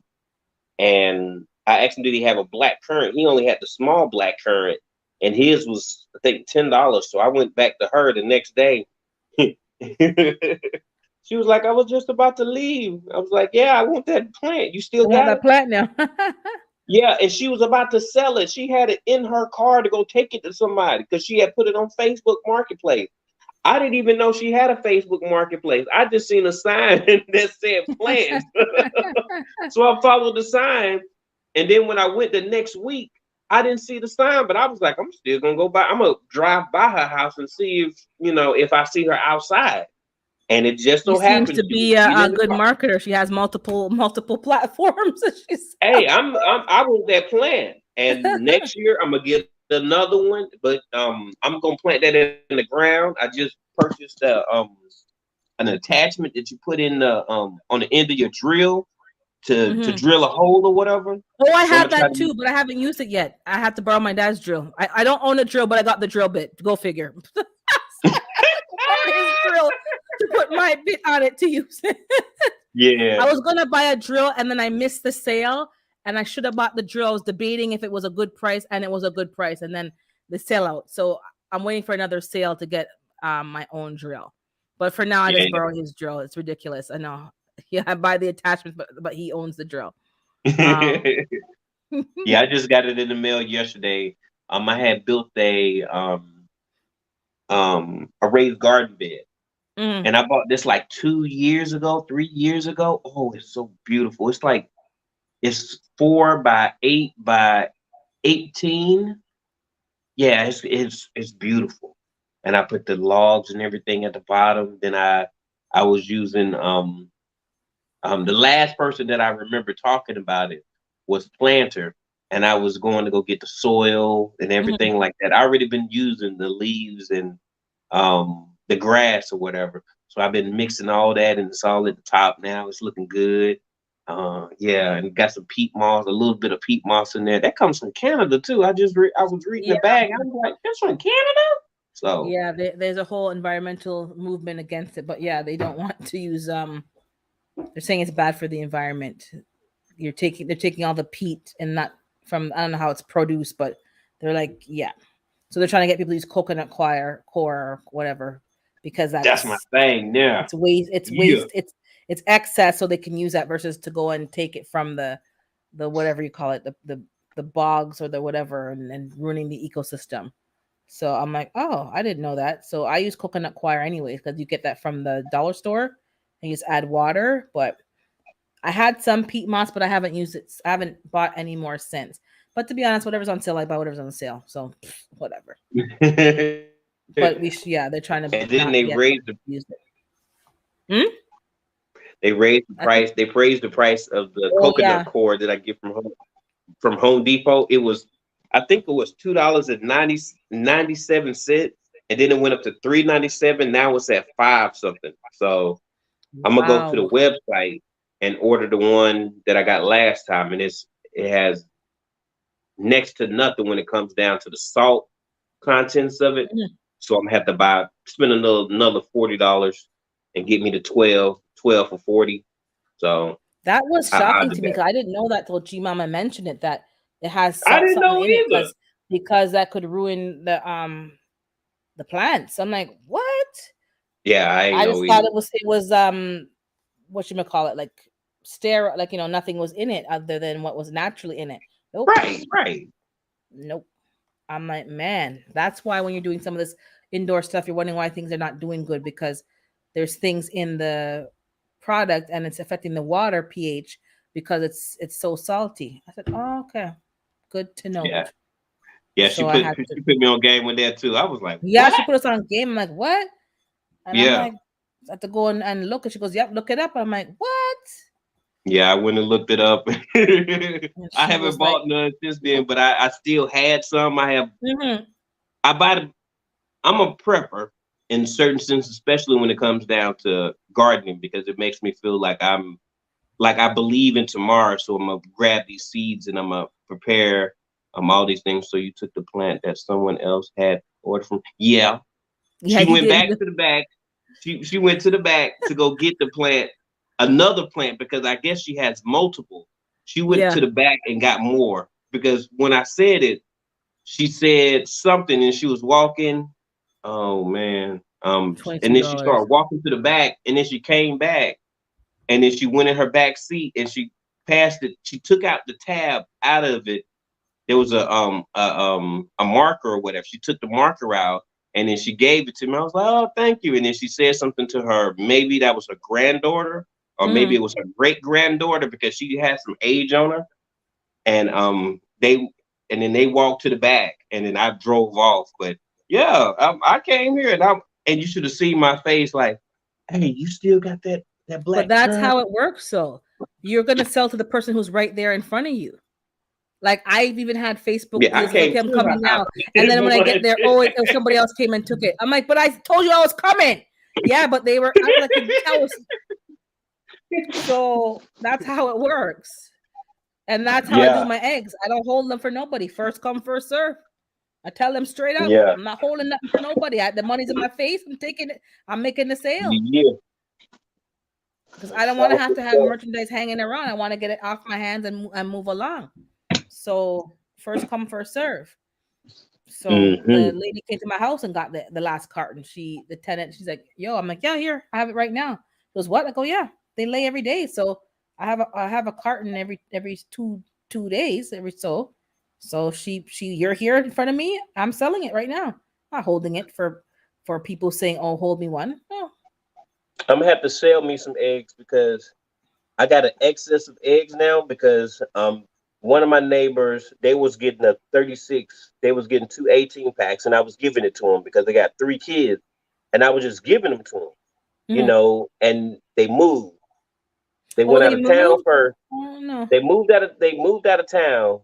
and I asked him, did he have a black currant? He only had the small black currant, and his was, I think, $10. So I went back to her the next day. She was like, I was just about to leave. I was like, yeah, I want that plant. You still I want got that it? plant now. Yeah, and she was about to sell it. She had it in her car to go take it to somebody because she had put it on Facebook Marketplace. I didn't even know she had a Facebook Marketplace. I just seen a sign that said plants. So I followed the sign. And then when I went the next week, I didn't see the sign, but I was like, I'm still gonna go by. I'm gonna drive by her house and see if if I see her outside. And it just She so seems happened to she was be getting a in the good car. marketer. She has multiple platforms that she's. Hey, I was that plant. And next year I'm gonna get another one, but I'm gonna plant that in the ground. I just purchased an attachment that you put in the on the end of your drill to drill a hole or whatever. Oh, I So I'm have gonna try that to too, use. but I haven't used it yet. I have to borrow my dad's drill. I don't own a drill, but I got the drill bit. Go figure. So I have to borrow his drill to put my bit on it to use it. Yeah. I was gonna buy a drill and then I missed the sale, and I should have bought the drill. I was debating if it was a good price, and it was a good price, and then the sale out. So I'm waiting for another sale to get my own drill. But for now, I just borrow his drill. It's ridiculous. I know. Yeah, I buy the attachments, but he owns the drill. Um, Yeah, I just got it in the mail yesterday. I had built a raised garden bed. And I bought this like 2 years ago, 3 years ago. Oh, it's so beautiful. It's 4 by 8 by 18. Yeah, it's beautiful. And I put the logs and everything at the bottom. Then I was using the last person that I remember talking about it was Planter, and I was going to go get the soil and everything like that. I already been using the leaves and the grass or whatever. So I've been mixing all that, and it's all at the top now. It's looking good. Yeah, and got some peat moss, a little bit of peat moss in there. That comes from Canada too. I was reading yeah, the bag. I was like, that's from Canada. So yeah. There's a whole environmental movement against it, but yeah, they don't want to use. They're saying it's bad for the environment. They're taking all the peat and not from, I don't know how it's produced, but they're like, yeah. So they're trying to get people to use coconut core or whatever, because that's my thing. Yeah, it's waste. It's yeah. waste. It's excess, so they can use that versus to go and take it from the whatever you call it, the bogs or the whatever, and ruining the ecosystem. So I'm like, oh, I didn't know that. So I use coconut coir anyways, because you get that from the dollar store and you just add water. But I had some peat moss, but I haven't used it. I haven't bought any more since. But to be honest, whatever's on sale, I buy whatever's on sale. So whatever. But yeah, they're trying to And then not they get raised the use it. Hmm? they raised the I think. price. They praised the price of the Oh coconut yeah, core that I get from Home Depot. I think it was $2.97, and then it went up to $3.97. Now it's at five something. So I'm gonna go to the wow. website and order the one that I got last time, and it has next to nothing when it comes down to the salt contents of it. Mhm. So I'm gonna have to spend another $40 and get me the 12 for 40. So That was I'll shocking do to me that. because I didn't know that till G Mama mentioned it, that it has I didn't something know in it, either. because that could ruin the plants. I'm like, what? Yeah, I ain't I know just thought either. it was what you call it, like sterile, like nothing was in it other than what was naturally in it. Nope. Right, right. Nope. I'm like, man, that's why when you're doing some of this indoor stuff, you're wondering why things are not doing good, because there's things in the product and it's affecting the water pH because it's so salty. I said, oh, okay, good to Yeah. note. Yeah, So I had to, she put me on game with that too. I was like, yeah, what? she put us on game. I'm like, what? And I'm Yeah. like, I have to go and look. And she goes, yep, look it up. I'm like, what? Yeah, I went and looked it up. I And she haven't was like, bought none since then, but I still had some. mm-hmm. I buy the I'm a prepper in certain sense, especially when it comes down to gardening, because it makes me feel like I believe in tomorrow. So I'm gonna grab these seeds and I'm gonna prepare all these things. So you took the plant that someone else had ordered from. Yeah. Yeah, She you went did. back to the back. She went to the back to go get the plant, another plant, because I guess she has multiple. She went Yeah, to the back and got more because when I said it, she said something and she was walking. Oh man. And then she $22. started walking to the back, and then she came back, and then she went in her back seat and she passed it. She took out the tab out of it. There was a marker or whatever. She took the marker out and then she gave it to me. I was like, oh, thank you. And then she said something to her. Maybe that was her granddaughter, or maybe it was her great granddaughter because she had some age on her. And then they walked to the back, and then I drove off. But yeah, I came here, and you should have seen my face. Like, hey, you still got that black? But that's turd? how it works. So you're gonna sell to the person who's right there in front of you. Like I've even had Facebook Yeah, I deals. Okay, came I'm to her coming now, house. and then when I get there, oh, somebody else came and took it. I'm like, but I told you I was coming. Yeah, but they were like, tell us. So that's how it works, and that's how I do my eggs. I don't hold them for nobody. First come, first serve. I tell them straight up. Yeah. I'm not holding nothing for nobody. The money's in my face. I'm taking it. I'm making the sale. Yeah. Because I don't want to have merchandise hanging around. I want to get it off my hands and move along. So first come, first serve. So the lady came to my house and got the last carton. The tenant, she's like, yo, I'm like, yeah, here, I have it right now. She goes, what? I go, yeah, they lay every day. So I have a carton every 2 days, So you're here in front of me. I'm selling it right now. I'm not holding it for people saying, oh, hold me one. No. I'm gonna have to sell me some eggs because I got an excess of eggs now because one of my neighbors, they was getting a 36, they was getting 2 18 packs, and I was giving it to them because they got 3 kids, and I was just giving them to them, you know, and they moved. They went out of town first. Oh, no. They moved out of town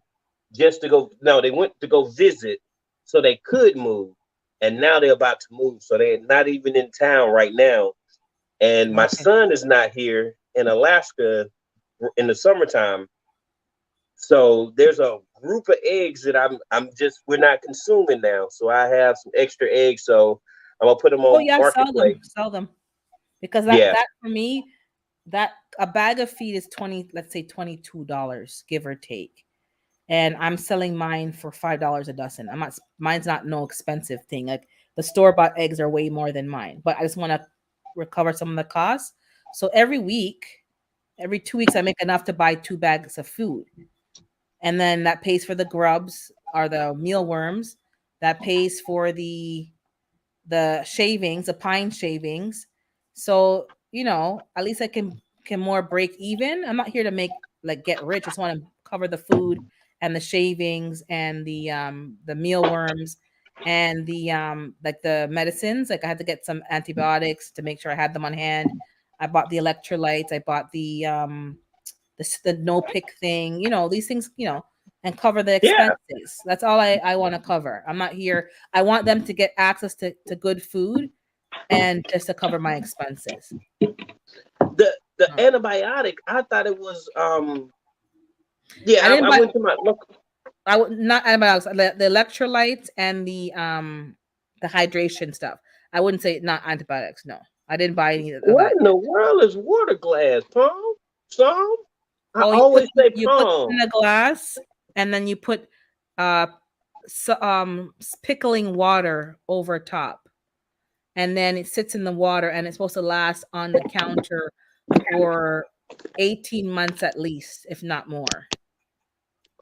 just to go. No, they went to go visit so they could move, and now they're about to move, so they're not even in town right now. And my son is not here in Alaska in the summertime. So there's a group of eggs that we're not consuming now. So I have some extra eggs. So I'm gonna put them on Marketplace. Sell them. Because that for me, that a bag of feed is let's say $22, give or take. And I'm selling mine for $5 a dozen. Mine's not no expensive thing. Like the store-bought eggs are way more than mine, but I just want to recover some of the costs. So every 2 weeks, I make enough to buy 2 bags of food. And then that pays for the grubs or the mealworms. That pays for the shavings, the pine shavings. So, at least I can more break even. I'm not here to get rich. I just want to cover the food and the shavings and the mealworms and the the medicines. Like I had to get some antibiotics to make sure I had them on hand. I bought the electrolytes. I bought the no pick thing, these things, and cover the expenses. That's all I want to cover. I'm not here. I want them to get access to good food and just to cover my expenses. The antibiotic, I thought it was I went to my local. I would not antibiotics, the electrolytes and the hydration stuff. I wouldn't say not antibiotics. No, I didn't buy any of that. What in the world is water glass, Tom? Some? I always say you put in a glass, and then you put pickling water over top, and then it sits in the water, and it's supposed to last on the counter for 18 months at least, if not more.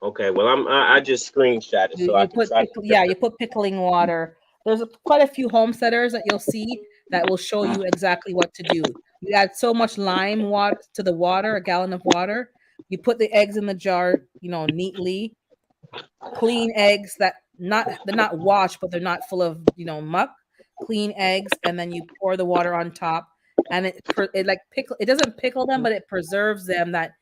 Okay, well I just screenshot it you put pickling water. There's quite a few homesteaders that you'll see that will show you exactly what to do. You add so much lime water to the water, a gallon of water. You put the eggs in the jar, neatly. Clean eggs they're not washed, but they're not full of muck. Clean eggs, and then you pour the water on top, and it doesn't pickle them, but it preserves them. That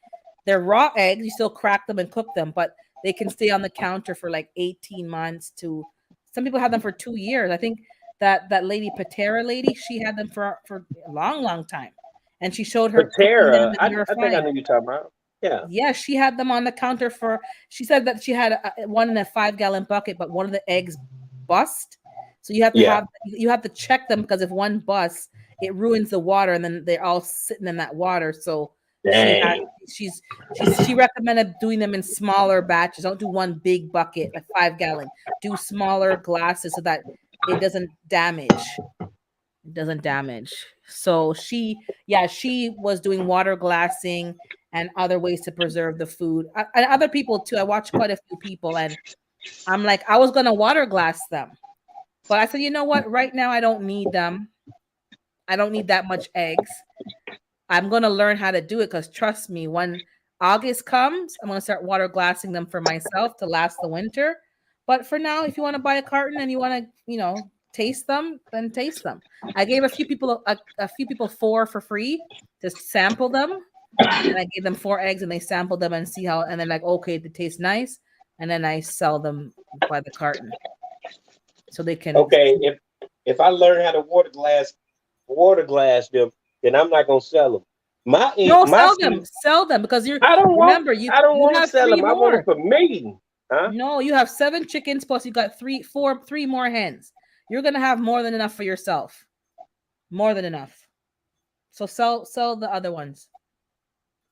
they're raw eggs. You still crack them and cook them, but they can stay on the counter for like 18 months to. Some people have them for 2 years. I think that lady Patera lady, she had them for a long time, and she showed her Patera. I think I know you're talking about. Yeah, she had them on the counter for. She said that she had one in a 5-gallon bucket, but one of the eggs bust. So you have to check them, because if one busts, it ruins the water, and then they're all sitting in that water. So she recommended doing them in smaller batches. Don't do one big bucket, like 5-gallon. Do smaller glasses so that it doesn't damage. So she was doing water glassing and other ways to preserve the food. And other people too. I watched quite a few people, and I'm like, I was gonna water glass them, but I said, you know what? Right now, I don't need them. I don't need that much eggs. I'm gonna learn how to do it because trust me, when August comes, I'm gonna start water glassing them for myself to last the winter. But for now, if you want to buy a carton and you want to, taste them, then taste them. I gave a few people 4 for free to sample them, and I gave them 4 eggs and they sampled them and see how, and then like, okay, they taste nice, and then I sell them by the carton so they can. Okay, if I learn how to water glass them, then I'm not gonna sell them. No, My seed, sell them because I don't you want to have sell 3 them. I want them more. for me, huh? No, you have 7 chickens plus you got 3 more hens. You're gonna have more than enough for yourself. More than enough. So sell the other ones.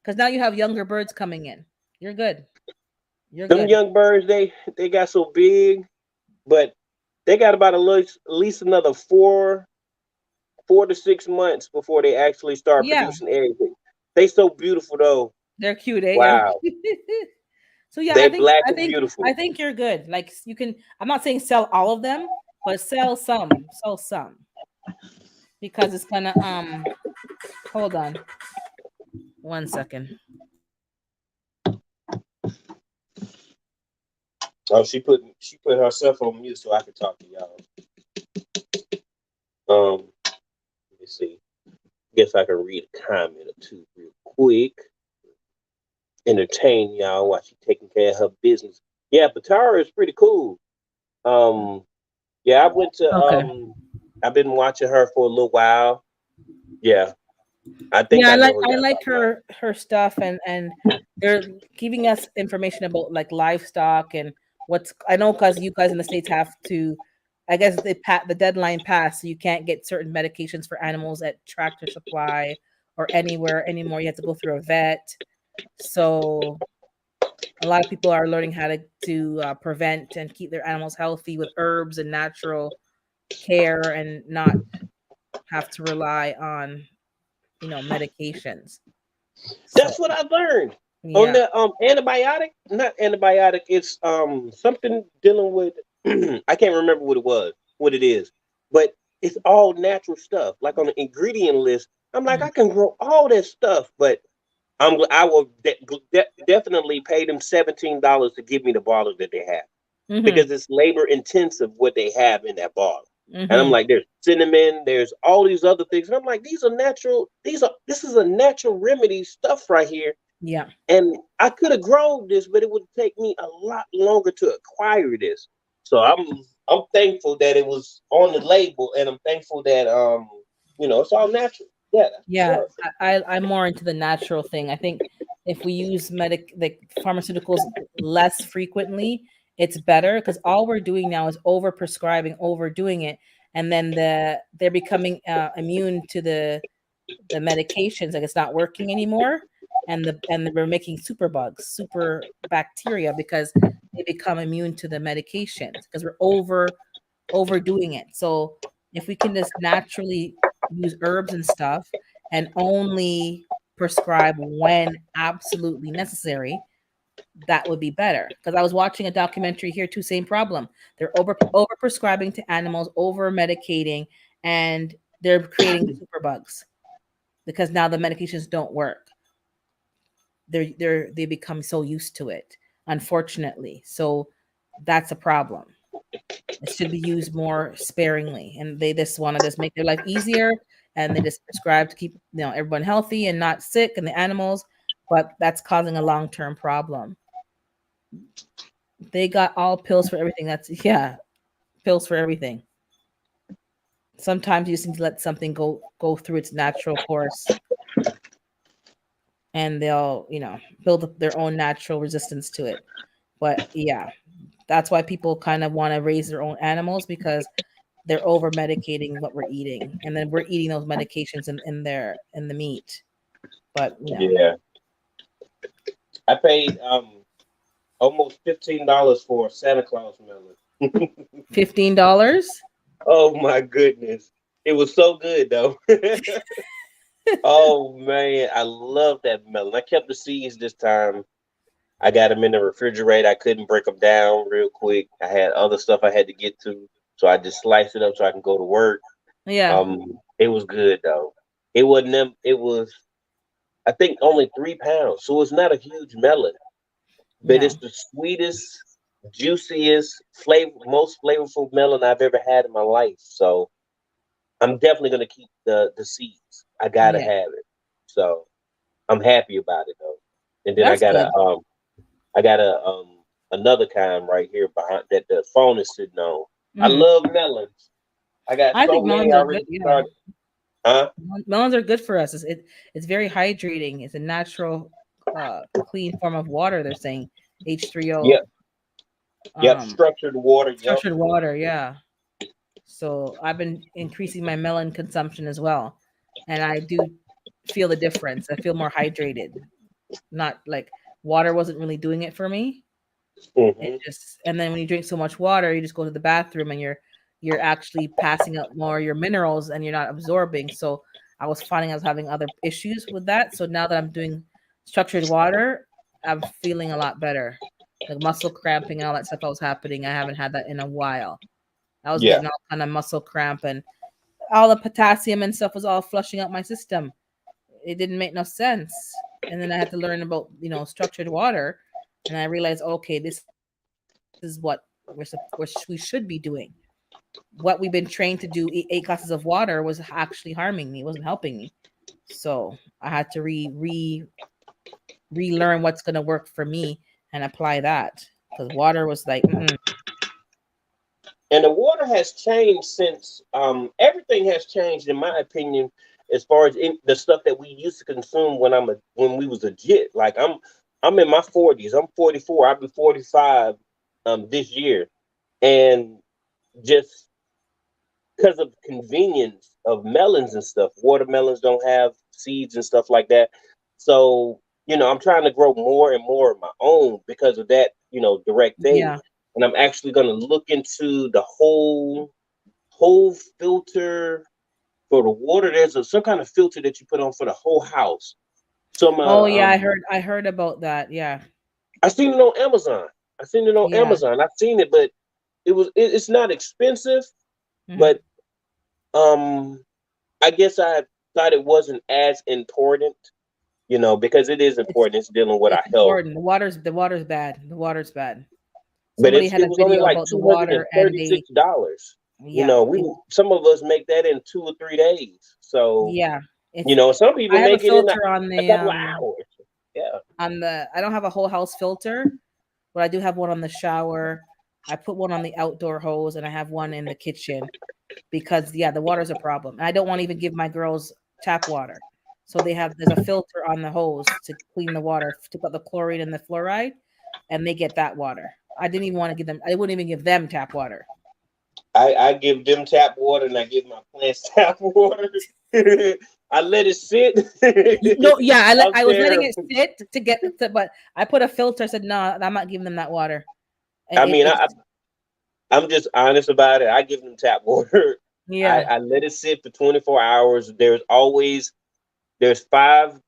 Because now you have younger birds coming in. You're good. You're Them good. young birds, they got so big, but they got about at least another 4 to 6 months before they actually start Yeah, producing eggs. They so beautiful though. they're cute, eh? Wow, So yeah, they black I and think I beautiful. think you're good. Like you can. I'm not saying sell all of them, but sell some because it's gonna. Hold on, 1 second. Oh, she put herself on mute so I could talk to y'all. Let me see. Guess I can read a comment or two real quick. Entertain y'all while she taking care of her business. Yeah, but Tara is pretty cool. Um, yeah, Okay. I've been watching her for a little while. Yeah, I think Yeah, I know who I y'all like talking about. her stuff, and they're giving us information about like livestock and what's I know because you guys in the states have to, I guess the deadline passed, so you can't get certain medications for animals at Tractor Supply or anywhere anymore. You have to go through a vet. So a lot of people are learning how to prevent and keep their animals healthy with herbs and natural care and not have to rely on medications. So That's what I learned on yeah. the antibiotic. Not antibiotic. It's something dealing with. I can't remember what it is, but it's all natural stuff. Like on the ingredient list, I'm like, Mm-hmm. I can grow all that stuff, but I will definitely pay them $17 to give me the bottle that they have Mm-hmm. because it's labor intensive what they have in that bottle. And I'm Mm-hmm. like, there's cinnamon, there's all these other things. And I'm like, these are natural, this is a natural remedy stuff right here. Yeah. And I could have grown this, but it would take me a lot longer to acquire this. So I'm thankful that it was on the label, and I'm thankful that it's all natural. Yeah, that's for Yeah. sure. I'm more into the natural thing. I think if we use pharmaceuticals less frequently, it's better because all we're doing now is over prescribing, overdoing it, and then they're becoming immune to the medications, like it's not working anymore, we're making super bugs, super bacteria because they become immune to the medications because we're overdoing it. So if we can just naturally use herbs and stuff and only prescribe when absolutely necessary, that would be better. Because I was watching a documentary here too, same problem. They're over prescribing to animals, over medicating, and they're creating super bugs because now the medications don't work. They become so used to it, unfortunately. So that's a problem. It should be used more sparingly, and they just want to just make their life easier, and they just prescribe to keep everyone healthy and not sick, and the animals. But that's causing a long term problem. They got all pills for everything. That's yeah, pills for everything. Sometimes you just need to let something go through its natural course, and they'll build up their own natural resistance to it. But yeah, that's why people kind of want to raise their own animals because they're over medicating what we're eating, and then we're eating those medications in the meat. But Yeah, I paid almost $15 for a Santa Claus melon. $15. Oh my goodness, it was so good though. Oh man, I love that melon. I kept the seeds this time. I got them in the refrigerator. I couldn't break them down real quick. I had other stuff I had to get to, so I just sliced it up so I can go to work. Yeah, It was good though. It wasn't them. It was, I think, only 3 pounds, so it's not a huge melon, but yeah, it's the sweetest, juiciest, most flavorful melon I've ever had in my life. So I'm definitely gonna keep the seeds. I gotta yeah. have it. So I'm happy about it though. And then That's good. I got another kind right here behind that the phone is sitting on. I Hmm. love melons. I got I so think many melons are good. already Yeah, started. Huh? melons are good for us. It's very hydrating. It's a natural, clean form of water. They're saying H3O, Yep. Yep. um, Structured water. Yep. structured water. Yeah. So I've been increasing my melon consumption as well, and I do feel the difference. I feel more hydrated. Not like water wasn't really doing it for me. It Hmm. just, and then when you drink so much water, you just go to the bathroom and you're actually passing out more of your minerals and you're not absorbing. So I was finding I was having other issues with that. So now that I'm doing structured water, I'm feeling a lot better. Like muscle cramping and all that stuff that was happening. I haven't had that in a while. I was Yeah. getting all kind of muscle cramp and all the potassium and stuff was all flushing out my system. It didn't make no sense. And then I had to learn about, structured water. And I realized, okay, this is what we should be doing. What we've been trained to do, 8 glasses of water, was actually harming me. It wasn't helping me. So I had to relearn what's going to work for me and apply that, because water was like, mm-mm. And the water has changed since everything has changed in my opinion as far as the stuff that we used to consume when we was a jit. Like I'm in my 40s. I'm 44. I'll be 45 this year. And just because of convenience of melons and stuff, watermelons don't have seeds and stuff like that. So, I'm trying to grow more and more of my own because of that, direct thing. Yeah. And I'm actually going to look into the whole filter for the water. There's some kind of filter that you put on for the whole house. Some Oh yeah, I heard about that. Yeah. I seen it on Amazon. I seen it on Yeah. Amazon. I've seen it, but it's not expensive, Hmm. but um I guess I thought it wasn't as important, because it is It's important. It's dealing with our it's health. important. The water's bad. The water's bad. But Somebody had it a was only video like about the two hundred and water and thirty they, six dollars. yeah, Some of us make that in 2 or 3 days. So, yeah. It's some people I have a make it in filter on a the couple of hours. Yeah. I don't have a whole house filter, but I do have one on the shower. I put one on the outdoor hose and I have one in the kitchen because yeah, the water's a problem. And I don't want to even give my girls tap water. So there's a filter on the hose to clean the water, to put the chlorine and the fluoride, and they get that water. I wouldn't even give them tap water. I give them tap water and I give my plants tap water. I let it sit No, yeah, out I was letting there. it sit but I put a filter. I said no, I'm not giving them that water. I It, mean, it's I'm just honest about it. I give them tap water. Yeah, I let it sit for 24 hours. There's five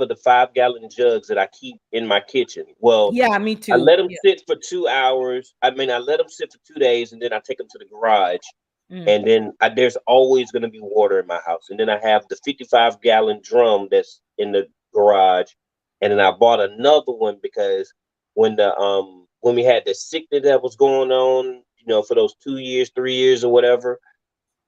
of the 5 gallon jugs that I keep in my kitchen. Well, yeah, me I too. let them Yeah. sit for 2 hours. I mean, I let them sit for 2 days, and then I take them to the garage. Mm. And then there's always going to be water in my house. And then I have the 55-gallon drum that's in the garage. And then I bought another one because when we had the sickness that was going on, for those 2 years, 3 years, or whatever,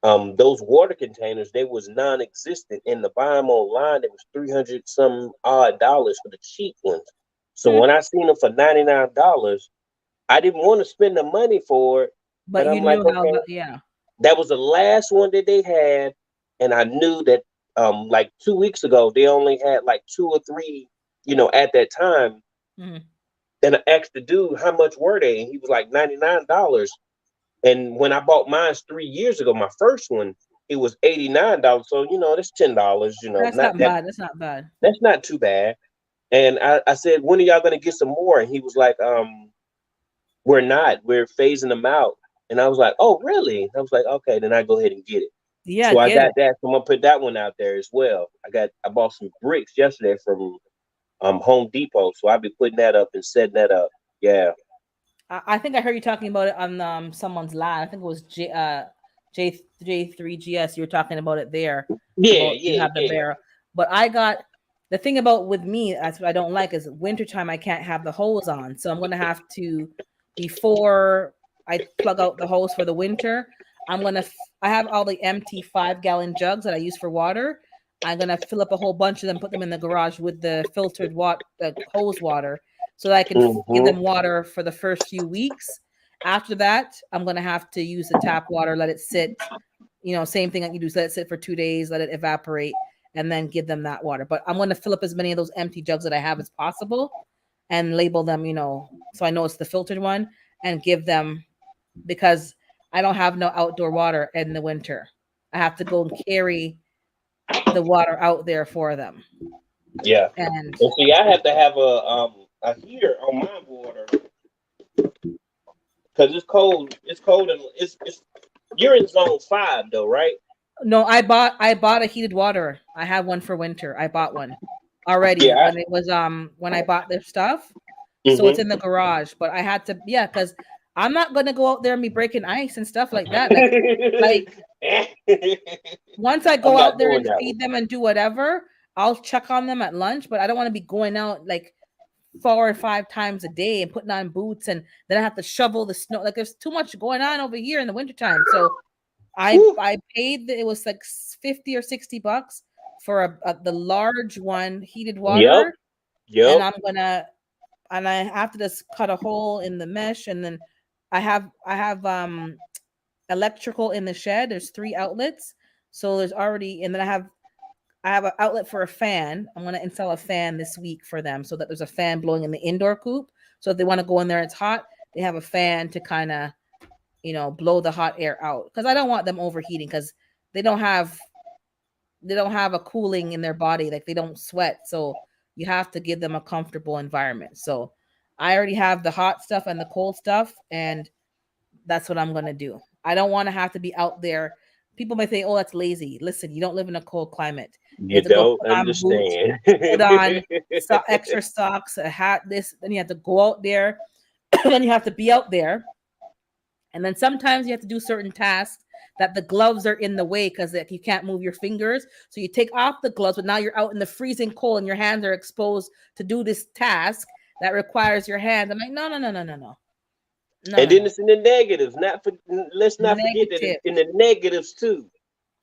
those water containers, they was non-existent, and to buy them online it was 300 some odd dollars for the cheap ones. So Hmm. when I seen them for $99, I didn't want to spend the money for it, but But you I'm like, knew how okay, the yeah. that was the last one that they had, and I knew that like 2 weeks ago they only had like two or three, at that time. Mhm. And I asked the dude how much were they, and he was like $99. And when I bought mine 3 years ago, my first one, it was $89. So that's $10. That's Not not that bad. That's not bad. that's not too bad. And I said, when are y'all gonna get some more? And he was like, we're not. We're phasing them out. And I was like, oh really? I was like, okay, then I go ahead and get it. Yeah, So I get got it. that. So I'm gonna put that one out there as well. I bought some bricks yesterday from Home Depot, so I'll be putting that up and setting that up. Yeah. I think I heard you talking about it on someone's live. I think it was J3GS. You were talking about it there Yeah, about you yeah, have the yeah. barrel. But I got the thing about with me, that's what I don't like is wintertime I can't have the hose on. So I'm gonna have to before I plug out the hose for the winter, I have all the empty 5 gallon jugs that I use for water. I'm gonna fill up a whole bunch of them, put them in the garage with the filtered water, the hose water, so that I can give Mm-hmm. them water for the first few weeks. After that, I'm gonna have to use the tap water, let it sit. Same thing like you do. So let it sit for 2 days, let it evaporate, and then give them that water. But I'm gonna fill up as many of those empty jugs that I have as possible, and label them. So I know it's the filtered one, and give them because I don't have no outdoor water in the winter. I have to go and carry the water out there for them, Yeah. and And see, I have to have a heater on my water because it's cold. It's cold and it's you're in zone 5 though, right? no, I bought a heated water. I have one for winter. I bought one already Yeah. when I bought their stuff. So it's Mm-hmm. in the garage, but I had to, yeah, because I'm not gonna go out there and be breaking ice and stuff like that. Like once I I'm go not out there doing and that one. feed them and do whatever, I'll check on them at lunch, but I don't want to be going out like 4 or 5 times a day and putting on boots and then I have to shovel the snow. Like there's too much going on over here in the wintertime. So Whew. I paid it was like 50 or $60 for the large one heated Yep. water, and Yep. I have to just cut a hole in the mesh, and then I have electrical in the shed. There's 3 outlets, so there's already, and then I have an outlet for a fan. I'm gonna install a fan this week for them so that there's a fan blowing in the indoor coop. So if they want to go in there, it's hot. They have a fan to kind of blow the hot air out because I don't want them overheating because they don't have they don't have a cooling in their body, like they don't sweat. So you have to give them a comfortable environment. So I already have the hot stuff and the cold stuff, and that's what I'm gonna do. I don't want to have to be out there. People might say, "Oh, that's lazy." Listen, you don't live in a cold climate. You You have to go don't put on boots, understand. put on extra socks, a hat. This, then you have to go out there. Then you have to be out there, and then sometimes you have to do certain tasks that the gloves are in the way because like, you can't move your fingers. So you take off the gloves, but now you're out in the freezing cold and your hands are exposed to do this task that requires your hands. I'm like, no, no, no, no, no, no, no, And no, then no. it's in the negatives. Let's not forget that it's Negative. in the negatives too.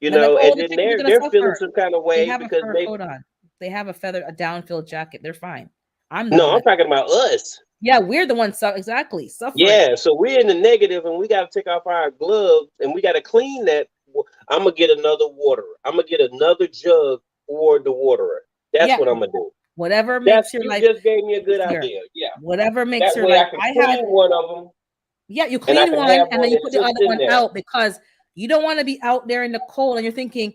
And they're like, And oh, the then chicken's gonna they're feeling suffer. some kind of They way have a because fur they coat on. They have a down-filled jacket. They're fine. I'm the no, one I'm that. talking about us. Yeah, we're the ones exactly suffering. Yeah, so we're in the negative and we got to take off our gloves and we got to clean that. I'm gonna get another waterer. I'm gonna get another jug for the waterer. That's Yeah, what I'm gonna do. whatever That's makes your you life just gave me a good easier. idea. Yeah, Whatever makes that your way life. I can I had clean one of them Yeah, you and I clean can one have and then one you that put the sits other in one there. out because you don't want to be out there in the cold and you're thinking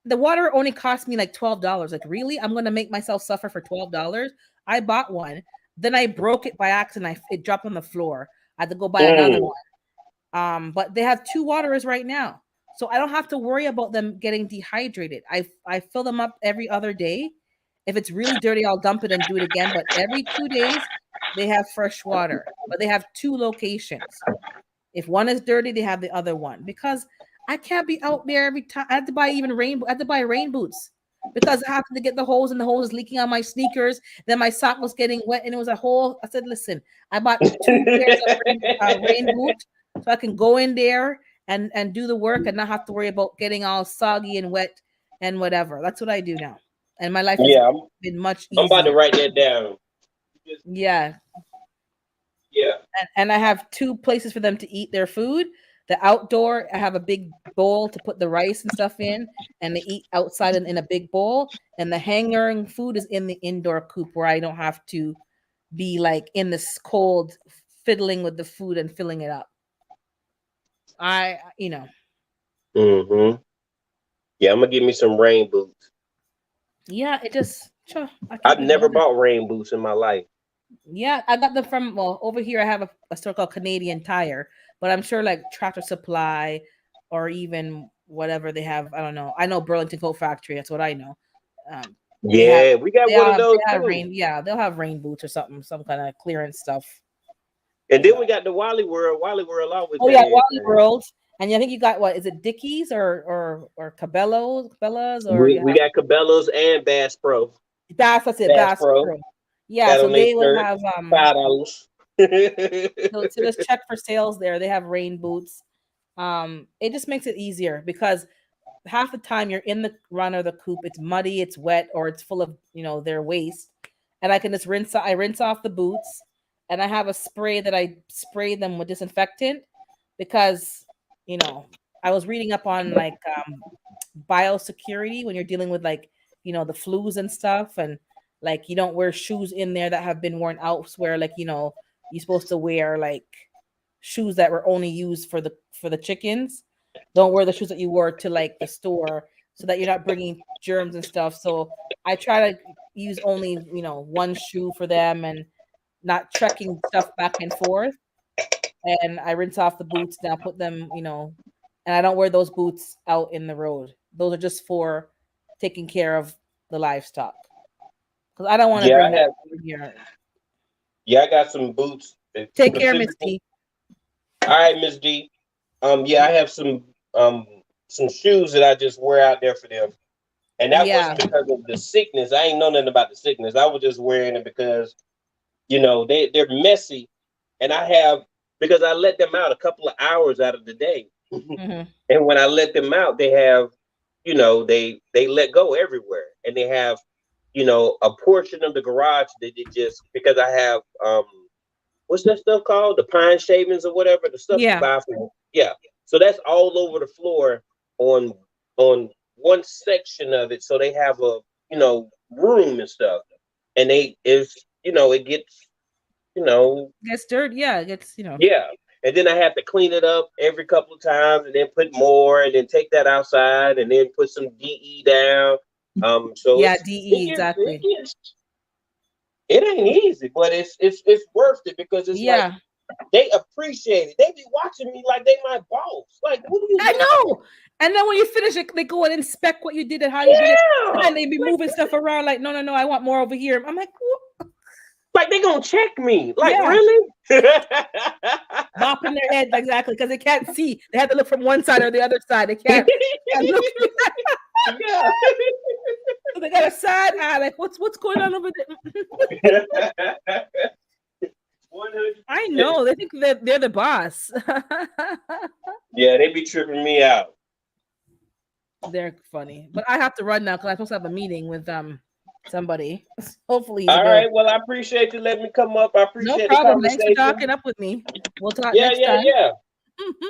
the water only cost me like $12. Like, really? I'm gonna make myself suffer for $12. I bought one, then I broke it by accident. It dropped on the floor. I had to go buy another Mm. one. But they have 2 waterers right now. So I don't have to worry about them getting dehydrated. I fill them up every other day. If it's really dirty, I'll dump it and do it again. But every 2 days, they have fresh water. But they have 2 locations. If one is dirty, they have the other one because I can't be out there every time. I had to buy I had to buy rain boots because I happened to get the hose and the hose is leaking on my sneakers. Then my sock was getting wet and it was a whole. I said, listen, I bought 2 pairs of rain boots so I can go in there and do the work and not have to worry about getting all soggy and wet and whatever. That's what I do now, and my life has Yeah, been much I'm about to easier. write that down. Yeah, Yeah. and I have 2 places for them to eat their food. The outdoor, I have a big bowl to put the rice and stuff in, and they eat outside in a big bowl. And the hanging food is in the indoor coop where I don't have to be like in this cold fiddling with the food and filling it up. I, Mm-hmm. Yeah, I'm gonna give me some rain boots. yeah, it just, sure, I I've keep it never going. bought rain boots in my life. Yeah, I got them over here I have a store called Canadian Tire, but I'm sure like Tractor Supply or even whatever they have. I don't know. I know Burlington Coat Factory. That's what I know. Um, they have Yeah, we got one of those they have too. rain. Yeah, they'll have rain boots or something, some kind of clearance stuff. And You then know. we got the Wally World. Wally World always Oh had yeah, Wally everything. World. And I think you got what is it, Dickies or Cabela's, or We you we have got Cabela's and Bass Pro. Bass. That's it, Bass Bass Pro Pro. Yeah, got so on their they will shirt, have $5. so just check for sales there. They have rain boots. It just makes it easier because half the time you're in the run or the coop, it's muddy, it's wet, or it's full of their waste, and I can just rinse. I rinse off the boots, and I have a spray that I spray them with disinfectant because you know I was reading up on like biosecurity when you're dealing with like the flus and stuff, and like you don't wear shoes in there that have been worn elsewhere. Like you're supposed to wear like shoes that were only used for the chickens. Don't wear the shoes that you wore to like the store so that you're not bringing germs and stuff. So I try to use only one shoe for them and not trekking stuff back and forth. And I rinse off the boots, now put them, and I don't wear those boots out in the road. Those are just for taking care of the livestock because I don't want to yeah, bring I that have. over here. Yeah, I got some boots Take care, specifically. Misty. All right, Miss D. Yeah, I have um some shoes that I just wear out there for them, and that Yeah, wasn't because of the sickness. I ain't know nothing about the sickness. I was just wearing it because they're messy, and I have because I let them out a couple of hours out of the day, hmm and when I let them out, they have they let go everywhere, and they have a portion of the garage that they just because I have what's that stuff called? The pine shavings or whatever, the stuff you yeah. buy from. Yeah. So that's all over the floor on on one section of it. So they have a room and stuff. And it gets, you know, Gets dirty. Yeah, it gets yeah. And then I have to clean it up every couple of times and then put more and then take that outside and then put some DE down. So yeah. it's De exactly. it ain't easy, but it's worth it because it's like Yeah, they appreciate it. They be watching me like they my boss. Like, what are you I doing? know. And then when you finish it, they go and inspect what you did and how you did it, and Yeah. then they be moving stuff around. Like, no, no, no, I want more over here. I'm like, Like they gonna check me. Like, yeah, really? bopping their head exactly because they can't see. They have to look from one side or the other side. They can't look. Yeah. So they got a side eye. Like, what's going on over there? 100%. I know. They think that they're the boss. Yeah, they be tripping me out. They're funny, but I have to run now because I'm supposed to have a meeting with somebody. Hopefully he's All available. right. Well, I appreciate you letting me come up. I No appreciate the problem. Thanks for conversation. talking up with me. We'll talk Yeah, next yeah, time. yeah.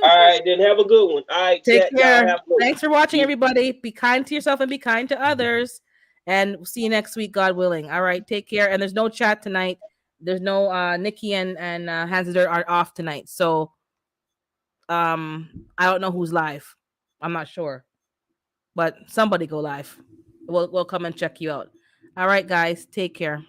All right, then have a good one. All right, Take chat. Y'all care. have a good one. Thanks for watching, Peace. everybody. Be kind to yourself and be kind to others. And we'll see you next week, God willing. All right, take care. And there's no chat tonight. There's no Nikki and Hans are off tonight. So I don't know who's live. I'm not sure. But somebody go live. We'll come and check you out. All right, guys. Take care.